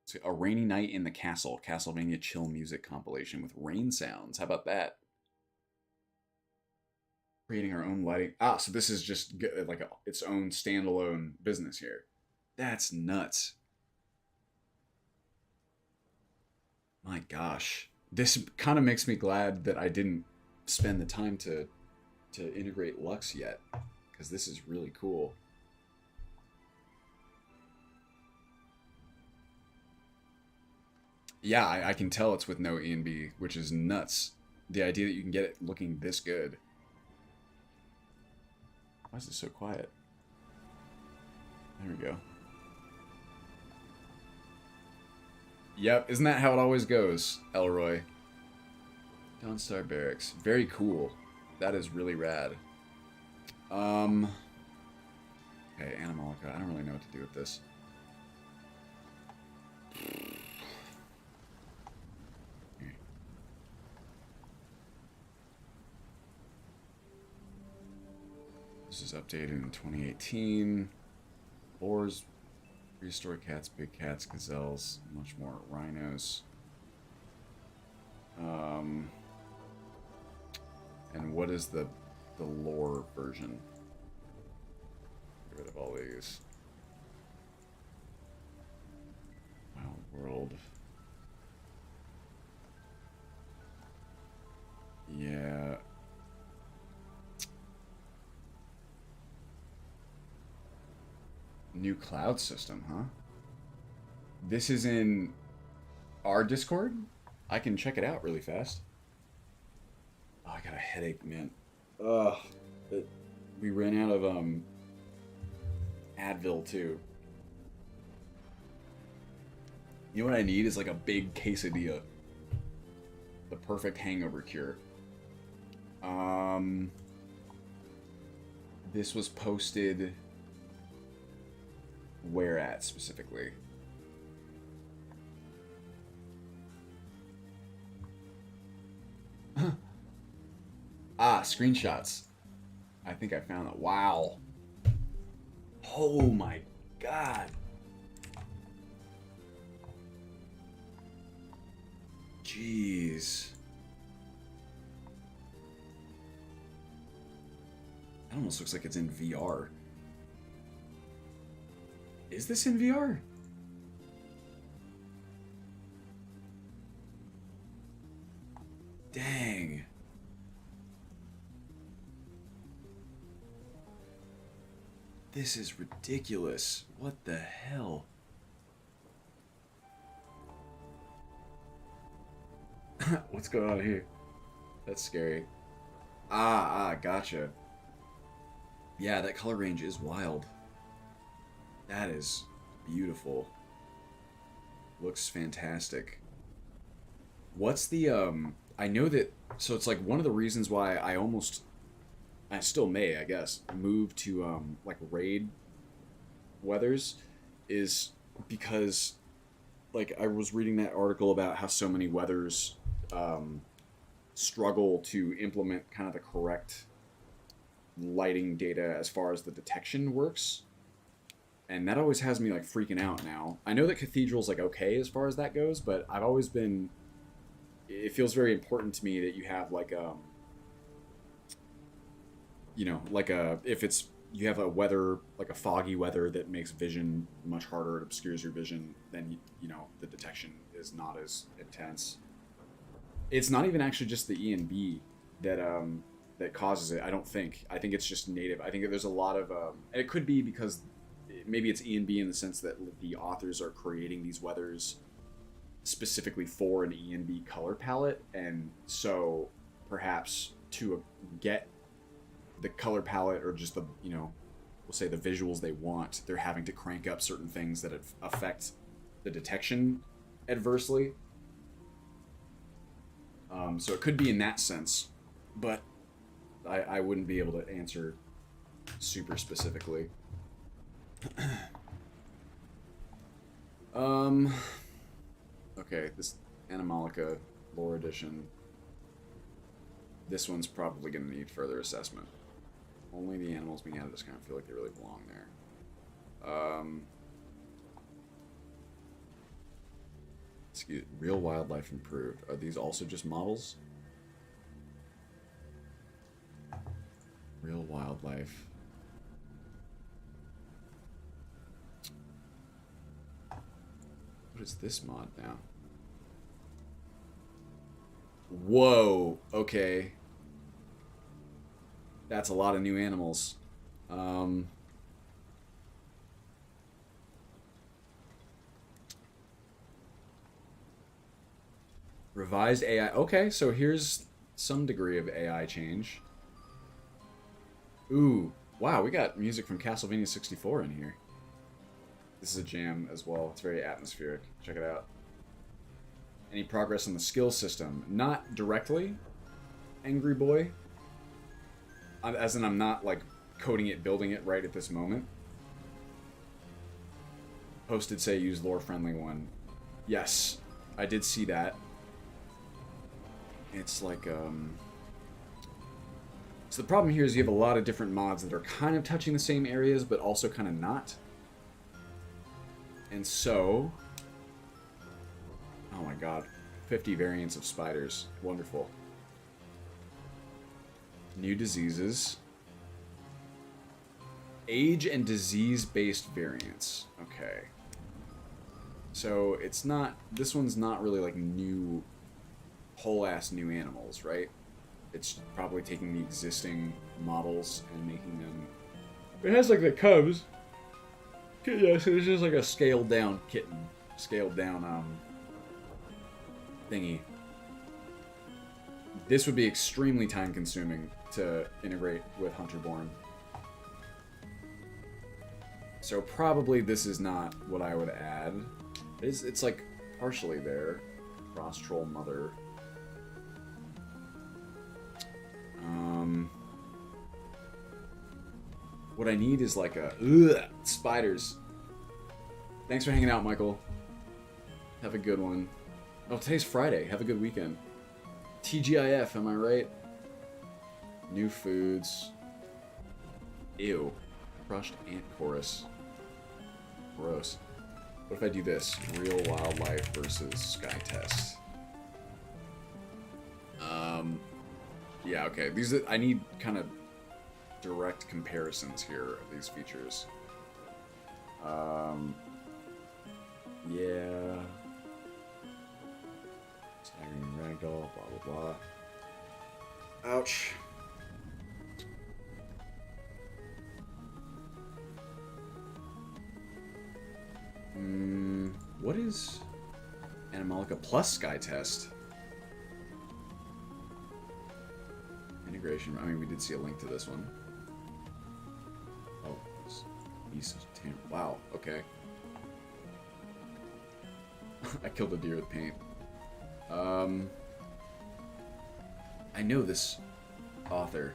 It's A Rainy Night in the Castle, Castlevania chill music compilation with rain sounds. How about that? Creating our own lighting. Ah, so this is just like its own standalone business here. That's nuts. My gosh. This kind of makes me glad that I didn't spend the time to integrate Lux yet, because this is really cool. Yeah, I can tell it's with no ENB, which is nuts. The idea that you can get it looking this good. Why is it so quiet? There we go. Yep, isn't that how it always goes, Elroy? Dawnstar Barracks. Very cool. That is really rad. Okay, Animalica. I don't really know what to do with this. This is updated in 2018. Boars, prehistoric cats, big cats, gazelles, much more. Rhinos. And what is the lore version? Get rid of all these. Wild World. Yeah. New cloud system, huh? This is in our Discord? I can check it out really fast. Oh, I got a headache, man. Ugh. We ran out of Advil too. You know what I need is like a big quesadilla. The perfect hangover cure. This was posted where at specifically? Screenshots. I think I found it. Wow. Oh my god. Jeez. That almost looks like it's in VR. Is this in VR? Dang. This is ridiculous. What the hell? What's going on here? That's scary. Gotcha. Yeah, that color range is wild. That is beautiful. Looks fantastic. What's the, I know that, so it's like one of the reasons why I still may, I guess, move to, like, raid weathers is because, like, I was reading that article about how so many weathers, struggle to implement kind of the correct lighting data as far as the detection works. And that always has me, like, freaking out now. I know that Cathedral's, like, okay as far as that goes, but I've always been... It feels very important to me that you have, like, you know, like if it's... You have a weather, like a foggy weather that makes vision much harder, it obscures your vision, then, you know, the detection is not as intense. It's not even actually just the ENB that, that causes it, I don't think. I think it's just native. I think that there's a lot of... and it could be because... Maybe it's ENB in the sense that the authors are creating these weathers specifically for an ENB color palette, and so perhaps to get the color palette or just the, you know, we'll say the visuals they want, they're having to crank up certain things that affect the detection adversely. So it could be in that sense, but I wouldn't be able to answer super specifically. Okay, this Animalica lore edition. This one's probably going to need further assessment. Only the animals being added just kind of feel like they really belong there. Excuse, real wildlife improved. Are these also just models? Real wildlife. What is this mod now? Whoa, okay. That's a lot of new animals. Revised AI. Okay, so here's some degree of AI change. Ooh, wow, we got music from Castlevania 64 in here. This is a jam as well. It's very atmospheric. Check it out. Any progress on the skill system? Not directly, Angry Boy. As in, I'm not, like, coding it, building it right at this moment. Posted say use lore-friendly one. Yes, I did see that. It's like, So the problem here is you have a lot of different mods that are kind of touching the same areas, but also kind of not. And so... Oh my god. 50 variants of spiders. Wonderful. New diseases. Age and disease-based variants. Okay. So it's not... This one's not really like new... whole-ass new animals, right? It's probably taking the existing models and making them... It has like the cubs. Yeah, so it's just like a scaled-down kitten. Scaled-down, thingy. This would be extremely time-consuming to integrate with Hunterborn. So probably this is not what I would add. It's like partially there. Cross Troll Mother. What I need is like a... Ugh, spiders. Thanks for hanging out, Michael. Have a good one. Oh, today's Friday. Have a good weekend. TGIF, am I right? New foods. Ew. Crushed ant chorus. Gross. What if I do this? Real wildlife versus sky test. Yeah, okay. These I need kind of direct comparisons here of these features. Yeah. Staggering ragdoll, blah blah blah. Ouch. What is Animalica Plus Sky Test? Integration. I mean, we did see a link to this one. Oh, Beast of Tam. Wow. Okay. I killed a deer with paint. I know this author.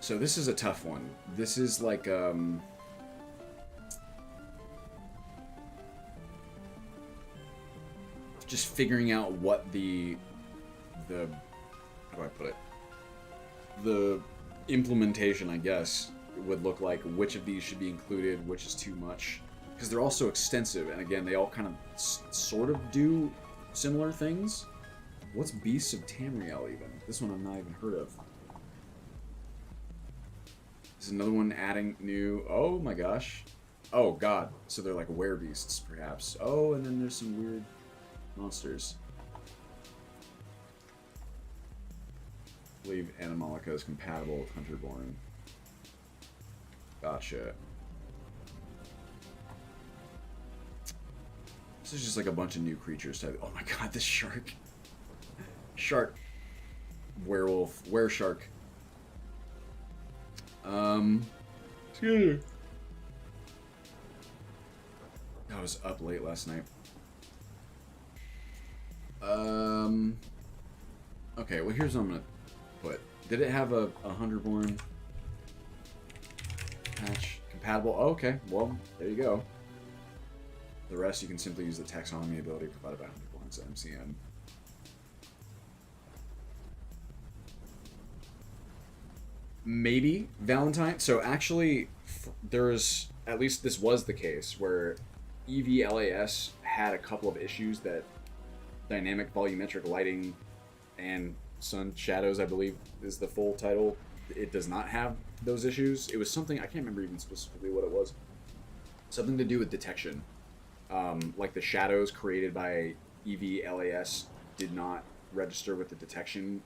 So this is a tough one. This is like just figuring out what the how do I put it? The implementation, I guess, would look like. Which of these should be included, which is too much. Because they're all so extensive, and again, they all kind of sort of do similar things. What's Beasts of Tamriel, even? This one I've not even heard of. There's another one adding new... Oh my gosh. Oh god. So they're like werebeasts, perhaps. Oh, and then there's some weird monsters. I believe Animalica is compatible with Hunterborn. Gotcha. This is just like a bunch of new creatures. Oh my god, this shark. Shark. Werewolf. Wereshark. Excuse me. I was up late last night. Okay, well here's what I'm gonna put. Did it have a Hunterborn patch? compatible. Oh, okay, well, there you go. The rest you can simply use the taxonomy ability provided by 100 points at MCM. Maybe Valentine. So actually, there's, at least this was the case, where EVLAS had a couple of issues that dynamic volumetric lighting and sun shadows, I believe is the full title. It does not have those issues. It was something, I can't remember even specifically what it was. Something to do with detection. Like the shadows created by EVLAS did not register with the detection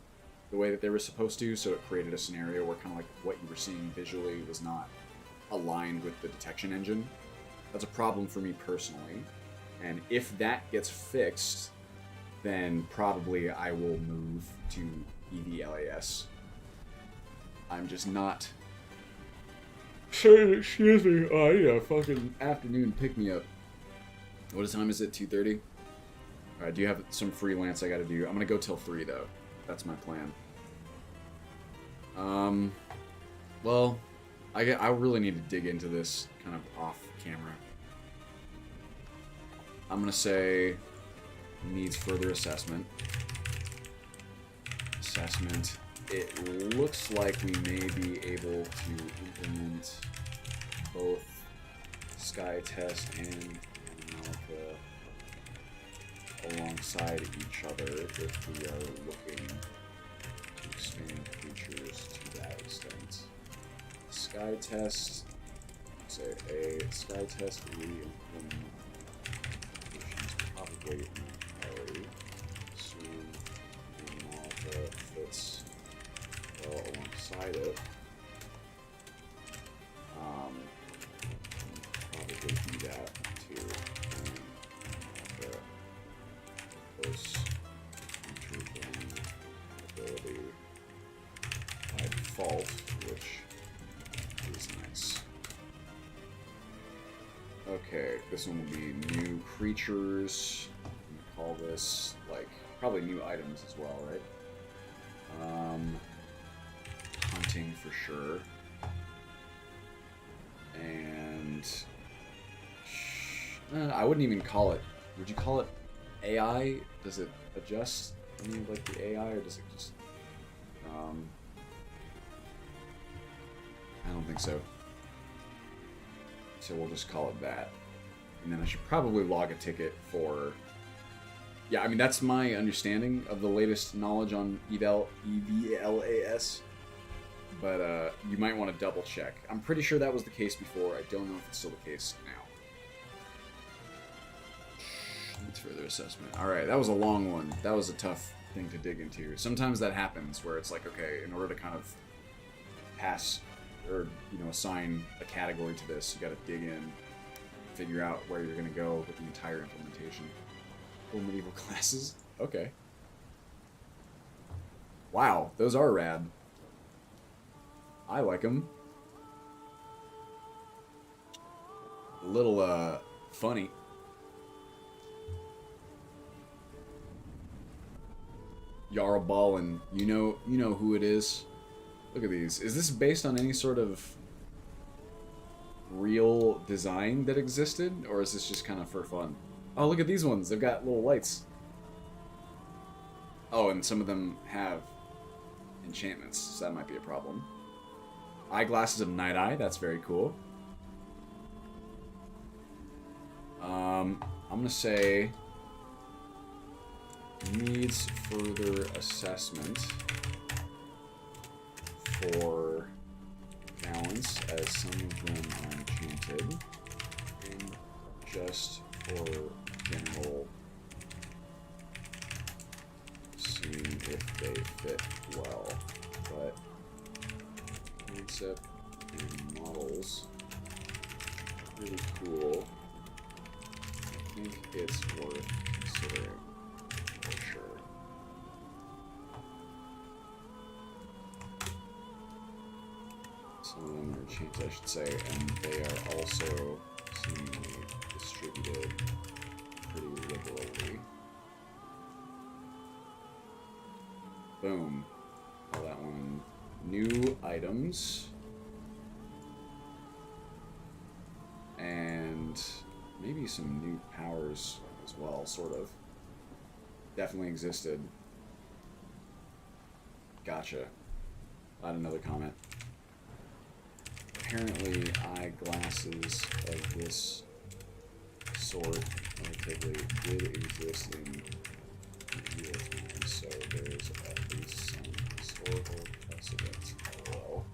the way that they were supposed to, so it created a scenario where kind of like what you were seeing visually was not aligned with the detection engine. That's a problem for me personally, and if that gets fixed, then probably I will move to EVLAS. I'm just not... Excuse me, I need a fucking afternoon pick-me-up. What time is it? 2:30? Alright, do you have some freelance I gotta do? I'm gonna go till 3, though. That's my plan. Well, I really need to dig into this kind of off camera. I'm gonna say needs further assessment. Assessment. It looks like we may be able to implement both Sky Test and Alpha alongside each other if we are looking to expand features to that extent. Sky Test, say a Sky Test re-implement probably in priority. Assume the Alpha fits well alongside it. Probably do that too. Close feature ability by default, which is nice. Okay, this one will be new creatures. I'm gonna call this like probably new items as well, right? Hunting for sure. And I wouldn't even call it. Would you call it AI? Does it adjust any of like the AI, or does it just? I don't think so. So we'll just call it that. And then I should probably log a ticket for... Yeah, I mean, that's my understanding of the latest knowledge on EVLAS. But you might want to double check. I'm pretty sure that was the case before. I don't know if it's still the case now. Needs further assessment. Alright, that was a long one. That was a tough thing to dig into. Sometimes that happens where it's like, okay, in order to kind of pass or, you know, assign a category to this, you gotta dig in, figure out where you're gonna go with the entire implementation. Full medieval classes? Okay. Wow, those are rad. I like them. A little, funny. Jarl Ballin, you know who it is. Look at these. Is this based on any sort of real design that existed, or is this just kind of for fun? Oh, look at these ones. They've got little lights. Oh, and some of them have enchantments, so that might be a problem. Eyeglasses of Night Eye. That's very cool. I'm gonna say needs further assessment for balance, as some of them are enchanted, and just for general seeing if they fit well. But concept and models really cool. I think it's worth considering for sure. Some of them are enchanted, I should say, and they are also seemingly distributed pretty liberally. Boom. Call that one new items. maybe some new powers as well, sort of. Definitely existed. Gotcha. Add another comment. Apparently, eyeglasses of this sort relatively did exist in medieval times, so there's at least some historical precedent. Well,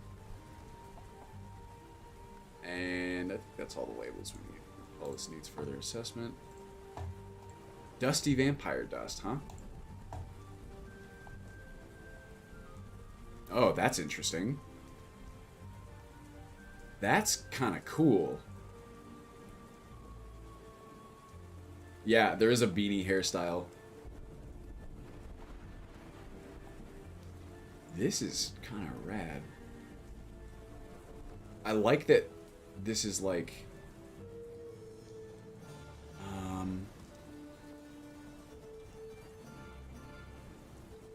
and I think that's all the labels we need. All this needs further assessment. Dusty vampire dust, huh? Oh, that's interesting. That's kind of cool. Yeah, there is a beanie hairstyle. This is kind of rad. I like that this is like...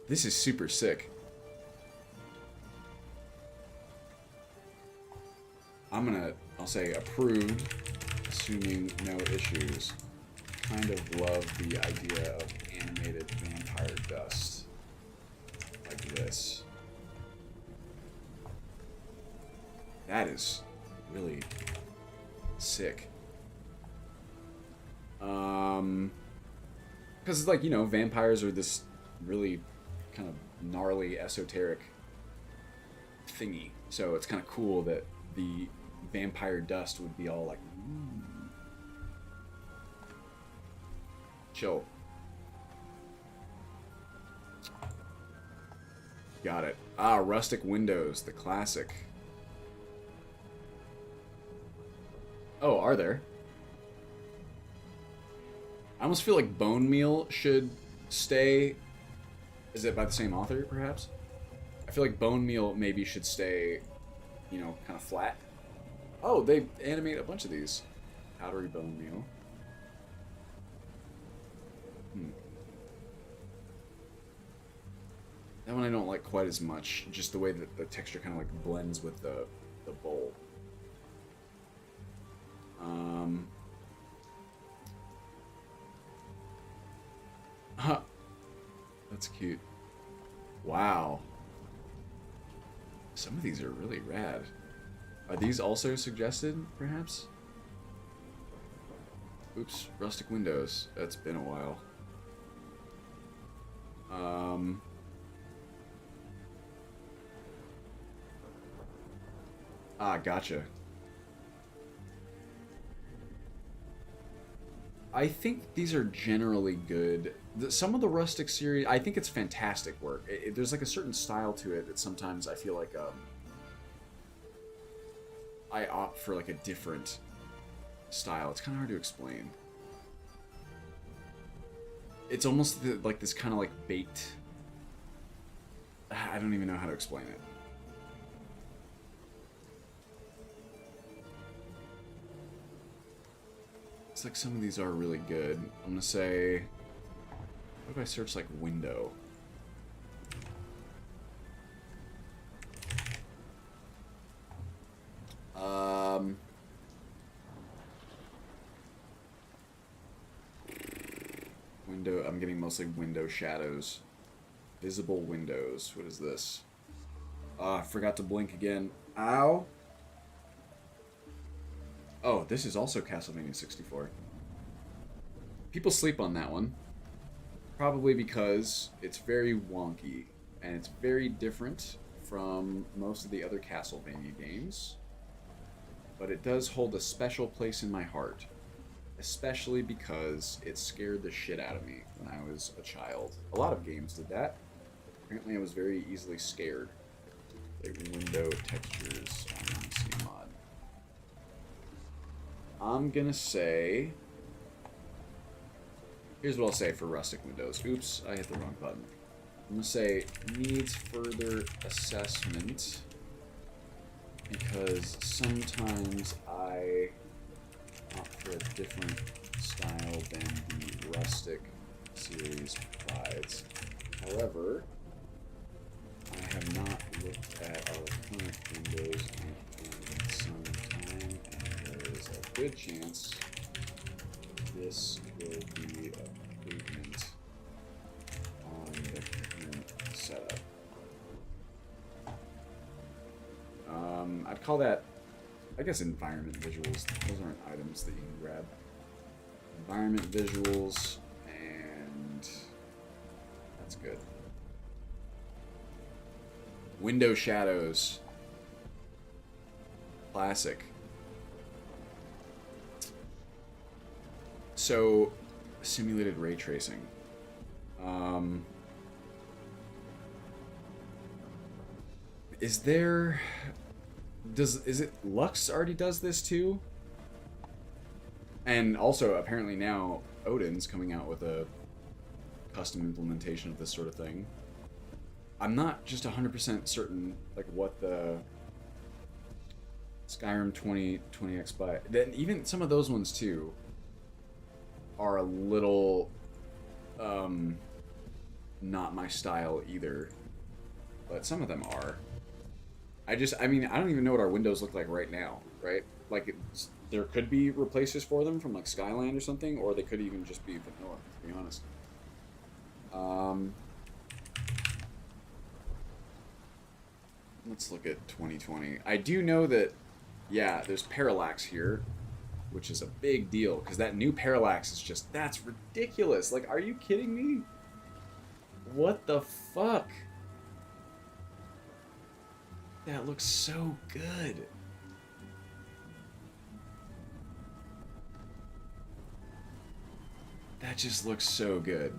This is super sick. I'll say approved, assuming no issues. Kind of love the idea of animated vampire dust. Like this. That is really sick. Because, like, you know, vampires are this really kind of gnarly, esoteric thingy. So it's kind of cool that the vampire dust would be all like, chill. Got it. Ah, rustic windows, the classic. Oh, are there? I almost feel like bone meal should stay. Is it by the same author, perhaps? I feel like bone meal maybe should stay, you know, kind of flat. Oh, they animate a bunch of these. Powdery bone meal. That one I don't like quite as much. Just the way that the texture kind of like blends with the bowl. Huh. That's cute. Wow. Some of these are really rad. Are these also suggested, perhaps? Oops, rustic windows. That's been a while. Ah, gotcha. I think these are generally good. Some of the rustic series, I think it's fantastic work. There's like a certain style to it that sometimes I feel like I opt for like a different style. It's kind of hard to explain. It's almost like this kind of like baked. I don't even know how to explain it. It's like some of these are really good. I'm gonna say, what if I search like window? Window, I'm getting mostly window shadows. Visible windows. What is this? Ah, I forgot to blink again. Ow. Oh, this is also Castlevania 64. People sleep on that one. Probably because it's very wonky. And it's very different from most of the other Castlevania games. But it does hold a special place in my heart. Especially because it scared the shit out of me when I was a child. A lot of games did that. Apparently I was very easily scared. Like window textures on MC mod. I'm gonna say... Here's what I'll say for rustic windows. Oops, I hit the wrong button. I'm gonna say needs further assessment because sometimes I opt for a different style than the rustic series provides. However, I have not looked at our current windows in some time, and there is a good chance this will be an improvement on the current setup. I'd call that, I guess, environment visuals. Those aren't items that you can grab. Environment visuals, and that's good. Window shadows. Classic. So, simulated ray tracing. Is it Lux already does this too? And also, apparently now, Odin's coming out with a custom implementation of this sort of thing. I'm not just 100% certain, like, what the Skyrim 20x by... Then even some of those ones, too, are a little, not my style either. But some of them are. I mean, I don't even know what our windows look like right now, right? Like, there could be replaces for them from, like, Skyland or something, or they could even just be vanilla, to be honest. Let's look at 2020. I do know that, yeah, there's parallax here, which is a big deal, because that new parallax is just, that's ridiculous. Like, are you kidding me? What the fuck? That looks so good. That just looks so good.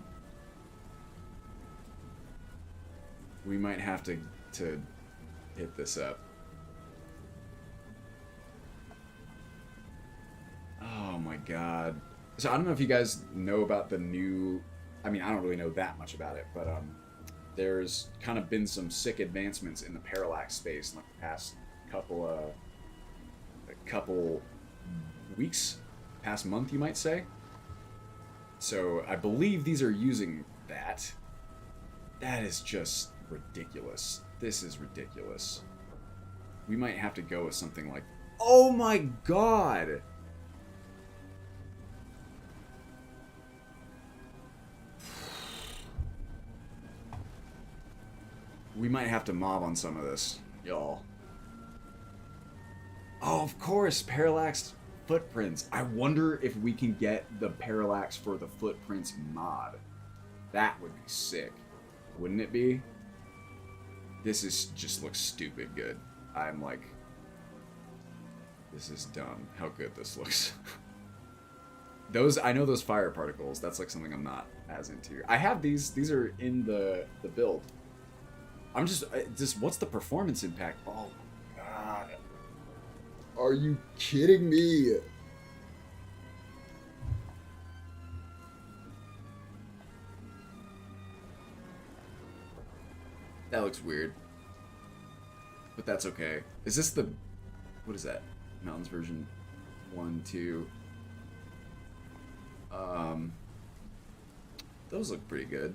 We might have to hit this up. Oh my god. So I don't know if you guys know about the new... I mean, I don't really know that much about it, but there's kind of been some sick advancements in the parallax space in like the past couple weeks, past month, you might say. So I believe these are using that. That is just ridiculous. This is ridiculous. We might have to go with something like... Oh my god! We might have to mob on some of this, y'all. Oh, of course, parallaxed footprints. I wonder if we can get the parallax for the footprints mod. That would be sick. Wouldn't it be? This just looks stupid good. I'm like, this is dumb how good this looks. I know those fire particles, that's like something I'm not as into. I have these are in the build. I'm just what's the performance impact? Oh my god. Are you kidding me? That looks weird. But that's okay. Is this the... What is that? Mountains version 1, 2. Those look pretty good.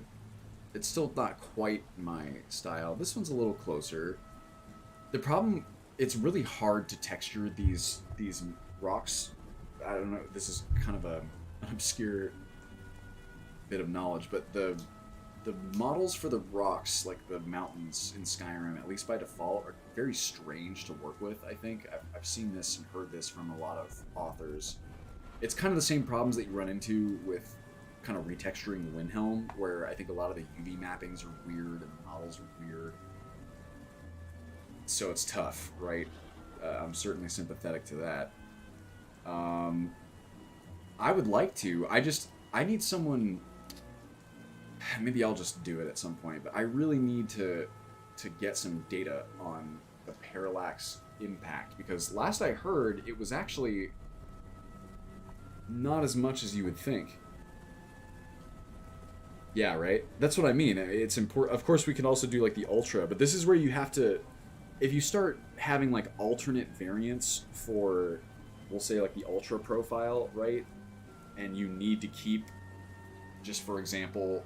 It's still not quite my style. This one's a little closer. The problem... It's really hard to texture these rocks. I don't know. This is kind of an obscure bit of knowledge, but the models for the rocks, like the mountains in Skyrim, at least by default, are very strange to work with, I think. I've seen this and heard this from a lot of authors. It's kind of the same problems that you run into with kind of retexturing Windhelm, where I think a lot of the UV mappings are weird and the models are weird. So it's tough, right? I'm certainly sympathetic to that. I would like to. I need someone... Maybe I'll just do it at some point, but I really need to get some data on the parallax impact, because last I heard, it was actually not as much as you would think. Yeah, right? That's what I mean. It's important. Of course, we can also do like the ultra, but this is where you have to... If you start having like alternate variants for, we'll say like the ultra profile, right? And you need to keep, just for example,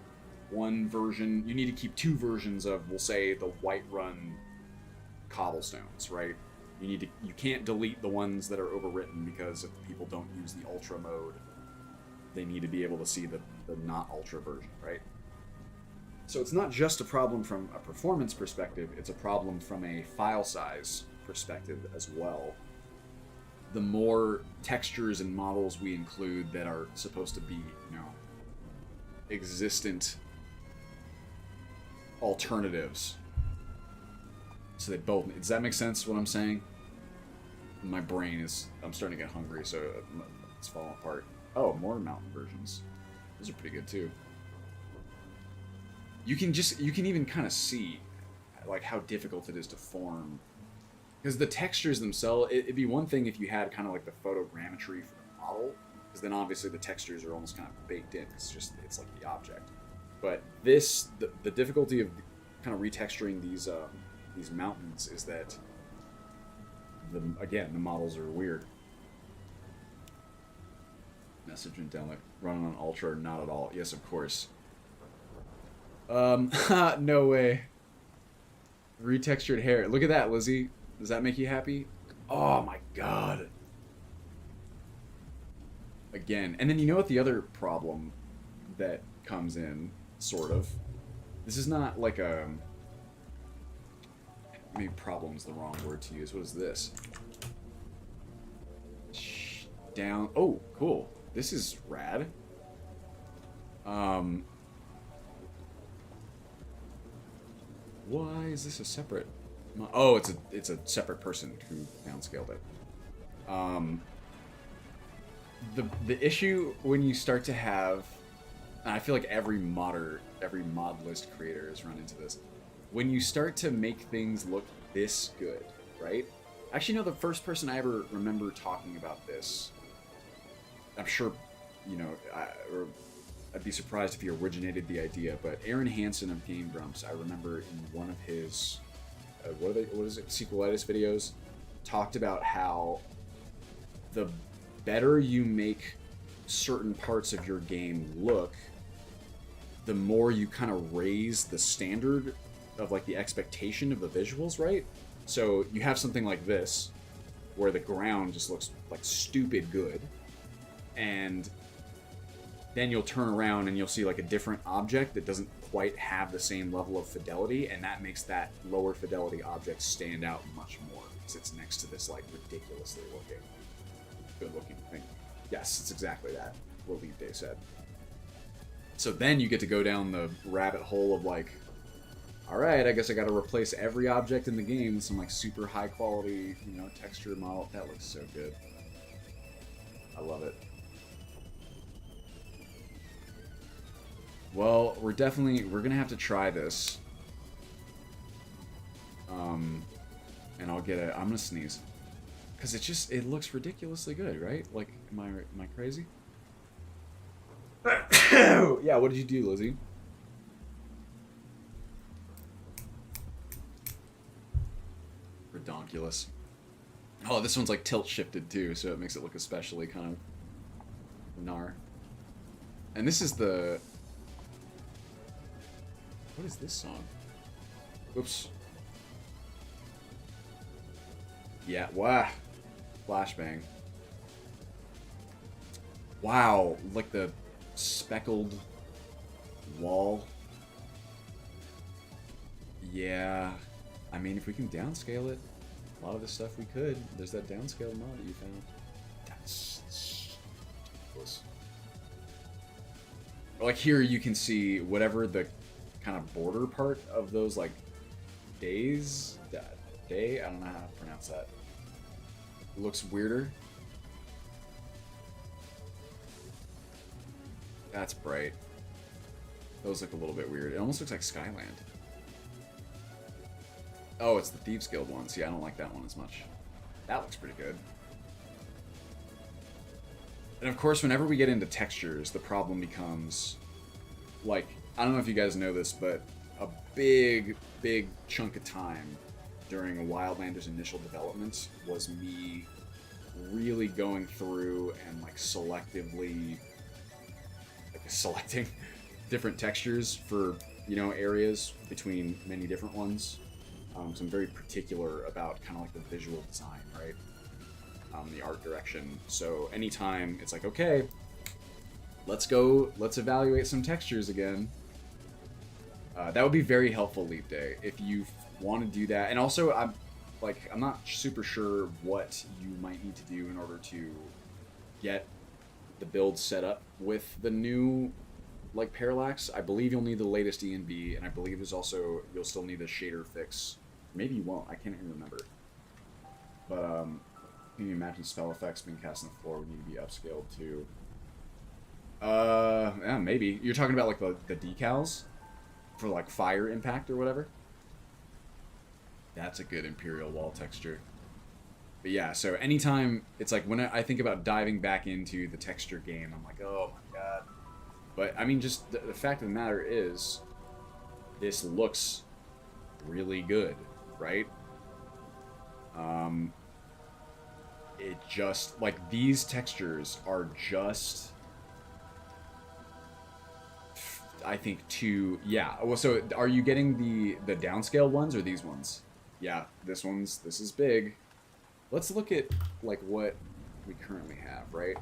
one version, you need to keep two versions of, we'll say, the Whiterun cobblestones, right? You can't delete the ones that are overwritten because if people don't use the ultra mode. they need to be able to see the not ultra version, right? So it's not just a problem from a performance perspective, it's a problem from a file size perspective as well. The more textures and models we include that are supposed to be, you know, existent alternatives, so they both, does that make sense what I'm saying? My brain is, I'm starting to get hungry, so it's falling apart. Oh, more mountain versions. Those are pretty good too. You can even kind of see like how difficult it is to form, because the textures themselves, it'd be one thing if you had kind of like the photogrammetry for the model, because then obviously the textures are almost kind of baked in. It's like the object. But this, the difficulty of kind of retexturing these mountains is that the models are weird. Message went down like running on ultra, not at all. Yes, of course. No way. Retextured hair. Look at that, Lizzie. Does that make you happy? Oh my god. Again. And then you know what the other problem that comes in, sort of. This is not like a... maybe problem's the wrong word to use. What is this? Down... oh, cool. This is rad. Why is this a separate... oh, it's a separate person who downscaled it. The issue when you start to have... and I feel like every mod list creator has run into this. When you start to make things look this good, right? Actually, no, the first person I ever remember talking about this, I'm sure, you know, I'd be surprised if he originated the idea, but Aaron Hansen of Game Grumps, I remember in one of his, what is it, sequelitis videos, talked about how the better you make certain parts of your game look, the more you kind of raise the standard of like the expectation of the visuals, right? So you have something like this, where the ground just looks like stupid good, and then you'll turn around and you'll see like a different object that doesn't quite have the same level of fidelity, and that makes that lower fidelity object stand out much more because it's next to this like ridiculously good looking thing. Yes, it's exactly that, what Leap Day said. So then you get to go down the rabbit hole of like, alright, I guess I gotta replace every object in the game with some like super high quality, you know, texture model. That looks so good. I love it. Well, we're gonna have to try this. And I'm gonna sneeze. Cause it looks ridiculously good, right? Like, am I crazy? Yeah, what did you do, Lizzie? Redonkulous. Oh, this one's like tilt shifted too, so it makes it look especially kind of gnar. And this is the... what is this song? Oops. Yeah, wow. Flashbang. Wow, like the speckled wall. Yeah. I mean, if we can downscale it, a lot of this stuff we could. There's that downscale mod that you found. That's ridiculous. Like here you can see whatever the kind of border part of those like days, I don't know how to pronounce that. It looks weirder. That's bright. Those look a little bit weird. It almost looks like Skyland. Oh, it's the Thieves Guild one. See, I don't like that one as much. That looks pretty good. And of course, whenever we get into textures, the problem becomes, like, I don't know if you guys know this, but a big chunk of time during Wildlander's initial development was me really going through and, like, selectively, like, selecting different textures for, you know, areas between many different ones. So I'm very particular about kind of like the visual design, right? The art direction. So anytime it's like, okay, let's go. Let's evaluate some textures again. That would be very helpful, Leap Day, if you want to do that. And also, I'm not super sure what you might need to do in order to get the build set up with the new parallax. I believe you'll need the latest ENB, and I believe you'll still need a shader fix. Maybe you won't. I can't even remember. But can you imagine spell effects being cast on the floor would need to be upscaled too? Yeah, maybe. You're talking about the decals for fire impact or whatever. That's a good Imperial wall texture. But yeah, so anytime it's when I think about diving back into the texture game, I'm like, oh my god. But I mean, just the fact of the matter is, this looks really good, right? It just these textures are just, I think, too. Yeah. Well, so are you getting the downscale ones or these ones? Yeah, this is big. Let's look at what we currently have, right?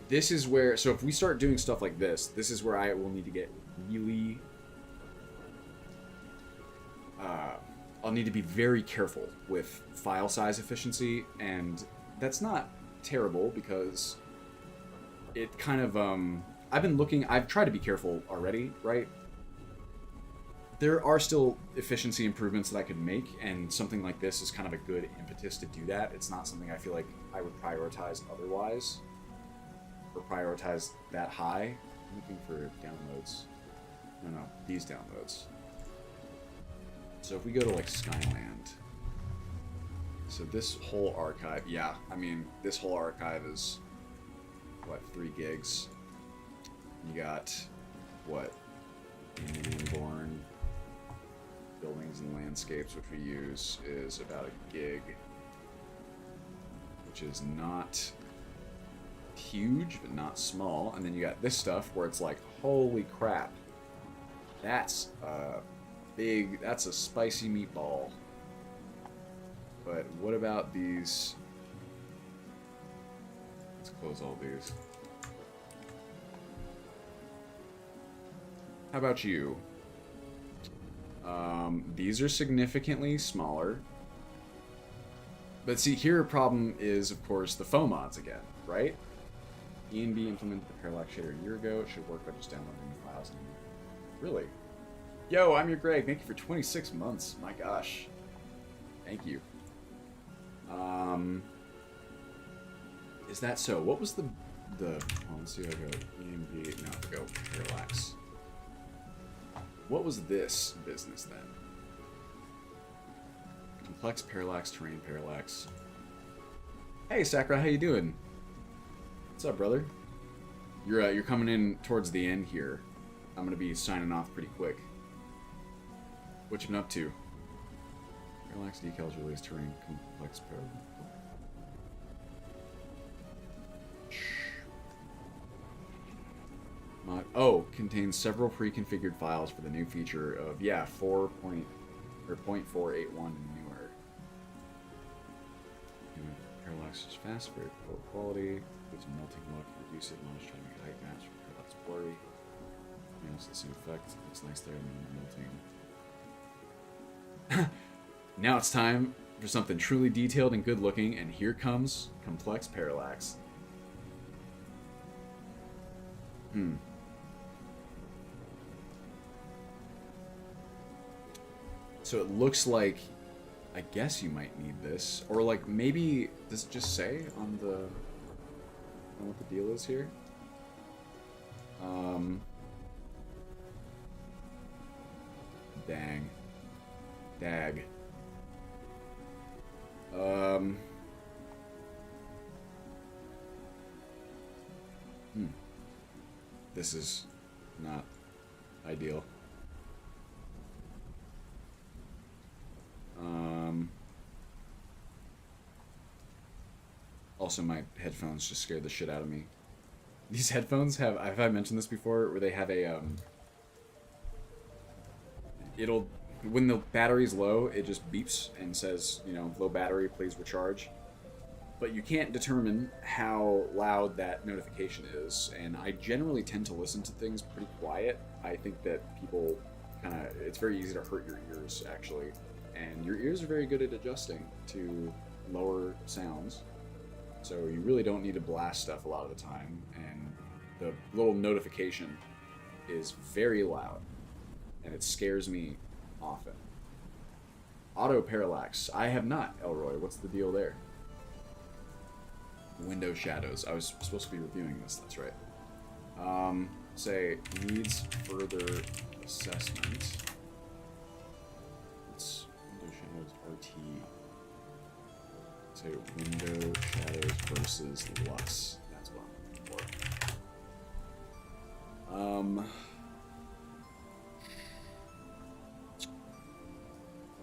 This is where, so if we start doing stuff like this is where I will need to get really I'll need to be very careful with file size efficiency, and that's not terrible because it kind of I've tried to be careful already, right? There are still efficiency improvements that I could make, and something like this is kind of a good impetus to do that. It's not something I feel like I would prioritize otherwise, or prioritize that high. I'm looking for downloads. No, these downloads. So if we go to Skyland, so this whole archive, yeah, I mean, this whole archive is, what, 3 gigs? You got, what, Born buildings and landscapes, which we use, is about 1 gig, which is not huge, but not small. And then you got this stuff where it's holy crap, that's that's a spicy meatball. But what about these? Let's close all these. How about you? These are significantly smaller. But see, here a problem is, of course, the faux mods again, right? ENB implemented the parallax shader a year ago. It should work by just downloading the files. Really? Yo, I'm your Greg. Thank you for 26 months. My gosh. Thank you. Is that so? What was the let's see, I go ENB, no, I go parallax. What was this business then? Complex parallax, terrain parallax. Hey Sakura, how you doing? What's up, brother? You're coming in towards the end here. I'm gonna be signing off pretty quick. What you been up to? Parallax decals release terrain complex parallax. Contains several pre-configured files for the new feature of 0.481 and newer. Parallax is fast, very poor quality. Gives a melting look. Reduce it, trying to make height match. Parallax blurry. It's the same effect. Looks nice there, and then melting. Now it's time for something truly detailed and good looking, and here comes complex parallax. So it looks like, I guess you might need this, or maybe does it just say on what the deal is here? Dag. This is not ideal. Also, my headphones just scared the shit out of me. These headphones have I mentioned this before, where they have a, when the battery's low, it just beeps and says, low battery, please recharge. but you can't determine how loud that notification is. And I generally tend to listen to things pretty quiet. I think that people it's very easy to hurt your ears, actually. And your ears are very good at adjusting to lower sounds. So you really don't need to blast stuff a lot of the time. And the little notification is very loud, and it scares me often. Auto parallax. I have not, Elroy. What's the deal there? Window shadows. I was supposed to be reviewing this, that's right. Say, needs further assessment. It's window shadows RT. Say, window shadows versus lux. That's what I'm looking for.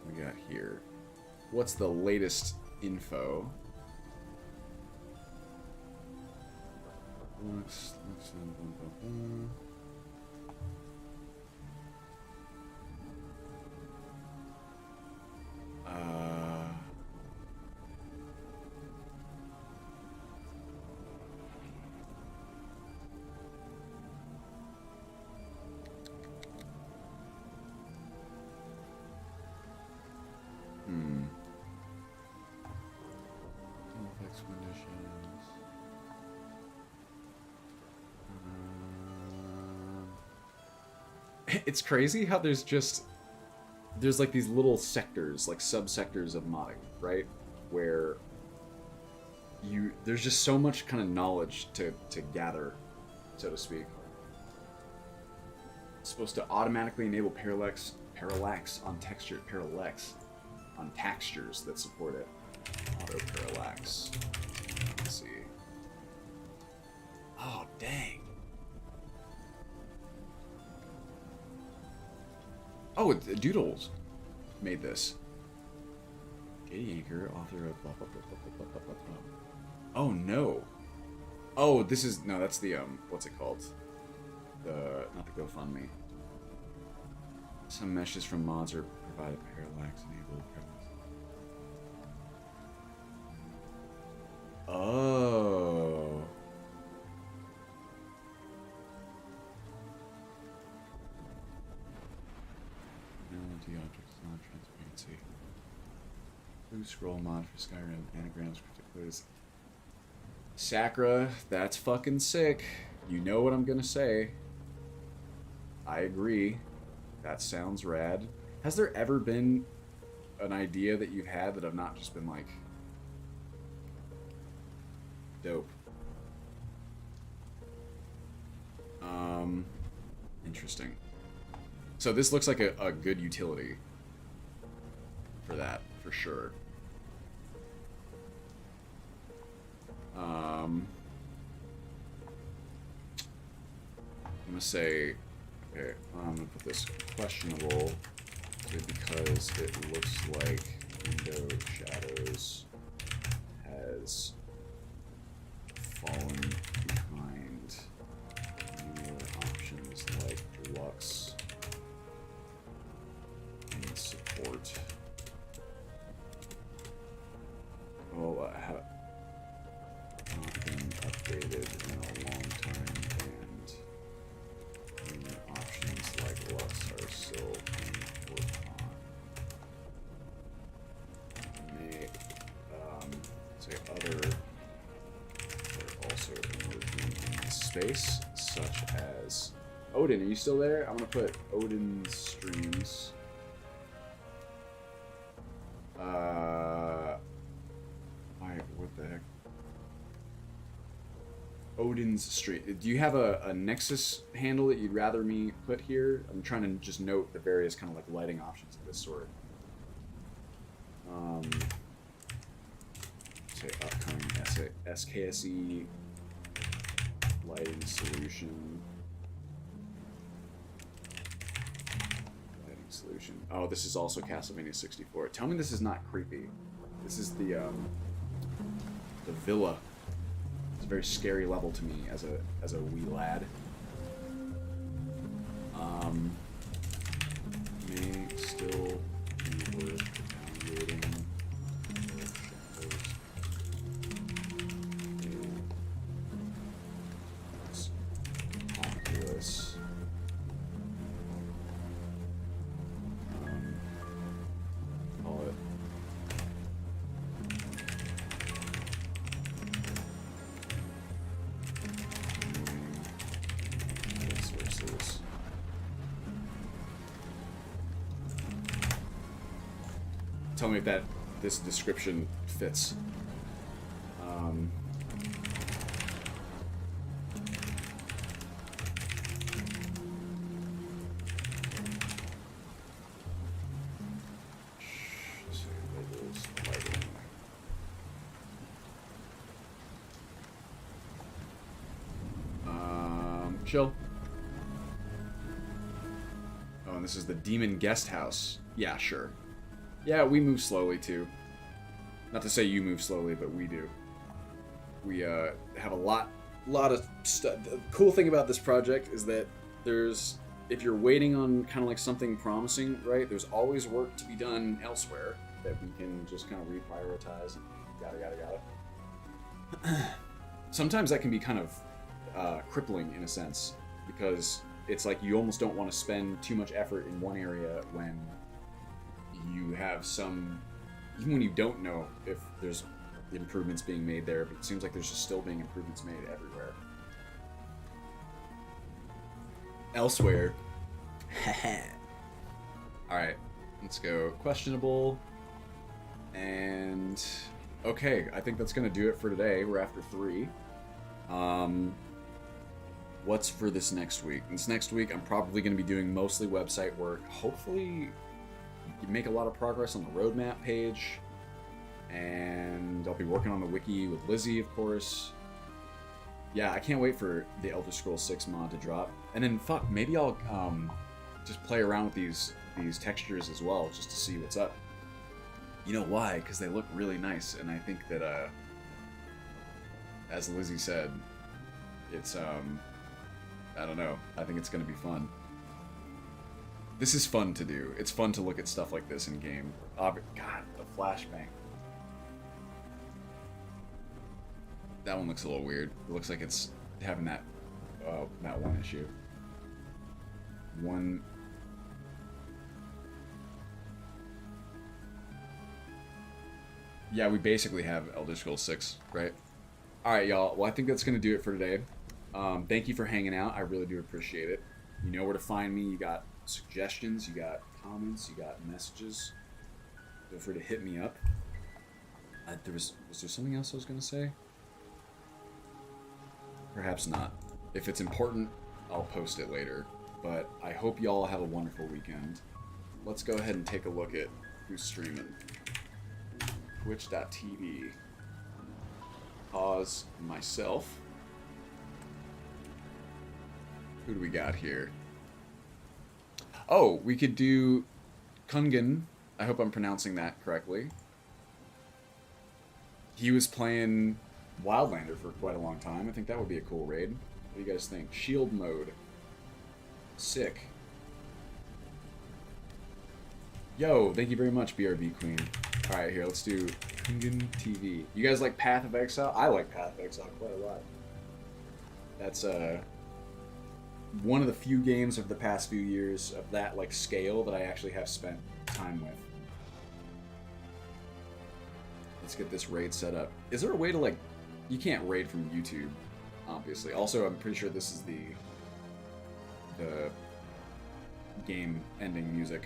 We got here. What's the latest info? Window shadows. It's crazy how there's like these little sectors, like subsectors of modding, right? Where there's just so much kind of knowledge to gather, so to speak. It's supposed to automatically enable parallax on textures that support it. Auto parallax. Let's see. Oh, dang. Oh, Doodles made this. Katie Anchor, author of blah, blah, blah, blah, blah, blah, blah, blah. Oh, no. Oh, this is... No, that's the, what's it called? Not the GoFundMe. Some meshes from mods are provided parallax enabled. Oh. Melody objects, non-transparency. Blue scroll mod for Skyrim, anagrams, particulars. Sakura, that's fucking sick. You know what I'm gonna say. I agree. That sounds rad. Has there ever been an idea that you've had that have not just been like dope? Interesting. So this looks like a good utility for that, for sure. I'm gonna say, okay, I'm gonna put this questionable because it looks like window shadows has fallen behind newer options like Lux and support. Well, have not been updated in a long time, and newer options like Lux are still being worked on. May say other are also emerging in this space, such as Odin. Are you still there? I'm gonna put Odin's streams. What the heck? Odin's stream. Do you have a Nexus handle that you'd rather me put here? I'm trying to just note the various kind of like lighting options of this sort. Say upcoming SKSE lighting solution. Lighting solution. Oh, this is also Castlevania 64. Tell me this is not creepy. This is the villa. It's a very scary level to me as a wee lad. May still be worth evaluating shadows tell me if this description fits. Chill. Oh, and this is the Demon Guest House. Yeah, sure. Yeah, we move slowly too. Not to say you move slowly, but we do. We have a lot of stuff. The cool thing about this project is that if you're waiting on kind of like something promising, right? There's always work to be done elsewhere that we can just kind of reprioritize and yada yada yada. Sometimes that can be kind of crippling in a sense, because it's like you almost don't want to spend too much effort in one area when you have even when you don't know if there's improvements being made there, but it seems like there's just still being improvements made everywhere. Elsewhere. Alright, let's go. Questionable. And okay, I think that's gonna do it for today. We're after 3. What's for this next week? This next week, I'm probably going to be doing mostly website work. Hopefully, make a lot of progress on the roadmap page. And I'll be working on the wiki with Lizzie, of course. Yeah, I can't wait for the Elder Scrolls 6 mod to drop. And then, maybe I'll just play around with these textures as well, just to see what's up. You know why? Because they look really nice, and I think that, as Lizzie said, it's, I don't know. I think it's going to be fun. This is fun to do. It's fun to look at stuff like this in game. God, the flashbang. That one looks a little weird. It looks like it's having that one issue. Yeah, we basically have Elder Scrolls 6, right? Alright, y'all. Well, I think that's going to do it for today. Thank you for hanging out. I really do appreciate it. You know where to find me. You got suggestions, you got comments, you got messages. Feel free to hit me up. Was there something else I was going to say? Perhaps not. If it's important, I'll post it later. But I hope y'all have a wonderful weekend. Let's go ahead and take a look at who's streaming. Twitch.tv. Pause myself. Who do we got here? Oh, we could do Kungen. I hope I'm pronouncing that correctly. He was playing Wildlander for quite a long time. I think that would be a cool raid. What do you guys think? Shield mode. Sick. Yo, thank you very much, BRB Queen. Alright, here, let's do Kungen TV. You guys like Path of Exile? I like Path of Exile quite a lot. That's, one of the few games of the past few years of that like scale that I actually have spent time with. Let's get this raid set up. Is there a way to like, you can't raid from YouTube, obviously. Also, I'm pretty sure this is the game ending music.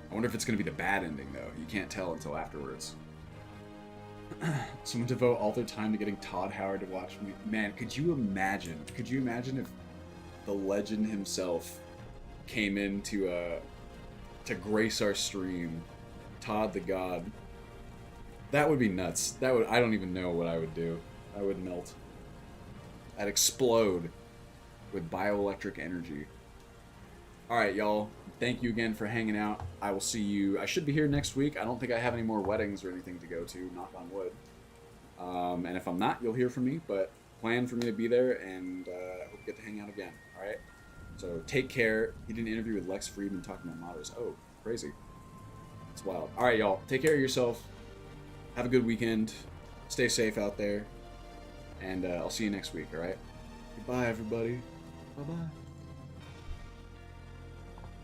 I wonder if it's going to be the bad ending though. You can't tell until afterwards. Someone devote all their time to getting Todd Howard to watch me. Man, could you imagine? Could you imagine if the legend himself came in to grace our stream, Todd the God? That would be nuts. I don't even know what I would do. I would melt. I'd explode with bioelectric energy. Alright, y'all. Thank you again for hanging out. I will see you. I should be here next week. I don't think I have any more weddings or anything to go to, knock on wood. And if I'm not, you'll hear from me, but plan for me to be there, and I hope we get to hang out again. Alright? So take care. He did an interview with Lex Friedman talking about modders. Oh, crazy. It's wild. Alright, y'all. Take care of yourself. Have a good weekend. Stay safe out there. And I'll see you next week, alright? Goodbye, everybody. Bye-bye.